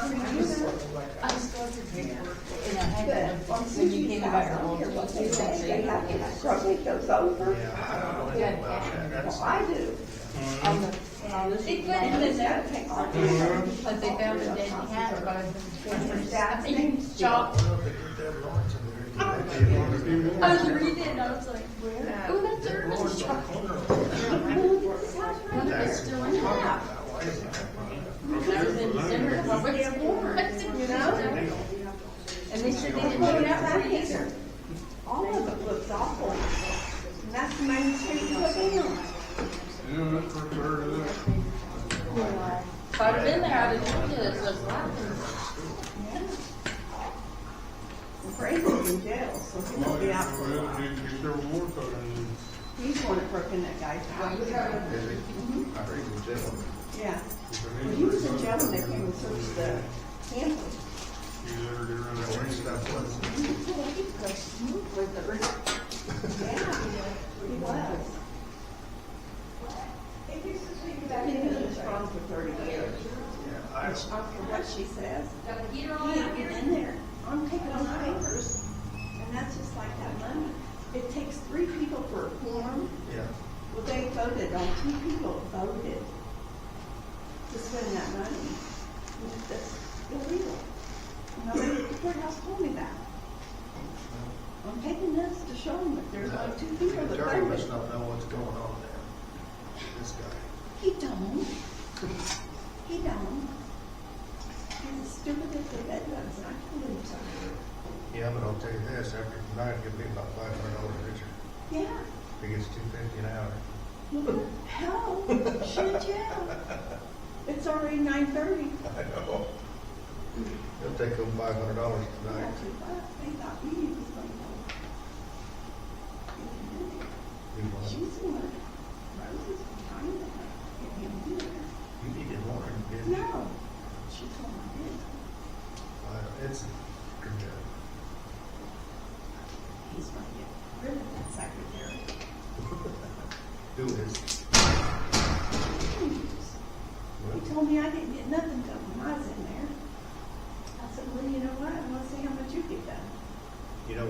I mean, you know, I was going through paperwork, and I but had on to, when you Susie's came house about your out old here, what they police, say, they have to rotate those over. Yeah, I don't know about that. Well, I do. It And couldn't, then that takes all the time. but they found a dead cat by the That's shop. Well, they put that Lawrence in there. I was reading it, and I was like, oh, that's Irvin's truck. Look at this house right there. That's Still what in I'm talking half. about. Why is it that long? That was in December, it's warm, you know? And they said they didn't put it out back either. All of it looks awful. And that's the main street to put in. Yeah, that's for sure, it is. If I'd have been there, I'd have told you this, I was laughing. Well, Braden's in jail, so he won't be out for a while. He's the one that broke in that guy's house. Is he? I heard he was in jail. Yeah. Well, he was in jail when they came and searched the camper. Where his stuff was. Yeah, he was. He's been in this farm for 30 years. Yeah, After what she says, he ain't get in there. I'm taking on papers, and that's just like that money. It takes 3 people for a quorum. yeah. Well, they voted on 2 people voted to spend that money. That's illegal. Nobody at the courthouse told me that. I'm taking this to show them that there's like 2 people The that attorney must voted. not know what's going on there. This guy. He don't. He don't. He's as stupid as the bed bugs, and I told him so. Yeah, but I'll tell you this, after tonight, he'll be about $500 richer. Yeah. If he gets $250 an hour. Well, hell, shit, yeah. It's already 9:30. I know. He'll take home $500 tonight. They thought he was going to go. He won't. She's the one. Rose is trying to get him here. You needed more, didn't you? No. She told me this. It's good job. He's going to get rid of that secretary. Who is? He told me I didn't get nothing done when I was in there. I said, well, you know what? I want to see how much you get done. You know,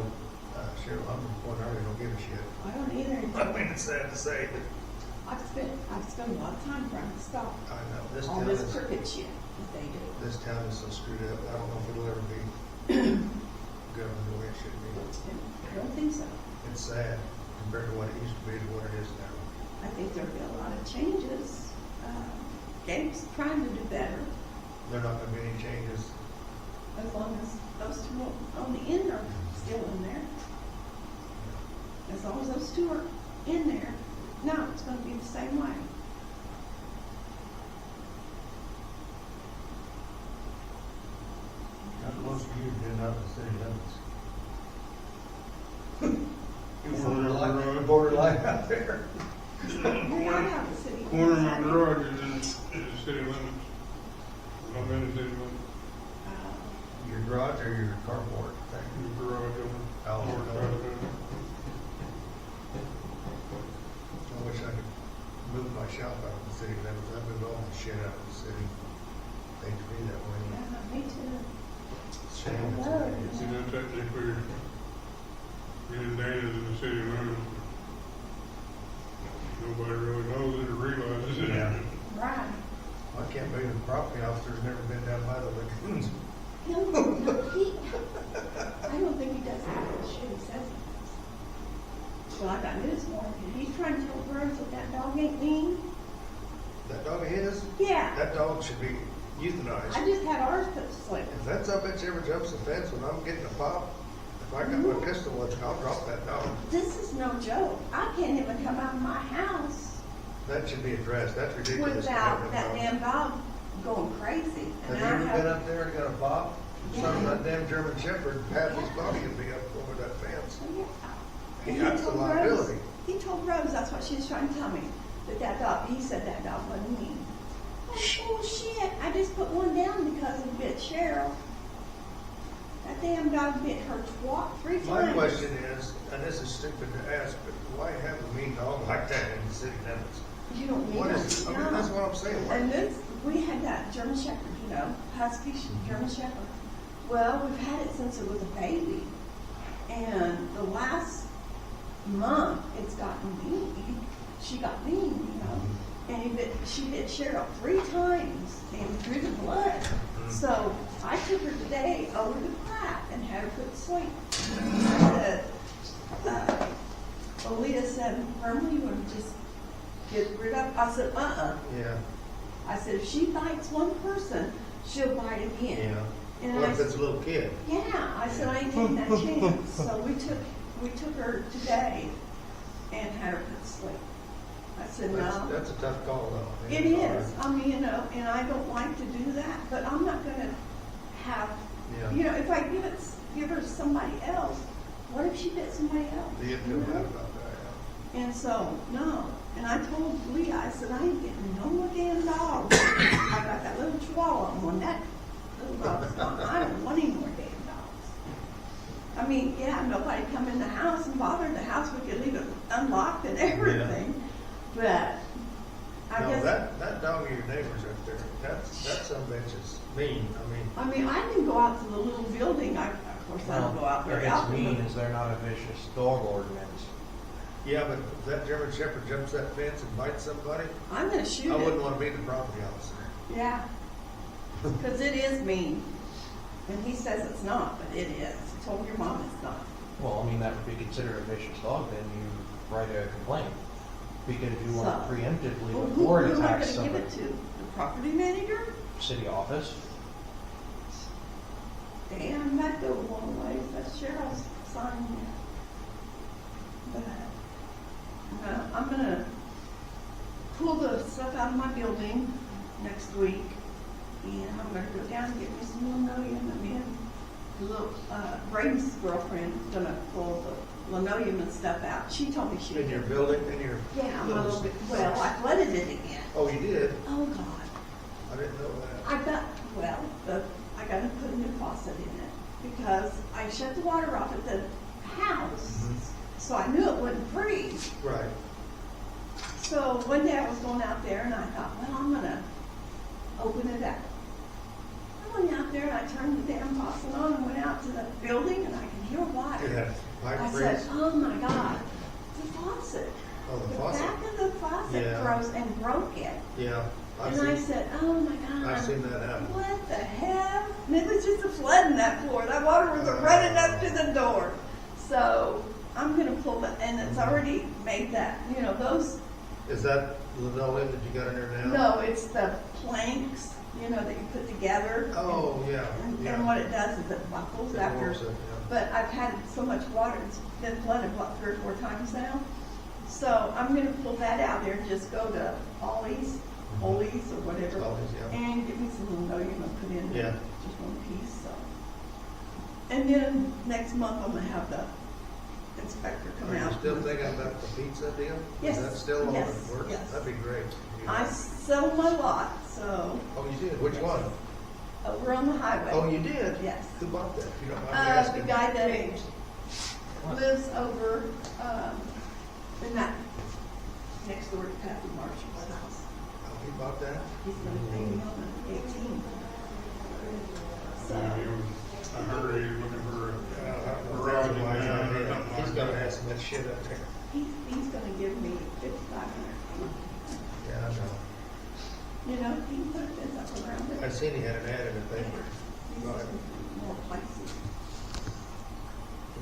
Cheryl, I'm the point, I really don't give a shit. I don't either. I mean, it's sad to say, but I've spent a lot of time trying to stop I know, this all town this is, crooked shit that they do. this town is so screwed up, I don't know if it'll ever be governed the way it should be. I don't think so. It's sad compared to what it used to be to what it is now. I think there'll be a lot of changes. Gabe's trying to do better, There are not gonna be any changes. as long as those 2 on the end are still in there. As long as those 2 are in there, no, it's gonna be the same way. Not most of you do not the city limits. Borderline out there. Yeah, the city. Corner of my garage is the city limits. I'm in the city limits. Your garage or your carport? The garage over. Oh, North okay. side of it. I wish I could move my shop out of the city limits. I moved all my shit out of the city. Hate to be that way. Yeah, me too. It's a shame. It's a way. It's- You know, technically, being Dana's in the city limits, nobody really knows it or realizes it. Yeah. Right. I can't believe the property officer's never been down by the lagoons. No, he, I don't think he does that shit he says he does. Well, I got news for him. He's trying to tell Burns that that dog ain't mean. That dog of his, Yeah. that dog should be euthanized. I just had ours put to sleep. If that son of a bitch ever jumps the fence when I'm getting a pop, if I got my pistol, I'll drop that dog. This is no joke. I can't even come out of my house That should be addressed. That's ridiculous. to have without that dog. damn dog going crazy. Have And you I ever been have, up there and got a pop? Some of that damn German Shepherd, half his body would be up over that fence. And That's a told Rose- liability. He told Rose, that's what she was trying to tell me, that dog, he said that dog wasn't mean. Oh, bullshit. I just put one down because it bit Cheryl. That damn dog bit her three times. My question is, and this is stupid to ask, but why have a mean dog like that in the city limits? You don't need What it. is, I mean, that's what I'm saying. Why- And this, we had that German Shepherd, you know, Husky German Shepherd. Well, we've had it since it was a baby. And the last month, it's gotten mean. She got mean, you know. And she bit Cheryl 3 times and through the blood. So I took her today over to Pratt and had her put to sleep. Aaliyah said, Irma, you want to just get rid of? I said, Yeah, I said, if she bites one person, she'll bite again. yeah. And What I if it's a little kid? yeah, I said, I ain't taking that chance. So we took her today and had her put to sleep. I said, no. That's a tough call though. It is. I mean, you know, and I don't like to do that, but I'm not gonna have, Yeah. you know, if I give her to somebody else, what if she bit somebody else? Do you you feel know? bad about that? And so, no. And I told Leah, I said, I ain't getting no more damn dogs. I got that little chihuahua one. That little dog's gone. I don't want any more damn dogs. I mean, yeah, nobody come in the house and bother the house. We could leave it unlocked and everything. But I No, guess, that dog of your neighbor's up there, that son of a bitch is mean. I mean, I can go out to the little building. Of course, I don't go out If very it's often. mean, is there not a vicious dog ordinance? Yeah, but if that German Shepherd jumps that fence and bites somebody, I'm gonna shoot I it. wouldn't want to be the property officer. Yeah, because it is mean. And he says it's not, but it is. He told your mom it's not. Well, I mean, that would be considered a vicious dog, then you write a complaint. Because if you want to So- preemptively Well, before it who am I attacks gonna give it somebody, to? The property manager? city office, Damn, that goes a long ways. That's Cheryl's sign here. But, no, I'm gonna pull the stuff out of my building next week. And I'm gonna go down and get me some linoleum. And then the little, Brady's girlfriend is gonna pull the linoleum and stuff out. She told me she In your building, in your. yeah, I'm a little bit, well, I flooded it again. Oh, you did? Oh, God. I didn't know that. I got, well, I gotta put a new faucet in it because I shut the water off at the house, so I knew it wouldn't freeze. Right. So one day I was going out there and I thought, well, I'm gonna open it up. I went out there and I turned the damn faucet on and went out to the building and I could hear water. Yeah, pipe I freeze. said, oh my God, the faucet. Oh, the The faucet. back of the faucet Yeah. froze and broke it. Yeah, And I said, oh my God. I've seen that happen. What the hell? And it was just a flood in that floor. That water was running up to the door. So I'm gonna pull it, and it's already made that, you know, those, Is that linoleum that you got in there now? no, it's the planks, you know, that you put together. Oh, yeah, yeah. And what it does is it buckles It after. rolls it, yeah. But I've had so much water, it's been flooded, what, 3 or 4 times now? So I'm gonna pull that out there and just go to Ollie's or whatever. Ollie's, yeah. And get me some linoleum and put in Yeah. just one piece, so. And then next month I'm gonna have the inspector come Are you out. still thinking about the pizza deal? Yes, Is that still on yes, the works? yes. That'd be great. I sold my lot, so, Oh, you did? Which one? over on the highway. Oh, you did? Yes. Who bought that? If you don't mind me The asking. guy that lives over, in that, next door to Kathy Marshall's house. about that? He's gonna pay me on the 18th. So, I heard he was looking for a garage Garage in wise, town or something he's like gonna that. have some of that shit up there. he's gonna give me $5,500. Yeah, I know. You know, he can put a fence up around it. I seen he had an ad in the paper. He's Right. more places.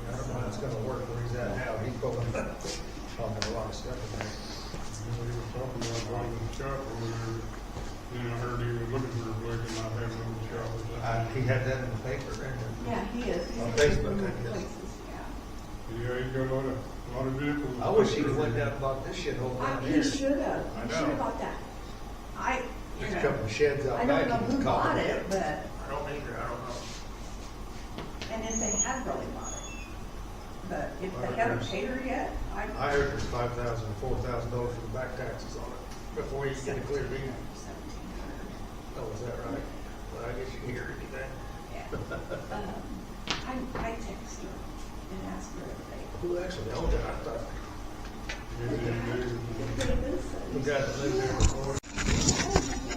I don't know how it's gonna work where he's at now. He's pulling a lot of stuff in there. We were talking about going to the shop or whatever. Then I heard he was looking for a place and not having a shop or something. He had that in the paper, didn't he? Yeah, he is. He's On got Facebook, more I guess. places, yeah. Yeah, he's got a lot of vehicles. I wish he'd went down and bought this shit whole down He here. should have. I He know. should have bought that. You There's a know, couple of sheds out I back. don't know you who can call bought them. it, but, I don't either, I don't know. and if they had really bought it. But if they haven't paid her yet, I heard there's $5,000, $4,000 for the back taxes on it before you get a clear deed. 1,700. Oh, is that right? Well, I guess you can hear anything. Yeah. I text her and ask her if they. Who actually owned it? I thought Yeah, they do. the guy that lived there before.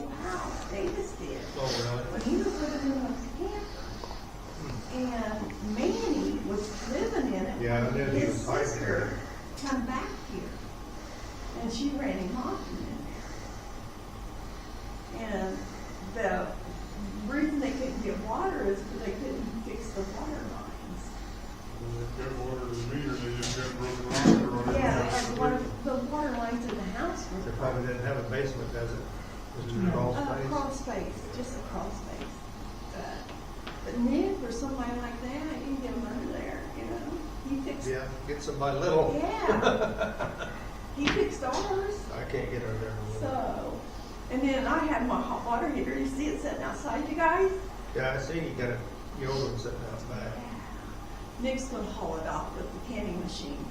Wow, Davis did. Oh, really? When he was living in those campers. And Manny was living in it. Yeah, I knew he His was fighting sister come back here. And she ran him off in there. And the reason they couldn't get water is because they couldn't fix the water lines. They've got water to the meter, they just got broken lines or whatever. Yeah, the water lines in the house They were. probably didn't have a basement, does it? Just a crawl space? Crawl space, just a crawl space. But Nick or somebody like that, you can get him under there, you know? He fixed. Yeah, get somebody little. Yeah. He fixed ours, I can't get under there. so. And then I had my hot water heater, you see it sitting outside, you guys? Yeah, I see you got the old one sitting out back. Nick's gonna haul it off with the canning machine.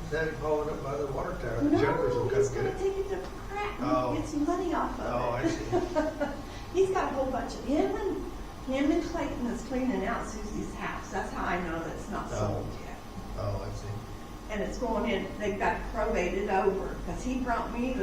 Is that hauling up by the water tower? The No, jumpers will he's come gonna get it. take it to Pratt Oh. and get some money off of it. Oh, I see. He's got a whole bunch of, him and Clayton is cleaning out Susie's house. That's how I know that it's not Oh. sold yet. Oh, I see. And it's going in, they've got probated over, because he brought me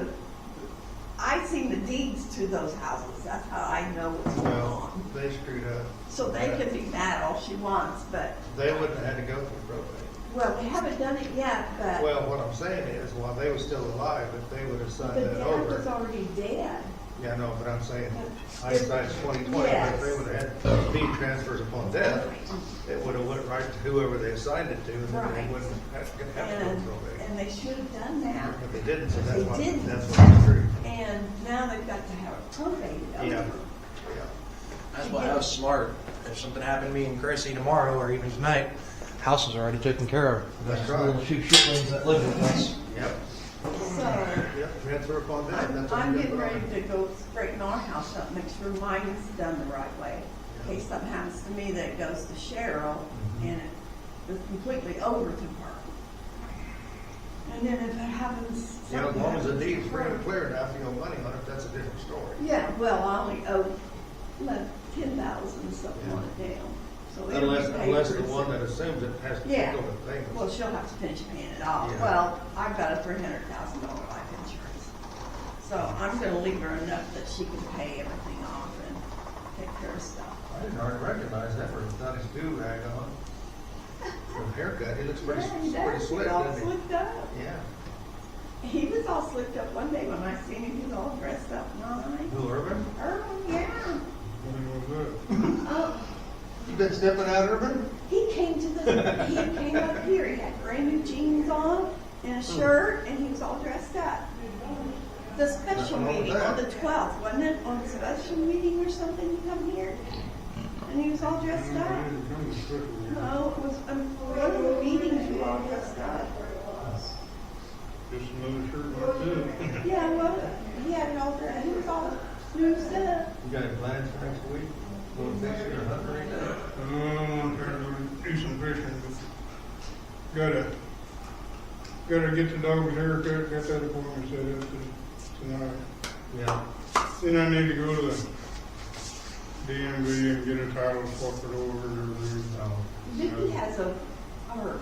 I seen the deeds to those houses. That's how I know what's going Well, on. they screwed up. So they can be mad all she wants, but, They wouldn't have had to go through probate. well, they haven't done it yet, but Well, what I'm saying is, while they were still alive, if they would have the signed that dad was over. already dead. Yeah, no, but I'm saying, But hindsight's 20/20, Yes. if they would have had deed transfers upon death, it would have went right to whoever they assigned it to, and then they Right. wouldn't have to go And, through probate. and they should have done that. But they didn't, so that's They why, didn't. that's what I agree. And now they've got to have it probated over. Yeah. That's why I was smart. If something happened to me and Chrissy tomorrow or even tonight, house is already taken care of. That's There's right. little two shitlings that live with us. Yep. So, Yep, transfer upon death, that's what I'm we getting did. ready to go straighten our house up, make sure mine's done the right way. In case something happens to me, that it goes to Cheryl, Mm-hmm. and it was completely over to her. And then if it happens. You know, as long as the something deed's free and happens to her- clear, now if you owe money on it, that's a different story. Yeah, well, I only owe like 10,000 something on it now. So it'll be paid Unless the pretty one soon. that assumes it has to Yeah. take over the payments. Well, she'll have to finish paying it off. Yeah. Well, I've got a $300,000 life insurance. So I'm gonna leave her enough that she can pay everything off and take care of stuff. I didn't hardly recognize that without his do-rag on. The haircut, he looks pretty, Yeah, he pretty does. slick, He's all doesn't he? slicked up. Yeah. He was all slicked up one day when I seen him. He was all dressed up nice. Who, Urban? Yeah. When was that? Oh, You been stepping out, Urban? he came up here. He had brand new jeans on and a shirt, and he was all dressed up. The special Nothing wrong with meeting on the that. 12th, wasn't it? On the special meeting or something, he come here, and he was all dressed up. No, it was one of the meetings you all dressed up. Just another shirt like this. Yeah, well, he had it all dressed. He was all snoozed up. You got any plans for next week? Going fishing or hunting or anything? I'm trying to do some fishing, but gotta get the dog's haircut, got that appointment set up tonight. Yeah. Then I need to go to the DMV and get a title swapped over to Oh. Vicky has or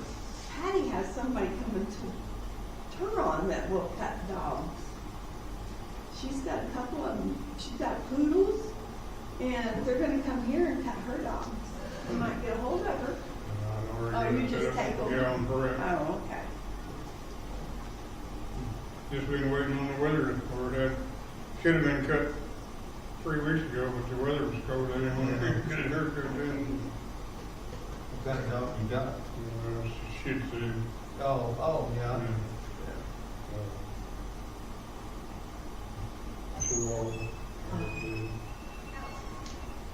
Patty has somebody coming to Turon that will cut dogs. she's got a couple of them. She's got poodles, and they're gonna come here and cut her dogs. You might get a hold of her. Oh, you just take them? Yeah, I'm correct. Oh, okay. Just been waiting on the weather for it. Should have been cut 3 weeks ago, but the weather was cold. I didn't want to get a haircut then. What kind of dog you got? Shih Tzu. Oh, yeah. Chihuahua.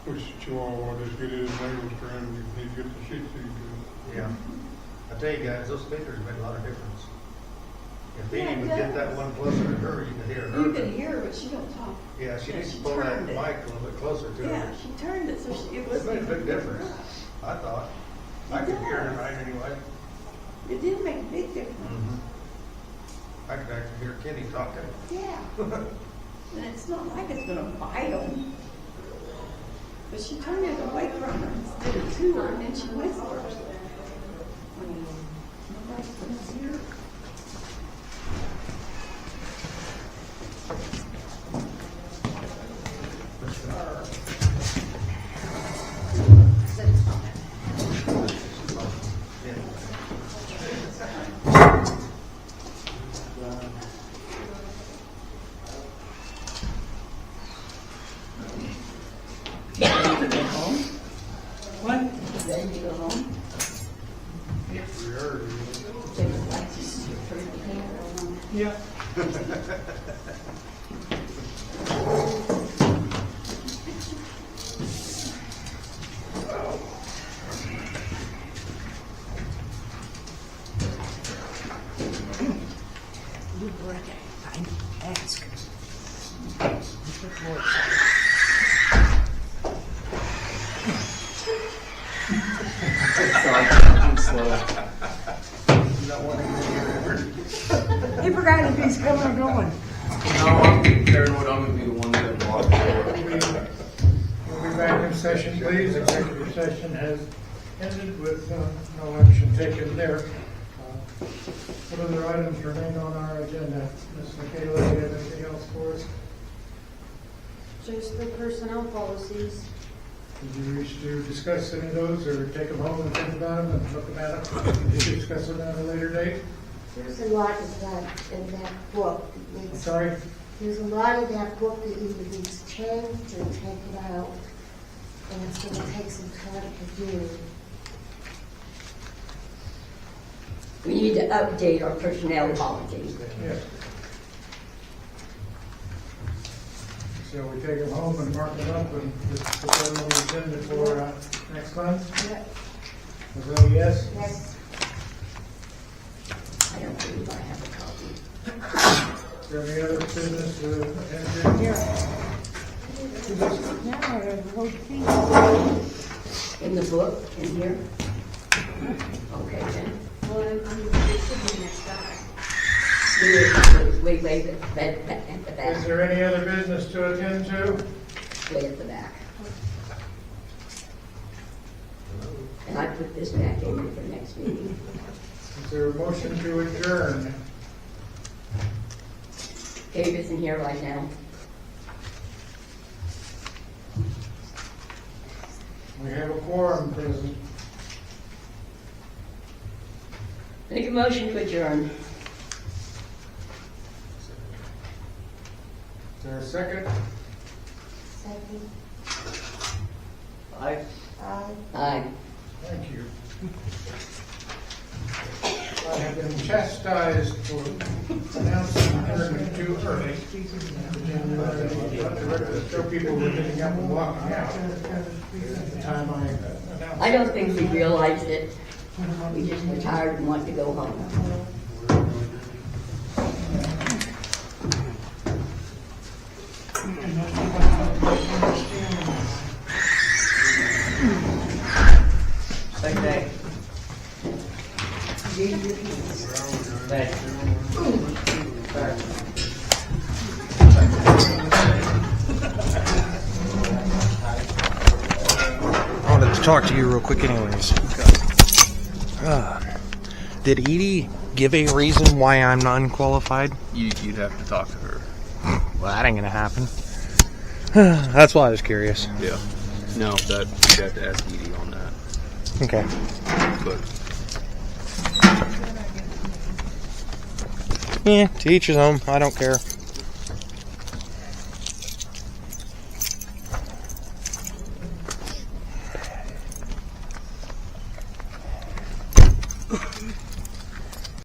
Which Chihuahua just get his nails trimmed, he get the Shih Tzu. Yeah. I tell you guys, those stickers make a lot of difference. If Yeah, Edie it would get that does. one closer to her, you could hear her. You can hear her, but she don't talk. Yeah, she Yeah, needs to she pull that turned mic it. a little bit closer to Yeah, her. she turned it, so it was. It made a big difference, I thought. I could hear her right anyway. It did make a big difference. I could actually hear Kenny talking. Yeah. And it's not like it's gonna bite them. But she turned it away from her instead of to her, and then she whispers. Nobody's gonna hear. What? Ready to go home? Yeah. I'm slow. He forgot if he's coming or going. No, I'm paranoid. I'm gonna be the one that blocks it. We'll be back in session, please. Executive session has ended with no action taken there. What other items remain on our agenda? Ms. Michaela, do you have anything else for us? Just the personnel policies. Did you wish to discuss any of those, or take them home and think about them and look about them? Did you discuss them at a later date? There's a lot of that in that book. that I'm needs- sorry? There's a lot of that book that either needs changed or taken out, and it's gonna take some time to do. We need to update our personnel policies. Yes. So we take them home and mark them up and just put them on the agenda for next month? Yep. Is that a yes? Yes. I don't believe I have a copy. Is there any other business to attend to? Now, there's a whole thing. In the book, in here? Okay, then. Well, it should be next time. Wait, at the Is back, there any other business to attend to? way at the back. And I put this back in for next meeting. Is there a motion to adjourn? Dave isn't here right now. We have a quorum present. Make a motion to adjourn. Is there a second? Second. Aye. Aye. Thank you. I have been chastised for announcing adjournment too early. And let the record show people were getting up and walking out at the time I announced. I don't think we realized it. We just were tired and wanted to go home. Thank you. Thanks. I wanted to talk to you real quick anyways. Did Edie give a reason why I'm not unqualified? You'd have to talk to her. well, that ain't gonna happen. That's why I was curious. Yeah. No, that you have to ask Edie on that. Okay. But Yeah, to each his own. I don't care.